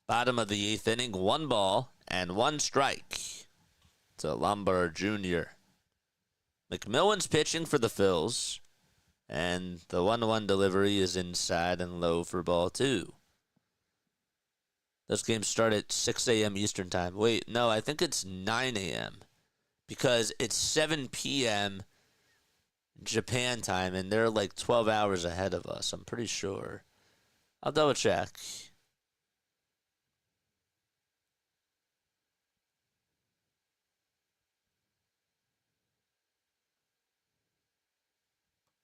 Bottom of the 8th inning, 1 ball and 1 strike to Lombard Jr. McMillan's pitching for the Phils, and the 1-1 delivery is inside and low for ball 2. Those games start at 6 a.m. Eastern time. Wait, no, I think it's 9 a.m. because it's 7 p.m. Japan time, and they're like 12 hours ahead of us, I'm pretty sure. I'll double check.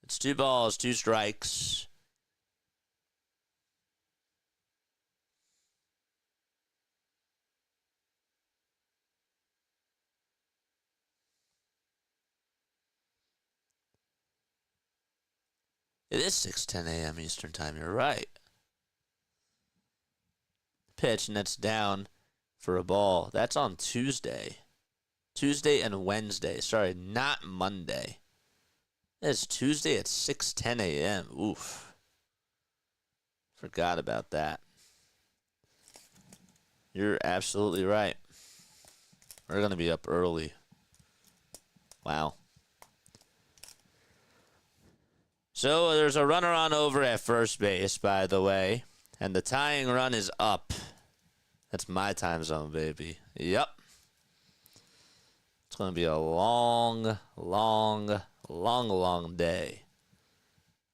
It's 2 balls, 2 strikes. It is 6:10 a.m. Eastern time. You're right. Pitch, and that's down for a ball. That's on Tuesday. Tuesday and Wednesday. Sorry, not Monday. It's Tuesday at 6:10 a.m. Oof. Forgot about that. You're absolutely right. We're going to be up early. Wow. So there's a runner on over at first base, by the way. And the tying run is up. That's my time zone, baby. Yep. It's going to be a long day.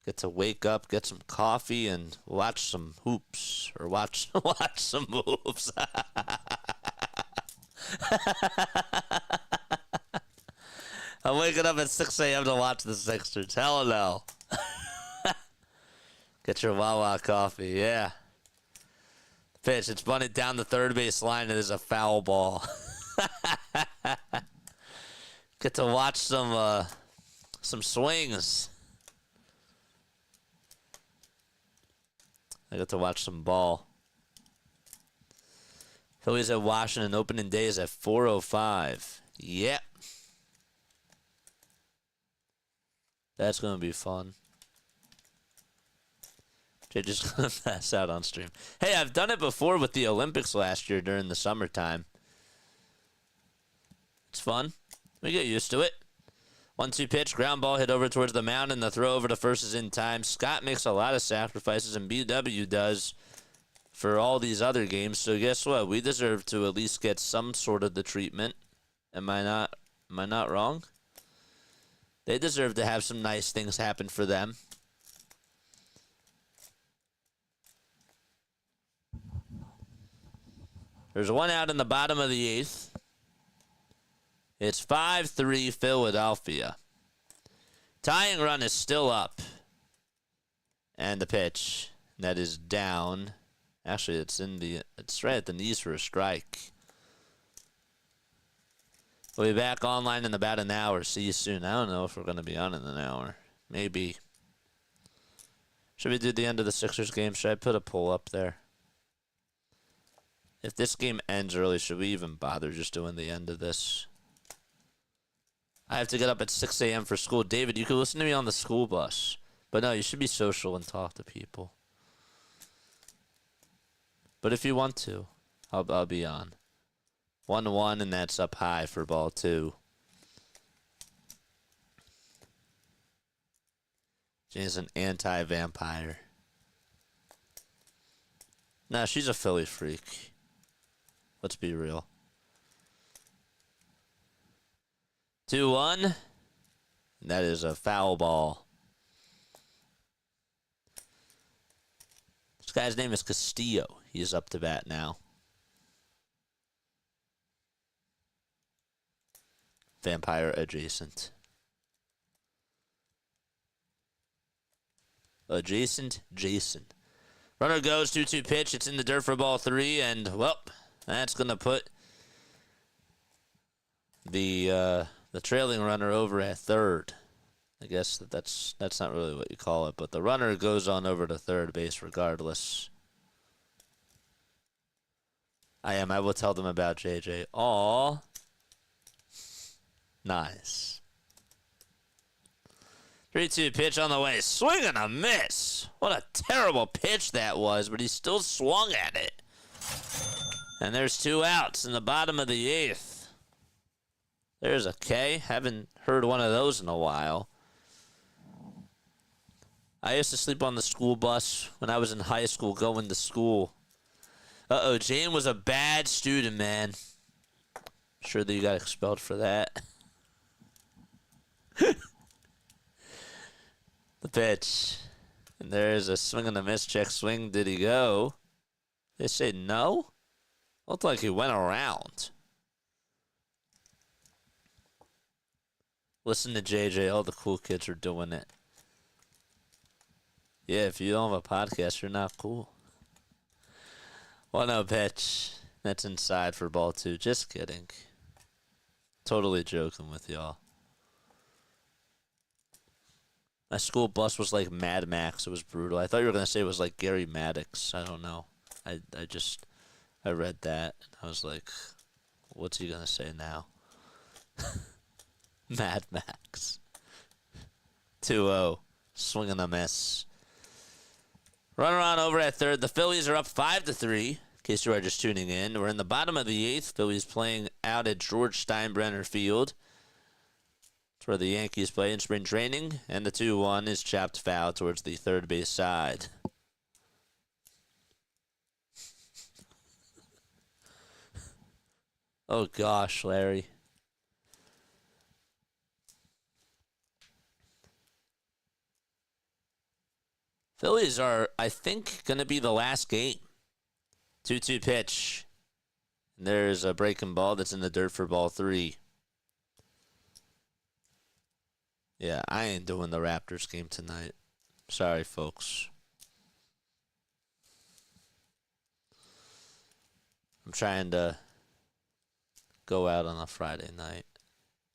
Get to wake up, get some coffee, and watch some hoops. Or watch some hoops. I'm waking up at 6 a.m. to watch the Sixers. Hell no. Get your Wawa coffee, yeah. Pitch, it's bunted down the third base line. It is a foul ball. Get to watch some Some swings. I got to watch some ball. Phillies at Washington. Opening day is at 4:05. Yep. That's going to be fun. Jay just going to pass out on stream. Hey, I've done it before with the Olympics last year during the summertime. It's fun. We get used to it. 1-2 pitch, ground ball hit over towards the mound, and the throw over to first is in time. Scott makes a lot of sacrifices, and BW does for all these other games. So guess what? We deserve to at least get some sort of the treatment. Am I not wrong? They deserve to have some nice things happen for them. There's one out in the bottom of the 8th. It's 5-3 Philadelphia. Tying run is still up. And the pitch. That is down. Actually, it's right at the knees for a strike. We'll be back online in about an hour. See you soon. I don't know if we're going to be on in an hour. Maybe. Should we do the end of the Sixers game? Should I put a poll up there? If this game ends early, should we even bother just doing the end of this? I have to get up at 6 a.m. for school. David, you can listen to me on the school bus. But no, you should be social and talk to people. But if you want to, I'll be on. 1-1, and that's up high for ball 2. She's an anti-vampire. No, she's a Philly freak. Let's be real. 2-1. And that is a foul ball. This guy's name is Castillo. He is up to bat now. Vampire adjacent. Adjacent Jason. Runner goes, 2-2 pitch. It's in the dirt for ball 3, and, well, that's going to put the trailing runner over at third. I guess that's not really what you call it, but the runner goes on over to third base regardless. I will tell them about JJ. Aw. Nice. 3-2 pitch on the way. Swing and a miss. What a terrible pitch that was, but he still swung at it. And there's 2 outs in the bottom of the 8th. There's a K. Haven't heard one of those in a while. I used to sleep on the school bus when I was in high school going to school. Uh-oh, Jane was a bad student, man. Sure that you got expelled for that. The pitch. And there's a swing and a miss. Check swing. Did he go? They say no? Looked like he went around. Listen to JJ. All the cool kids are doing it. Yeah, if you don't have a podcast, you're not cool. 1-0 pitch. That's inside for ball 2. Just kidding. Totally joking with y'all. My school bus was like Mad Max. It was brutal. I thought you were going to say it was like Gary Maddox. I don't know. I read that. And I was like, what's he going to say now? Mad Max. 2-0. Swing and a miss. Runner on over at third. The Phillies are up 5-3. In case you are just tuning in. We're in the bottom of the 8th. Phillies playing out at George Steinbrenner Field. It's where the Yankees play in spring training. And the 2-1 is chopped foul towards the third base side. Oh gosh, Larry. Phillies are, I think, going to be the last game. 2-2 pitch. And there's a breaking ball that's in the dirt for ball 3. Yeah, I ain't doing the Raptors game tonight. Sorry, folks. I'm trying to go out on a Friday night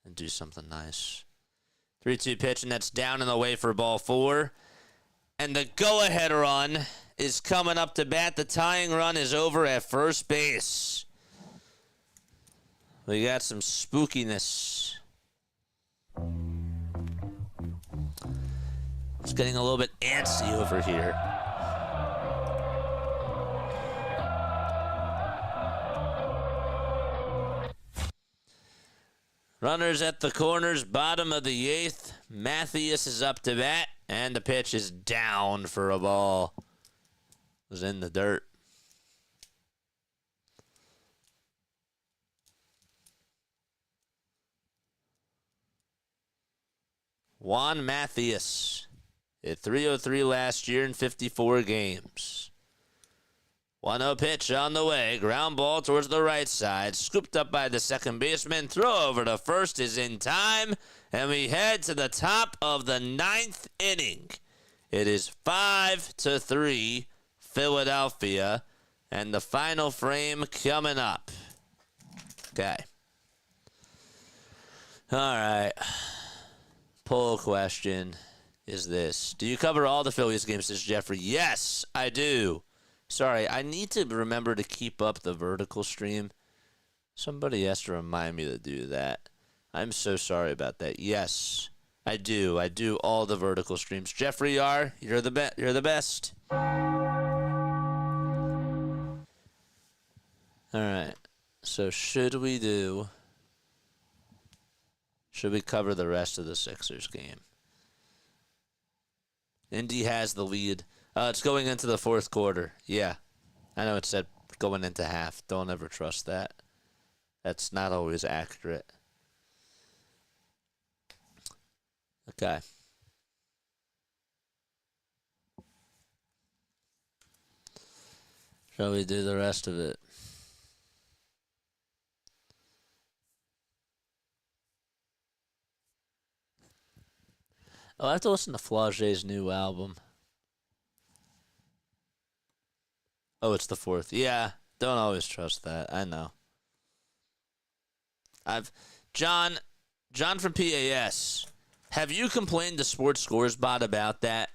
and do something nice. 3-2 pitch, and that's down and away for ball 4. And the go-ahead run is coming up to bat. The tying run is over at first base. We got some spookiness. It's getting a little bit antsy over here. Runners at the corners, bottom of the 8th. Mathias is up to bat, and the pitch is down for a ball. It was in the dirt. Juan Mathias hit .303 last year in 54 games. 1-0 pitch on the way. Ground ball towards the right side. Scooped up by the second baseman. Throw over to first is in time. And we head to the top of the 9th inning. It is 5-3 Philadelphia. And the final frame coming up. Okay. All right. Poll question is this. Do you cover all the Phillies games, says Jeffrey? Yes, I do. Sorry, I need to remember to keep up the vertical stream. Somebody has to remind me to do that. I'm so sorry about that. Yes, I do. I do all the vertical streams. Jeffrey R., you're the best. All right. So should we cover the rest of the Sixers game? Indy has the lead. It's going into the 4th quarter. Yeah. I know it said going into half. Don't ever trust that. That's not always accurate. Okay. Shall we do the rest of it? Oh, I have to listen to Flage's new album. Oh, it's the 4th. Yeah, don't always trust that. I know. John from PAS. Have you complained to Sports Scores Bot about that?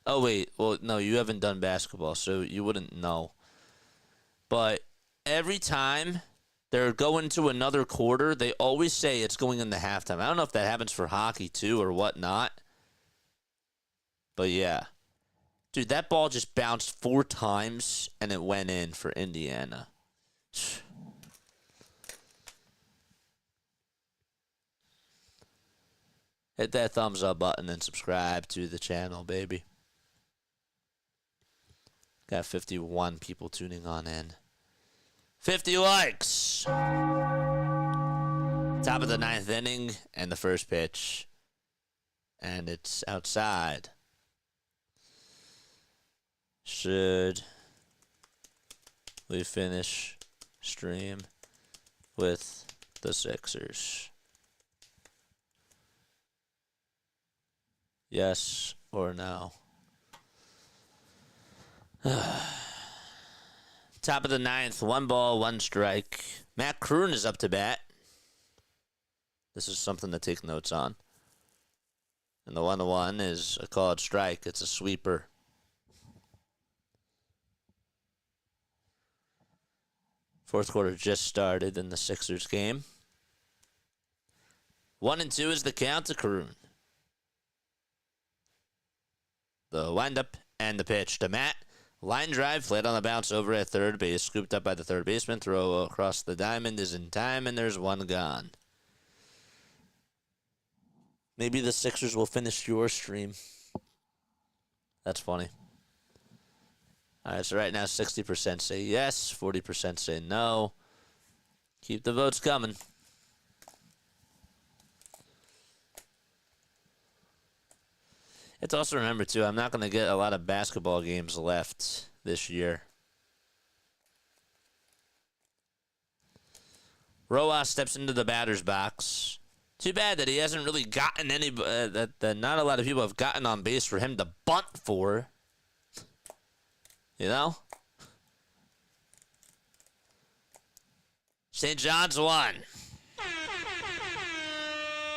Oh wait, well no, you haven't done basketball, so you wouldn't know. But every time they're going to another quarter, they always say it's going into halftime. I don't know if that happens for hockey too or whatnot. But yeah. Dude, that ball just bounced 4 times, and it went in for Indiana. Hit that thumbs up button and subscribe to the channel, baby. Got 51 people tuning on in. 50 likes! Top of the 9th inning, and the first pitch. And it's outside. Should we finish stream with the Sixers? Yes or no? Top of the 9th, 1 ball, 1 strike. Matt Kroon is up to bat. This is something to take notes on. And the 1-1 is a called strike. It's a sweeper. Fourth quarter just started in the Sixers game. 1-2 is the count to Kroon. The windup and the pitch to Matt. Line drive, flat on the bounce over at third base. Scooped up by the third baseman. Throw across the diamond is in time, and there's 1 gone. Maybe the Sixers will finish your stream. That's funny. All right, so right now 60% say yes, 40% say no. Keep the votes coming. It's also, remember, too, I'm not going to get a lot of basketball games left this year. Roa steps into the batter's box. Too bad that he hasn't really gotten any, that not a lot of people have gotten on base for him to bunt for. You know? St. John's 1.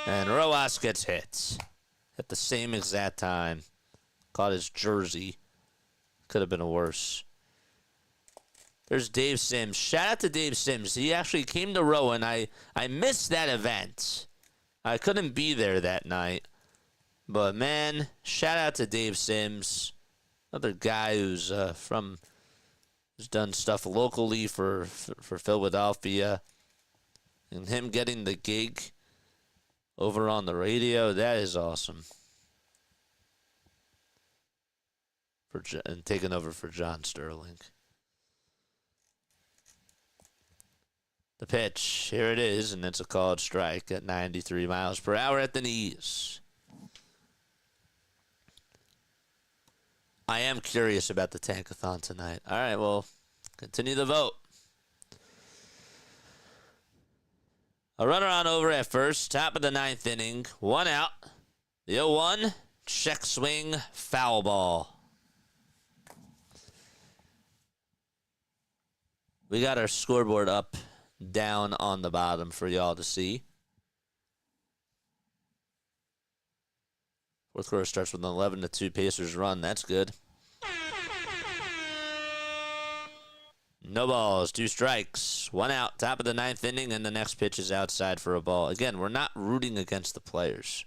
And Rojas gets hit at the same exact time. Caught his jersey. Could have been worse. There's Dave Sims. Shout out to Dave Sims. He actually came to Rowan. I missed that event. I couldn't be there that night. But, man, shout out to Dave Sims. Another guy who's who's done stuff locally for Philadelphia. And him getting the gig over on the radio, that is awesome. And taking over for John Sterling. The pitch, here it is, and it's a called strike at 93 miles per hour at the knees. I am curious about the Tankathon tonight. All right, well, continue the vote. A runner on over at first, top of the ninth inning, 1 out. The 0-1, check swing, foul ball. We got our scoreboard up, down on the bottom for y'all to see. Fourth quarter starts with an 11-2 Pacers run. That's good. No balls, 2 strikes, 1 out, top of the ninth inning, and the next pitch is outside for a ball. Again, we're not rooting against the players.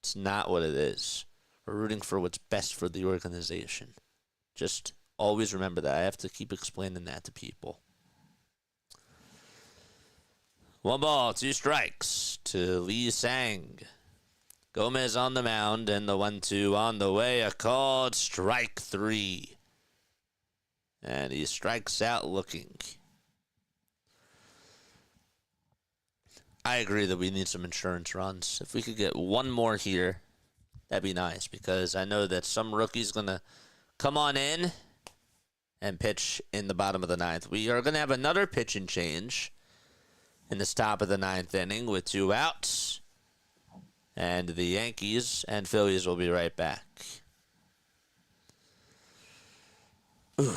It's not what it is. We're rooting for what's best for the organization. Just always remember that. I have to keep explaining that to people. 1 ball, 2 strikes to Lee Sang. Gomez on the mound, and the 1-2 on the way. A called strike 3. And he strikes out looking. I agree that we need some insurance runs. If we could get 1 more here, that'd be nice, because I know that some rookie's going to come on in and pitch in the bottom of the ninth. We are going to have another pitch and change in this top of the ninth inning with 2 outs. And the Yankees and Phillies will be right back. Ooh.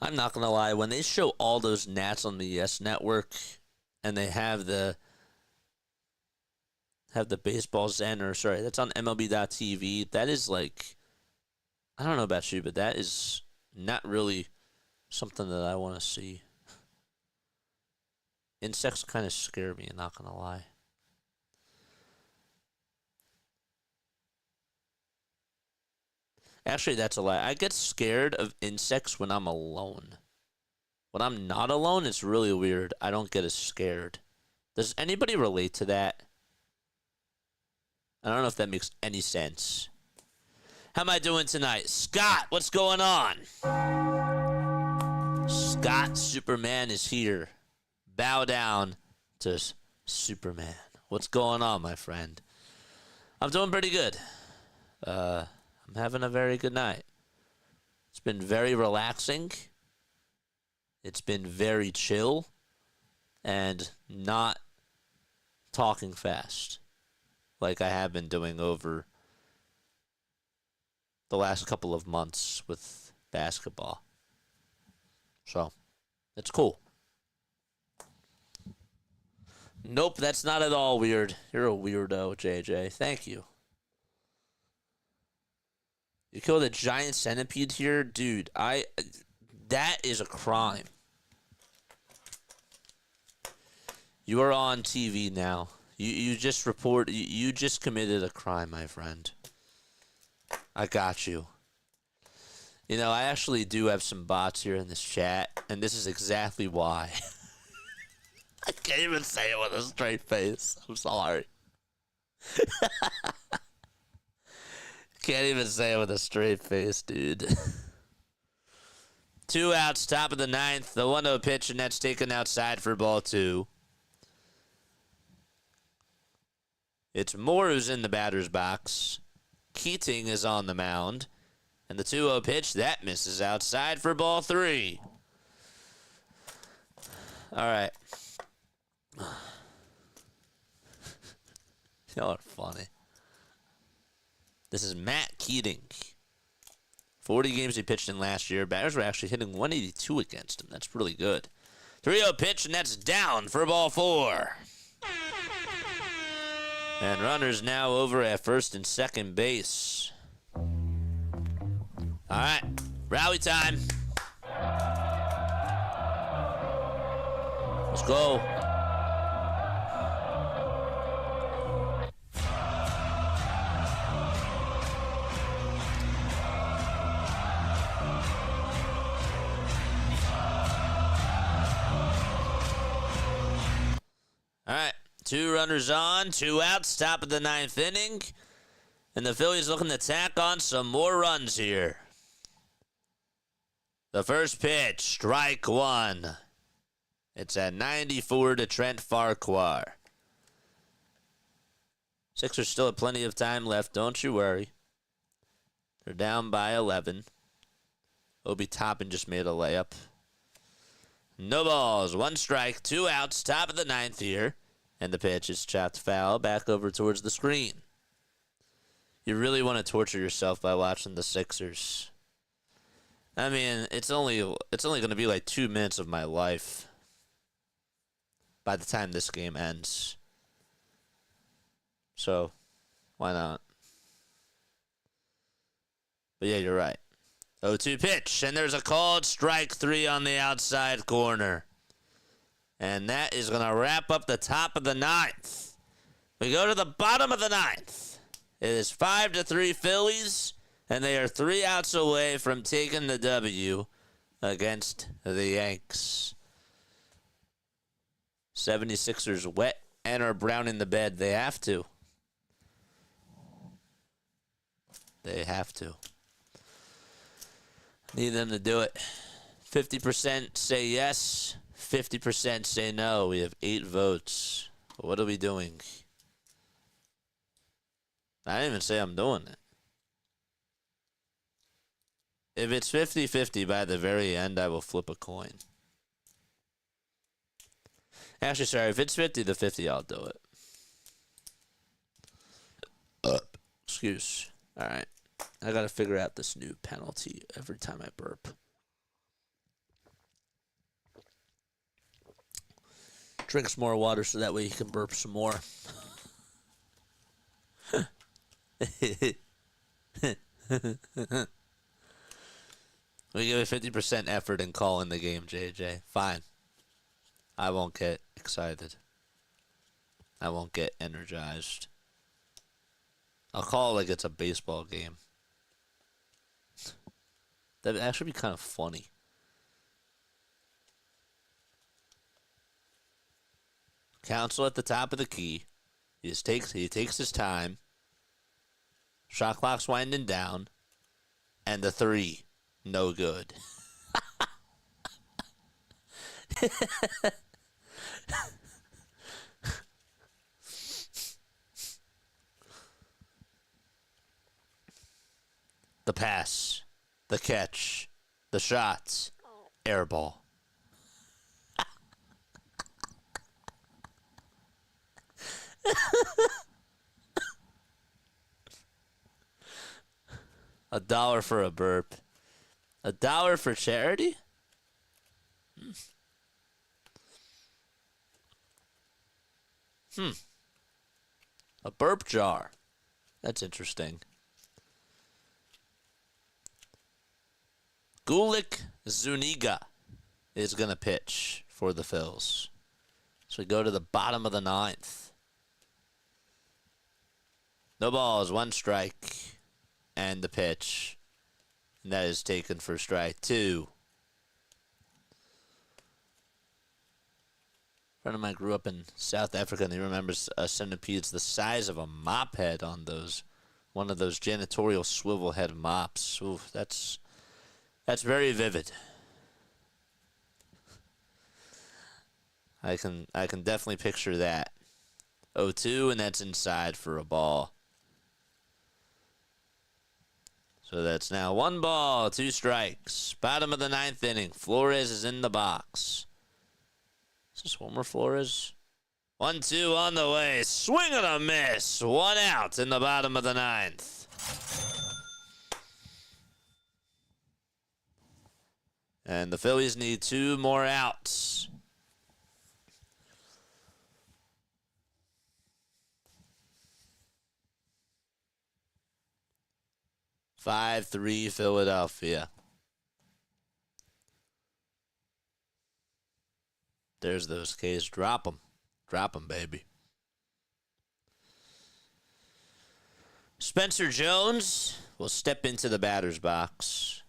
I'm not going to lie. When they show all those Nats on the ES network and they have the baseball Zen, or sorry, that's on MLB.TV, that is like, I don't know about you, but that is not really something that I want to see. Insects kind of scare me, I'm not going to lie. Actually, that's a lie. I get scared of insects when I'm alone. When I'm not alone, it's really weird. I don't get as scared. Does anybody relate to that? I don't know if that makes any sense. How am I doing tonight? Scott, what's going on? Scott Superman is here. Bow down to Superman. What's going on, my friend? I'm doing pretty good. I'm having a very good night. It's been very relaxing. It's been very chill. And not talking fast like I have been doing over the last couple of months with basketball. So, it's cool. Nope, that's not at all weird. You're a weirdo, JJ. Thank you. You killed a giant centipede here? Dude, that is a crime. You are on TV now. You just you just committed a crime, my friend. I got you. You know, I actually do have some bots here in this chat, and this is exactly why. I can't even say it with a straight face. I'm sorry. Can't even say it with a straight face, dude. 2 outs, top of the ninth. The 1-0 pitch, and that's taken outside for ball 2. It's Moore who's in the batter's box. Keating is on the mound. And the 2-0 pitch, that misses outside for ball 3. All right. Y'all are funny. This is Matt Keating, 40 games he pitched in last year. Batters were actually hitting 182 against him. That's really good. 3-0 pitch, and that's down for ball 4. And runners now over at first and second base. All right, rally time. Let's go. All right, 2 runners on, 2 outs, top of the 9th inning. And the Phillies looking to tack on some more runs here. The first pitch, strike 1. It's at 94 to Trent Farquhar. Sixers still have plenty of time left, don't you worry. They're down by 11. Obi Toppin just made a layup. No balls, 1 strike, 2 outs, top of the 9th here. And the pitch is chopped foul back over towards the screen. You really want to torture yourself by watching the Sixers. I mean, it's only going to be like 2 minutes of my life by the time this game ends. So, why not? But yeah, you're right. 0-2 pitch, and there's a called strike 3 on the outside corner. And that is going to wrap up the top of the 9th. We go to the bottom of the 9th. It is 5-3 Phillies, and they are 3 outs away from taking the W against the Yanks. 76ers wet and are brown in the bed. They have to. They have to. Need them to do it. 50% say yes. 50% say no. We have 8 votes. What are we doing? I didn't even say I'm doing it. If it's 50-50 by the very end, I will flip a coin. Actually, sorry, if it's 50-50, I'll do it. Excuse. All right. I got to figure out this new penalty every time I burp. Drink some more water so that way you can burp some more. We give a 50% effort in calling the game, JJ. Fine. I won't get excited. I won't get energized. I'll call it like it's a baseball game. That would actually be kind of funny. Counsel at the top of the key. He takes his time. Shot clock's winding down. And the 3. No good. The pass. The catch. The shots. Air ball. $1 for a burp. $1 for charity? A burp jar. That's interesting. Gulick Zuniga is going to pitch for the Phils. So we go to the bottom of the 9th. No balls, 1 strike. And the pitch. And that is taken for strike 2. A friend of mine grew up in South Africa, and he remembers centipedes the size of a mop head on one of those janitorial swivel head mops. Ooh, that's very vivid. I can definitely picture that. 0-2, and that's inside for a ball. So that's now 1 ball, 2 strikes. Bottom of the 9th inning. Flores is in the box. Is this Wilmer Flores? 1-2 on the way. Swing and a miss. 1 out in the bottom of the 9th. And the Phillies need 2 more outs. Five, 3 Philadelphia. There's those K's. Drop them. Drop them, baby. Spencer Jones will step into the batter's box.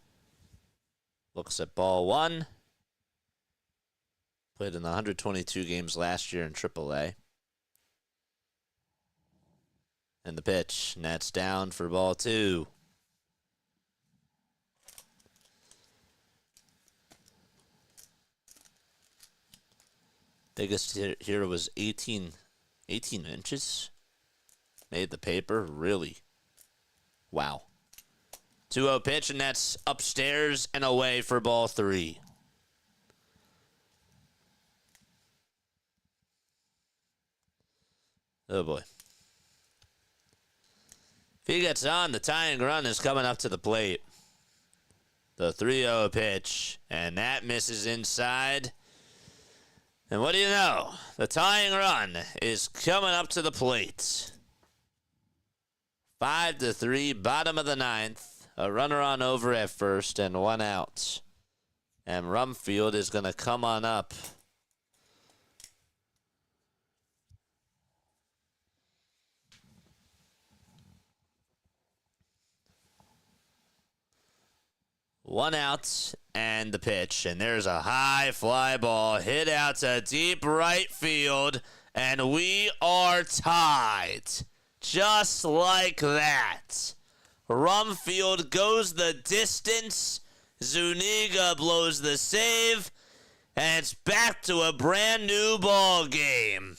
Looks at ball 1. Played in the 122 games last year in AAA. And the pitch. And that's down for ball 2. Biggest here was 18 inches. Made the paper. Really? Wow. 2-0 pitch, and that's upstairs and away for ball 3. Oh, boy. If he gets on, the tying run is coming up to the plate. The 3-0 pitch, and that misses inside. And what do you know? The tying run is coming up to the plate. 5-3, bottom of the 9th. A runner on over at first and 1 out. And Rumfield is going to come on up. One out and the pitch. And there's a high fly ball hit out to deep right field. And we are tied. Just like that. Rumfield goes the distance. Zuniga blows the save. And it's back to a brand new ball game.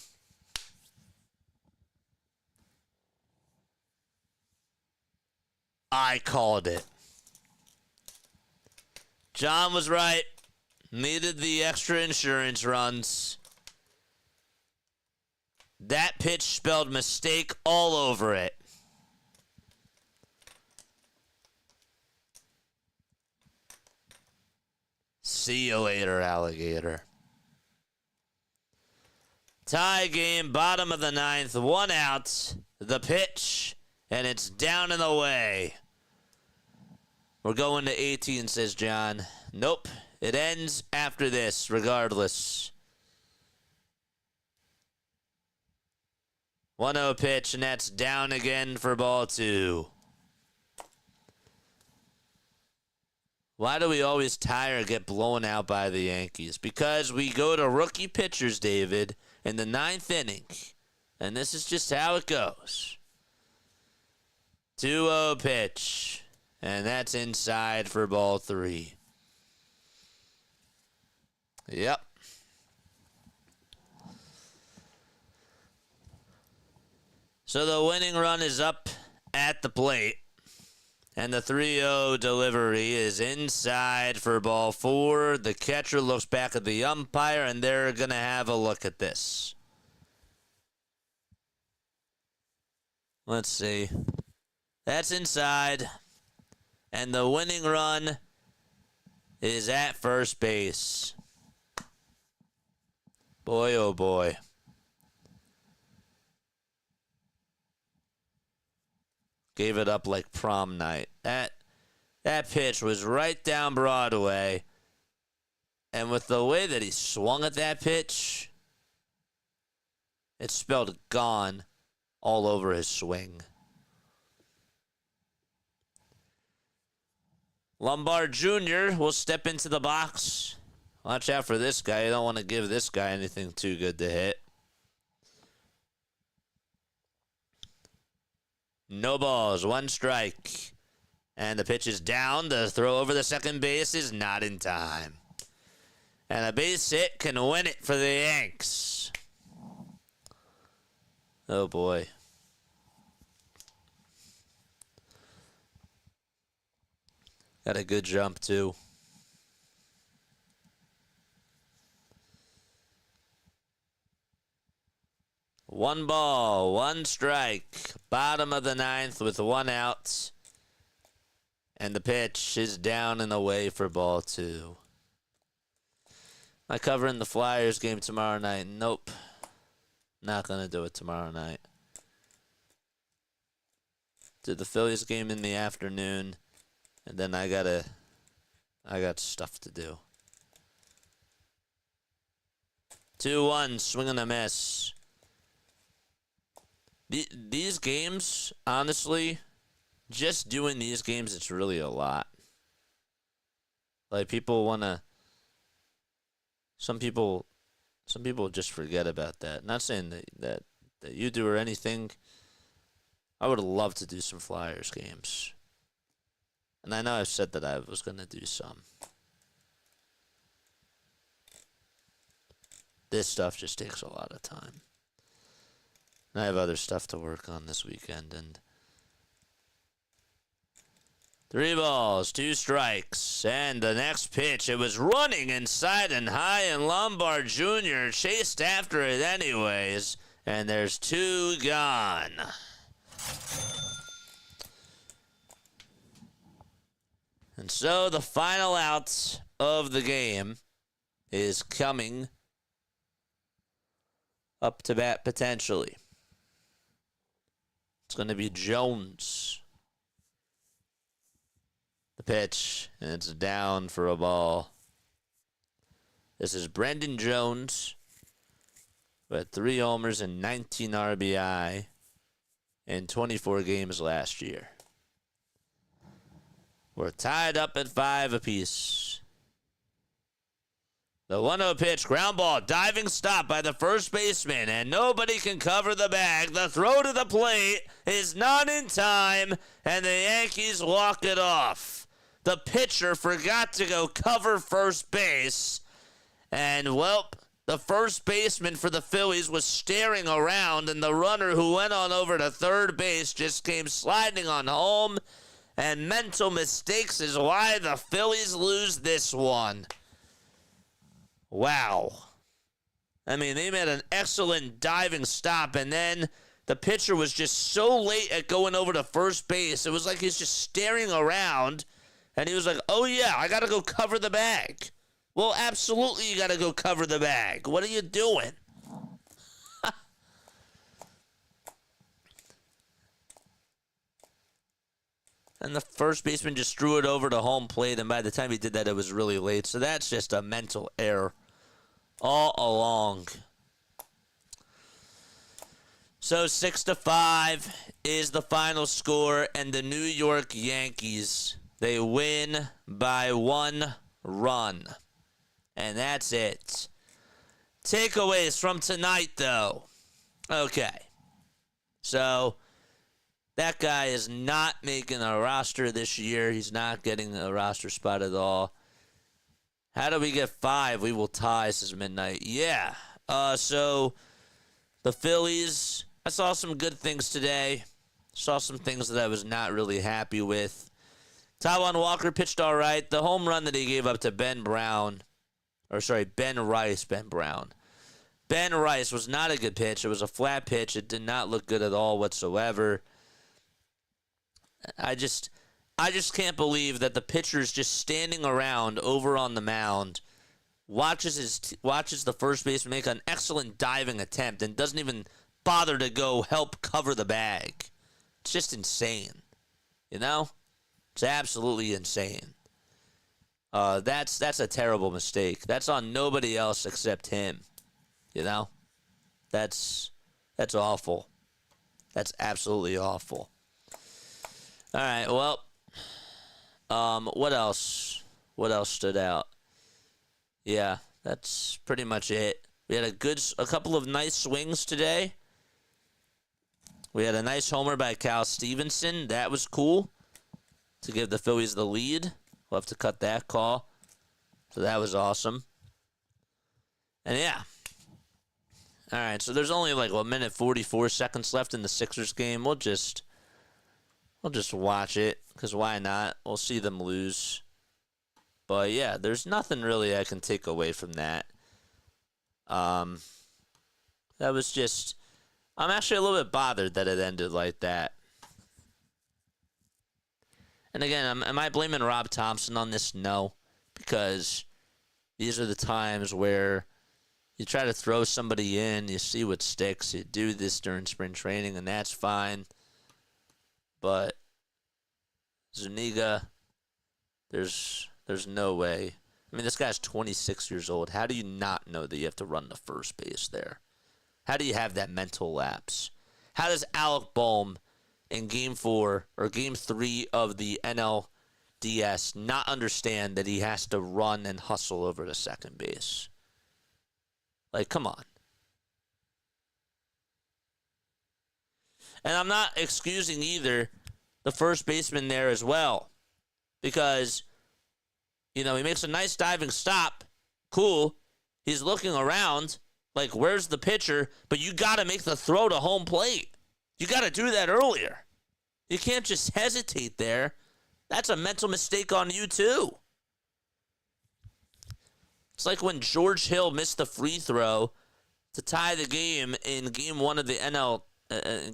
I called it. John was right. Needed the extra insurance runs. That pitch spelled mistake all over it. See you later, alligator. Tie game, bottom of the 9th, 1 out. The pitch, and it's down and away. We're going to 18, says John. Nope, it ends after this, regardless. 1-0 pitch, and that's down again for ball 2. Why do we always tie or get blown out by the Yankees? Because we go to rookie pitchers, David, in the 9th inning. And this is just how it goes. 2-0 pitch. And that's inside for ball 3. Yep. So the winning run is up at the plate. And the 3-0 delivery is inside for ball 4. The catcher looks back at the umpire, and they're going to have a look at this. Let's see. That's inside. And the winning run is at first base. Boy, oh boy. Gave it up like prom night. That pitch was right down Broadway. And with the way that he swung at that pitch, it spelled gone all over his swing. Lombard Jr. will step into the box. Watch out for this guy. You don't want to give this guy anything too good to hit. No balls, 1 strike. And the pitch is down. The throw over the second base is not in time. And a base hit can win it for the Yanks. Oh, boy. Got a good jump, too. One ball, 1 strike. Bottom of the 9th with 1 out. And the pitch is down and away for ball 2. Am I covering the Flyers game tomorrow night? Nope. Not going to do it tomorrow night. Do the Phillies game in the afternoon, and then I got stuff to do. 2-1, swing and a miss. These games, honestly, just doing these games, it's really a lot. Like, people want to... Some people just forget about that. Not saying that you do or anything. I would love to do some Flyers games. And I know I've said that I was going to do some. This stuff just takes a lot of time. And I have other stuff to work on this weekend. And 3 balls, 2 strikes. And the next pitch, it was running inside and high, and Lombard Jr. chased after it anyways. And there's 2 gone. And so the final out of the game is coming up to bat potentially. It's going to be Jones. The pitch, and it's down for a ball. This is Brendan Jones with 3 homers and 19 RBI in 24 games last year. We're tied up at 5 apiece. The 1-0 pitch, ground ball, diving stop by the first baseman, and nobody can cover the bag. The throw to the plate is not in time, and the Yankees walk it off. The pitcher forgot to go cover first base, and, well, the first baseman for the Phillies was staring around, and the runner who went on over to third base just came sliding on home, and mental mistakes is why the Phillies lose this one. Wow. I mean, they made an excellent diving stop, and then the pitcher was just so late at going over to first base. It was like he's just staring around, and he was like, oh, yeah, I got to go cover the bag. Well, absolutely you got to go cover the bag. What are you doing? And the first baseman just threw it over to home plate, and by the time he did that, it was really late. So that's just a mental error all along. So 6-5 is the final score, and the New York Yankees, they win by 1 run. And that's it. Takeaways from tonight, though. Okay. So that guy is not making a roster this year. He's not getting a roster spot at all. How do we get 5? We will tie, says Midnight. Yeah. So the Phillies, I saw some good things today. Saw some things that I was not really happy with. Taijuan Walker pitched all right. The home run that he gave up to Ben Rice. Ben Rice was not a good pitch. It was a flat pitch. It did not look good at all whatsoever. I just can't believe that the pitcher is just standing around over on the mound, watches the first baseman make an excellent diving attempt, and doesn't even bother to go help cover the bag. It's just insane. You know? It's absolutely insane. That's a terrible mistake. That's on nobody else except him. You know? That's awful. That's absolutely awful. All right, well, what else? What else stood out? Yeah, that's pretty much it. We had a couple of nice swings today. We had a nice homer by Cal Stevenson. That was cool to give the Phillies the lead. We'll have to cut that call. So that was awesome. And yeah. All right, so there's only like 1 minute 44 seconds left in the Sixers game. We'll just watch it, because why not? We'll see them lose. But yeah, there's nothing really I can take away from that. That was just... I'm actually a little bit bothered that it ended like that. And again, am I blaming Rob Thompson on this? No. Because these are the times where you try to throw somebody in, you see what sticks. You do this during spring training, and that's fine. But Zuniga, there's no way. I mean, this guy's 26 years old. How do you not know that you have to run to first base there? How do you have that mental lapse? How does Alec Bohm in Game 4 or Game 3 of the NLDS not understand that he has to run and hustle over to second base? Like, come on. And I'm not excusing either the first baseman there as well. Because, he makes a nice diving stop. Cool. He's looking around like, where's the pitcher? But you got to make the throw to home plate. You got to do that earlier. You can't just hesitate there. That's a mental mistake on you, too. It's like when George Hill missed the free throw to tie the game in Game 1 of the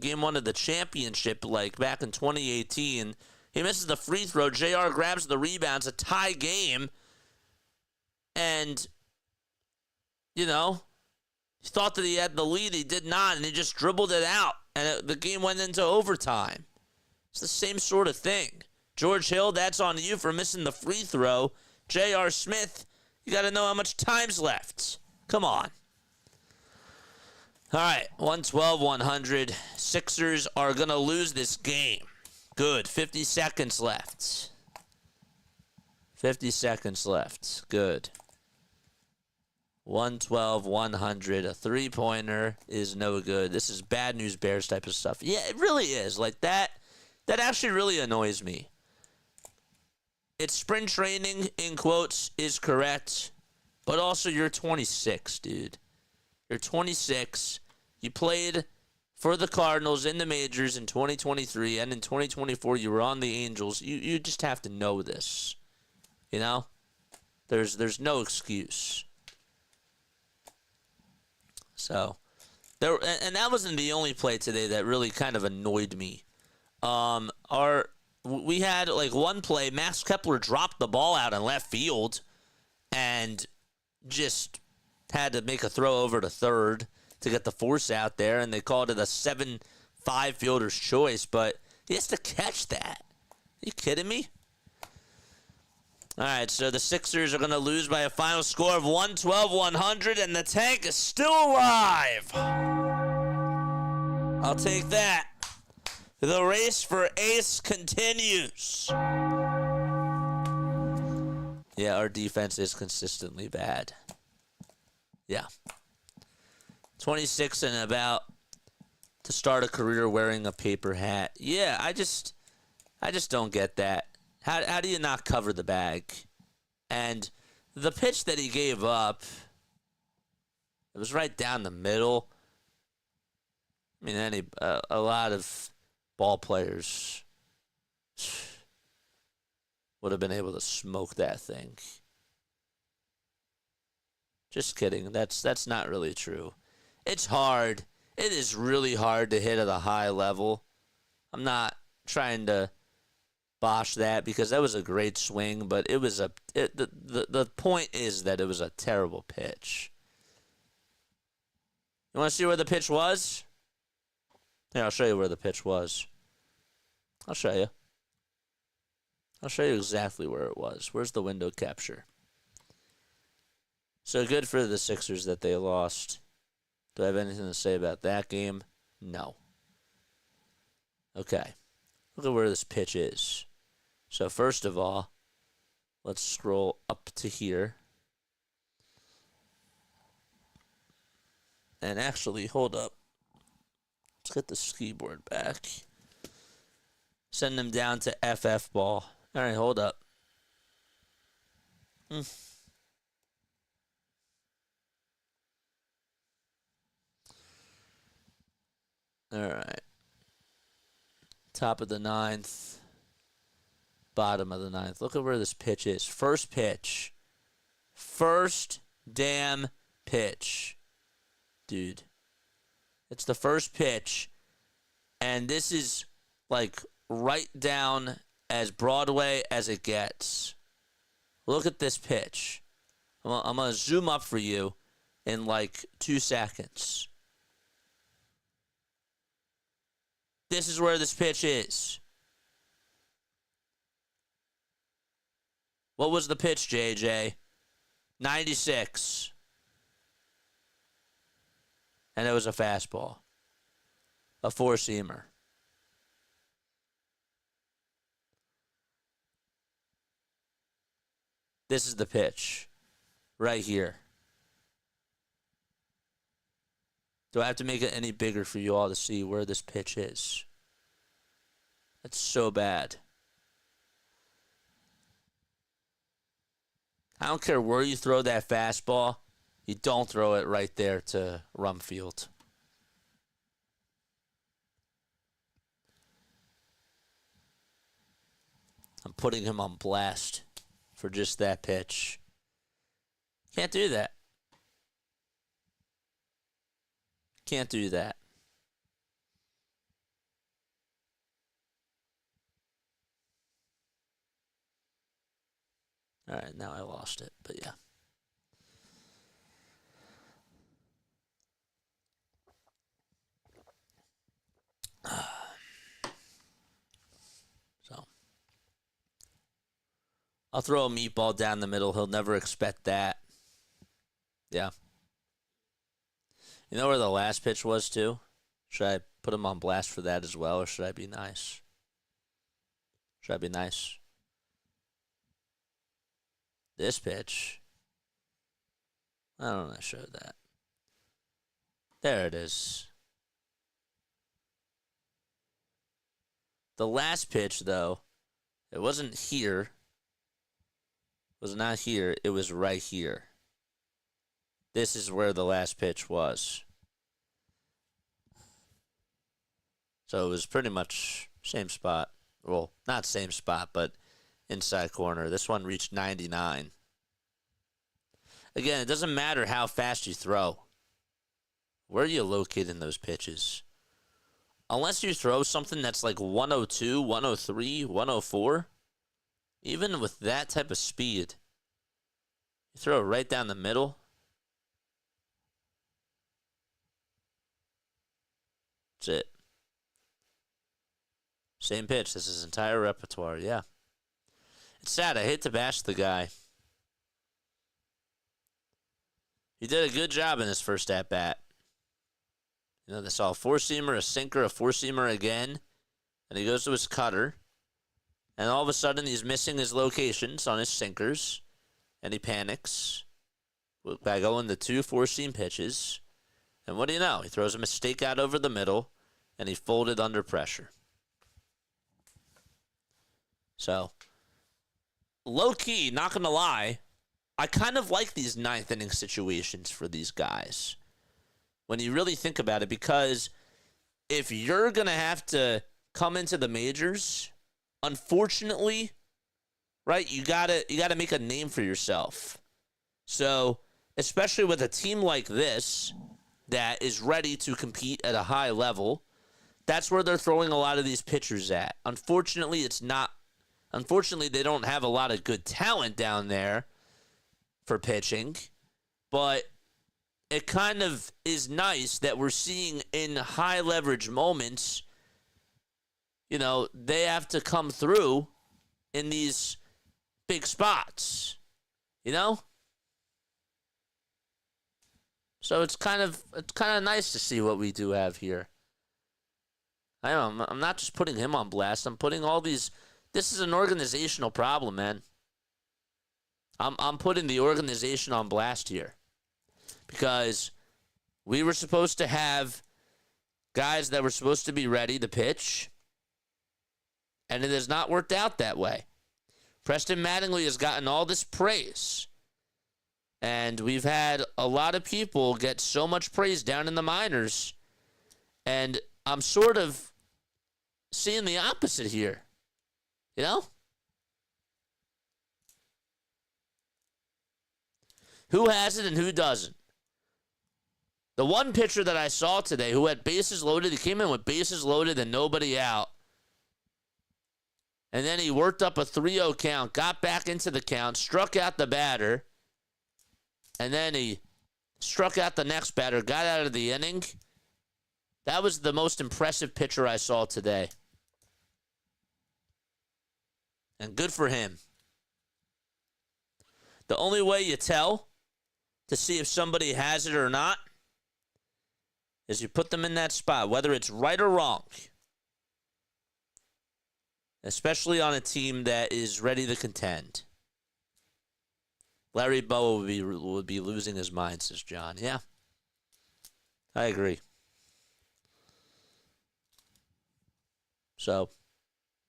Game 1 of the championship, like back in 2018. He misses the free throw. JR grabs the rebound. It's a tie game. And, he thought that he had the lead. He did not, and he just dribbled it out. And the game went into overtime. It's the same sort of thing. George Hill, that's on you for missing the free throw. J.R. Smith, you got to know how much time's left. Come on. All right, 112-100. Sixers are going to lose this game. Good. 50 seconds left. 50 seconds left. Good. 112-100. A three-pointer is no good. This is bad news Bears type of stuff. Yeah, it really is. Like that actually really annoys me. It's spring training, in quotes, is correct. But also, you're 26, dude. You're 26. You played for the Cardinals in the majors in 2023, and in 2024, you were on the Angels. You just have to know this. There's no excuse. So, and that wasn't the only play today that really kind of annoyed me. We had like one play, Max Kepler dropped the ball out in left field and just had to make a throw over to third to get the force out there, and they called it a 7-5 fielder's choice, but he has to catch that. Are you kidding me? All right, so the Sixers are going to lose by a final score of 112-100, and the tank is still alive. I'll take that. The race for ace continues. Yeah, our defense is consistently bad. Yeah. 26 and about to start a career wearing a paper hat. Yeah, I just don't get that. How do you not cover the bag? And the pitch that he gave up, it was right down the middle. I mean, a lot of ball players would have been able to smoke that thing. Just kidding. That's not really true. It's hard. It is really hard to hit at a high level. I'm not trying to bosh that because that was a great swing, but it was the point is that it was a terrible pitch. You want to see where the pitch was? Yeah, I'll show you where the pitch was. I'll show you. I'll show you exactly where it was. Where's the window capture? So good for the Sixers that they lost. Do I have anything to say about that game? No. Okay. Look at where this pitch is. So first of all, let's scroll up to here. And actually, hold up. Let's get the ski board back. Send them down to FF ball. All right, hold up. All right. Top of the ninth. Bottom of the ninth. Look at where this pitch is. First pitch. First damn pitch. Dude. It's the first pitch. And this is like right down as Broadway as it gets. Look at this pitch. I'm going to zoom up for you in like 2 seconds. This is where this pitch is. What was the pitch, JJ? 96. And it was a fastball. A four-seamer. This is the pitch. Right here. Do I have to make it any bigger for you all to see where this pitch is? That's so bad. I don't care where you throw that fastball. You don't throw it right there to Rumfield. I'm putting him on blast for just that pitch. Can't do that. Can't do that. All right, now I lost it, but yeah. So, I'll throw a meatball down the middle. He'll never expect that. Yeah. You know where the last pitch was, too? Should I put him on blast for that as well, or should I be nice? Should I be nice? This pitch. I don't know if I showed that. There it is. The last pitch, though, it wasn't here. It was not here. It was right here. This is where the last pitch was. So it was pretty much same spot. Well, not same spot, but inside corner. This one reached 99. Again, it doesn't matter how fast you throw. Where are you locating those pitches? Unless you throw something that's like 102, 103, 104, even with that type of speed, you throw it right down the middle. That's it. Same pitch. This is his entire repertoire. Yeah. It's sad. I hate to bash the guy. He did a good job in his first at-bat. You know, they saw a four-seamer, a sinker, a four-seamer again. And he goes to his cutter. And all of a sudden, he's missing his locations on his sinkers. And he panics by going to 2 four-seam pitches. And what do you know? He throws a mistake out over the middle. And he folded under pressure. So, low-key, not going to lie, I kind of like these ninth-inning situations for these guys. When you really think about it, because if you're going to have to come into the majors, unfortunately, right, you gotta make a name for yourself. So, especially with a team like this that is ready to compete at a high level, that's where they're throwing a lot of these pitchers at. Unfortunately, they don't have a lot of good talent down there for pitching, but it kind of is nice that we're seeing in high leverage moments, you know, they have to come through in these big spots, you know? So it's kind of nice to see what we do have here. I'm not just putting him on blast. I'm putting all these. This is an organizational problem, man. I'm putting the organization on blast here. Because we were supposed to have guys that were supposed to be ready to pitch, and it has not worked out that way. Preston Mattingly has gotten all this praise, and we've had a lot of people get so much praise down in the minors, and I'm sort of seeing the opposite here, you know? Who has it and who doesn't? The one pitcher that I saw today who had bases loaded, he came in with bases loaded and nobody out. And then he worked up a 3-0 count, got back into the count, struck out the batter, And then he struck out the next batter, got out of the inning. That was the most impressive pitcher I saw today. And good for him. The only way you tell to see if somebody has it or not is you put them in that spot, whether it's right or wrong. Especially on a team that is ready to contend. Larry Bowa would be losing his mind, says John. Yeah, I agree. So,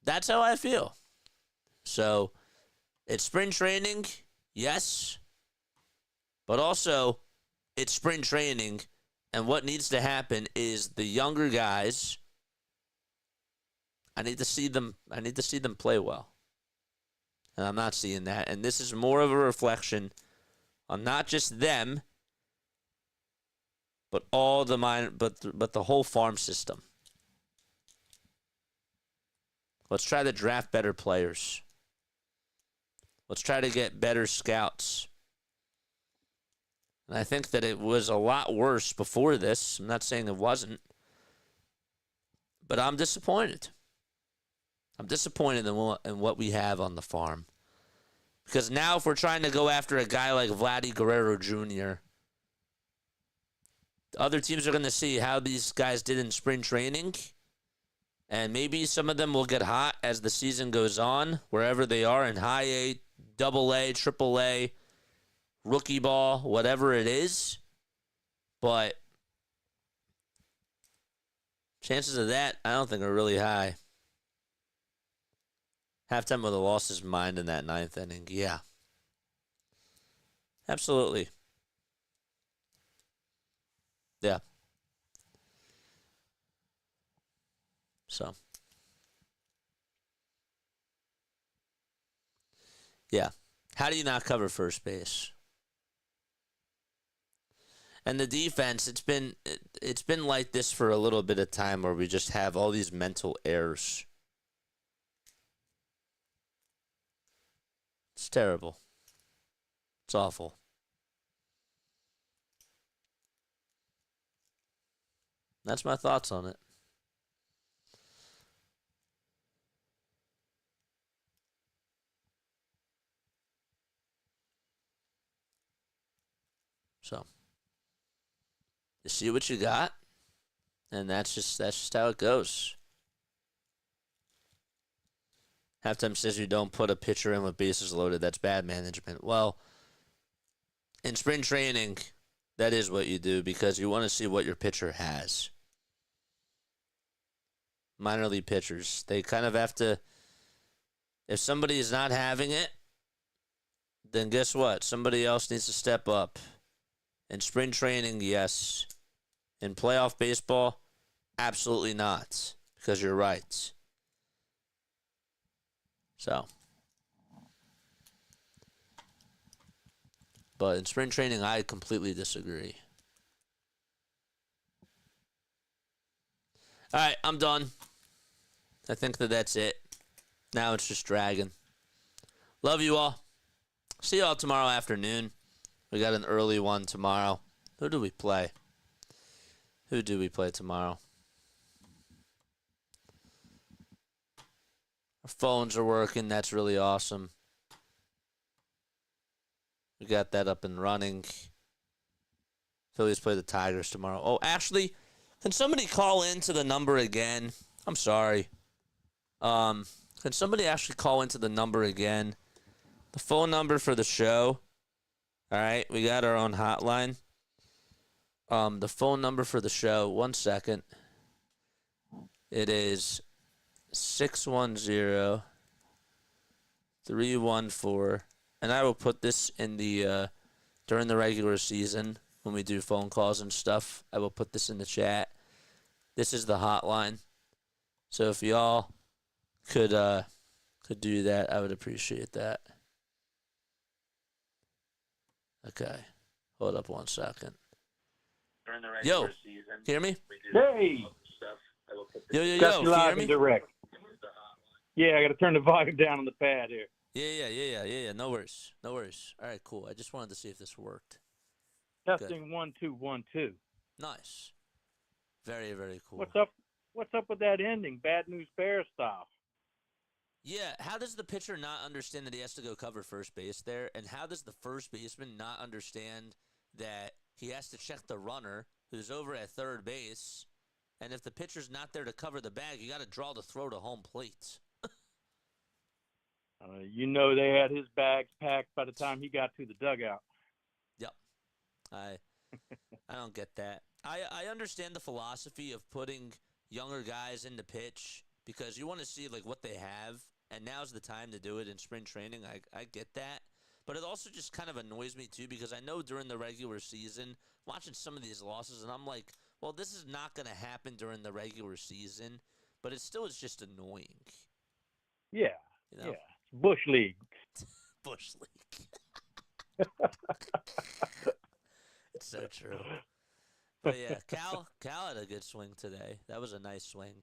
that's how I feel. So, it's spring training, yes. But also, it's spring training, and what needs to happen is the younger guys, I need to see them play well. And I'm not seeing that. And this is more of a reflection on not just them, but all the but the whole farm system. Let's try to draft better players. Let's try to get better scouts. And I think that it was a lot worse before this. I'm not saying it wasn't. But I'm disappointed. I'm disappointed in what we have on the farm. Because now if we're trying to go after a guy like Vladdy Guerrero Jr., other teams are going to see how these guys did in spring training. And maybe some of them will get hot as the season goes on, wherever they are in high A, double A, triple A, rookie ball, whatever it is. But chances of that, I don't think are really high. Halftime with a lost his mind in that ninth inning. Yeah. Absolutely. Yeah. So. Yeah. How do you not cover first base? And the defense, it's been like this for a little bit of time where we just have all these mental errors. It's terrible. It's awful. That's my thoughts on it. So, you see what you got, and that's just how it goes. Halftime says you don't put a pitcher in with bases loaded. That's bad management. Well, in spring training, that is what you do because you want to see what your pitcher has. Minor league pitchers, they kind of have to, if somebody is not having it, then guess what? Somebody else needs to step up. In spring training, yes. In playoff baseball, absolutely not, because you're right. So, but in spring training, I completely disagree. All right, I'm done. I think that's it. Now it's just dragging. Love you all. See you all tomorrow afternoon. We got an early one tomorrow. Who do we play? Who do we play tomorrow? Our phones are working. That's really awesome. We got that up and running. Phillies play the Tigers tomorrow. Oh, actually, can somebody call into the number again? I'm sorry. Can somebody actually call into the number again? The phone number for the show. All right, we got our own hotline. The phone number for the show, 1 second. It is 610-314. And I will put this in the during the regular season when we do phone calls and stuff. I will put this in the chat. This is the hotline. So if y'all could do that, I would appreciate that. Okay. Hold up 1 second. Yo, hear me? Hey! Yo, can you hear me? Direct. Yeah, I got to turn the volume down on the pad here. Yeah. No worries. All right, cool. I just wanted to see if this worked. Testing 1 2 1 2. Nice. Very, very cool. What's up? What's up with that ending? Bad News Bears style. Yeah, how does the pitcher not understand that he has to go cover first base there? And how does the first baseman not understand that he has to check the runner who's over at third base? And if the pitcher's not there to cover the bag, you got to draw the throw to home plate. They had his bags packed by the time he got to the dugout. Yep. I don't get that. I understand the philosophy of putting younger guys into pitch because you want to see like what they have, and now's the time to do it in spring training. I get that. But it also just kind of annoys me too because I know during the regular season, watching some of these losses, and I'm like, well, this is not going to happen during the regular season, but it still is just annoying. Yeah, You know? yeah. Bush League. Bush League. It's so true. But yeah, Cal had a good swing today. That was a nice swing.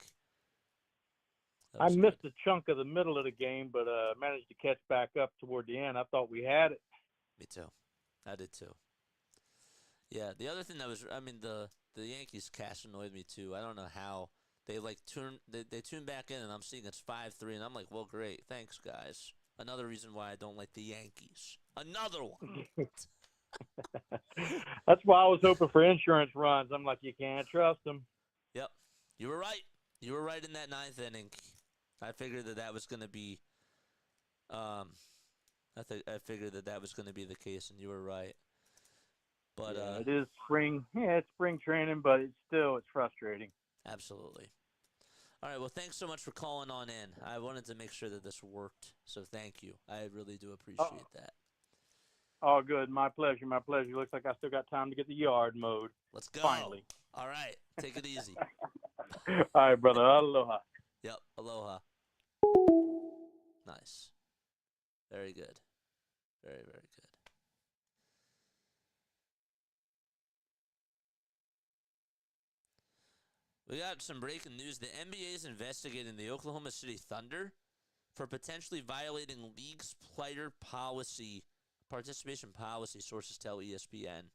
I missed a chunk of the middle of the game, but managed to catch back up toward the end. I thought we had it. Me too. I did too. Yeah, the other thing that was, the Yankees cast annoyed me too. I don't know how they they tune back in, and I'm seeing it's 5-3, and I'm like, well, great, thanks guys. Another reason why I don't like the Yankees. Another one. That's why I was hoping for insurance runs. I'm like, you can't trust them. Yep, you were right. You were right in that ninth inning. I figured that was going to be. I figured that was going to be the case, and you were right. But yeah, it is spring. Yeah, it's spring training, but it's frustrating. Absolutely. All right. Well, thanks so much for calling on in. I wanted to make sure that this worked, so thank you. I really do appreciate that. All good. My pleasure. My pleasure. Looks like I still got time to get the yard mowed. Let's go. Finally. All right. Take it easy. All right, brother. Aloha. Yep. Aloha. Nice. Very good. Very, very good. We got some breaking news. The NBA is investigating the Oklahoma City Thunder for potentially violating league's player participation policy, sources tell ESPN.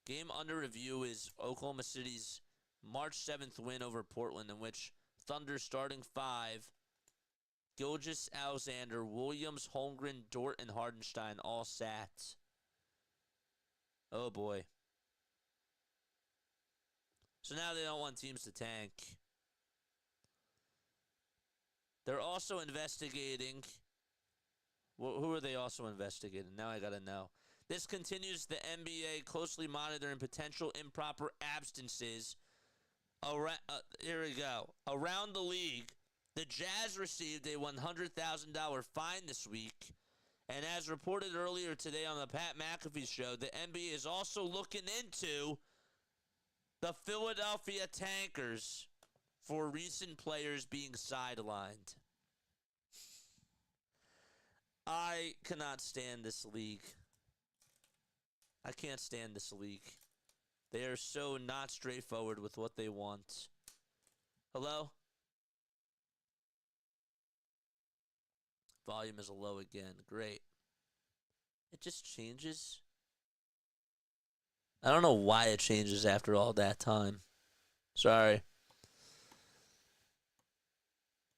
Game under review is Oklahoma City's March 7th win over Portland, in which Thunder starting five, Gilgeous Alexander, Williams, Holmgren, Dort, and Hardenstein all sat. Oh boy. So now they don't want teams to tank. They're also investigating. Who are they also investigating? Now I got to know. This continues the NBA closely monitoring potential improper absences. Here we go. Around the league, the Jazz received a $100,000 fine this week. And as reported earlier today on the Pat McAfee show, the NBA is also looking into the Philadelphia Tankers for recent players being sidelined. I cannot stand this league. I can't stand this league. They are so not straightforward with what they want. Hello? Volume is low again. Great. It just changes. I don't know why it changes after all that time. Sorry.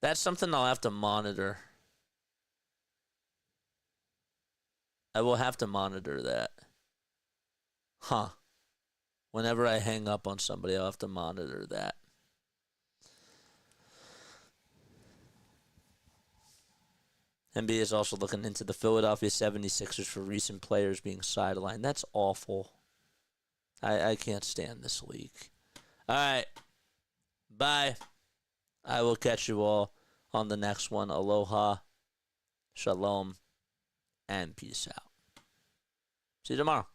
That's something I'll have to monitor. I will have to monitor that. Huh. Whenever I hang up on somebody, I'll have to monitor that. NBA is also looking into the Philadelphia 76ers for recent players being sidelined. That's awful. I can't stand this league. All right. Bye. I will catch you all on the next one. Aloha, shalom, and peace out. See you tomorrow.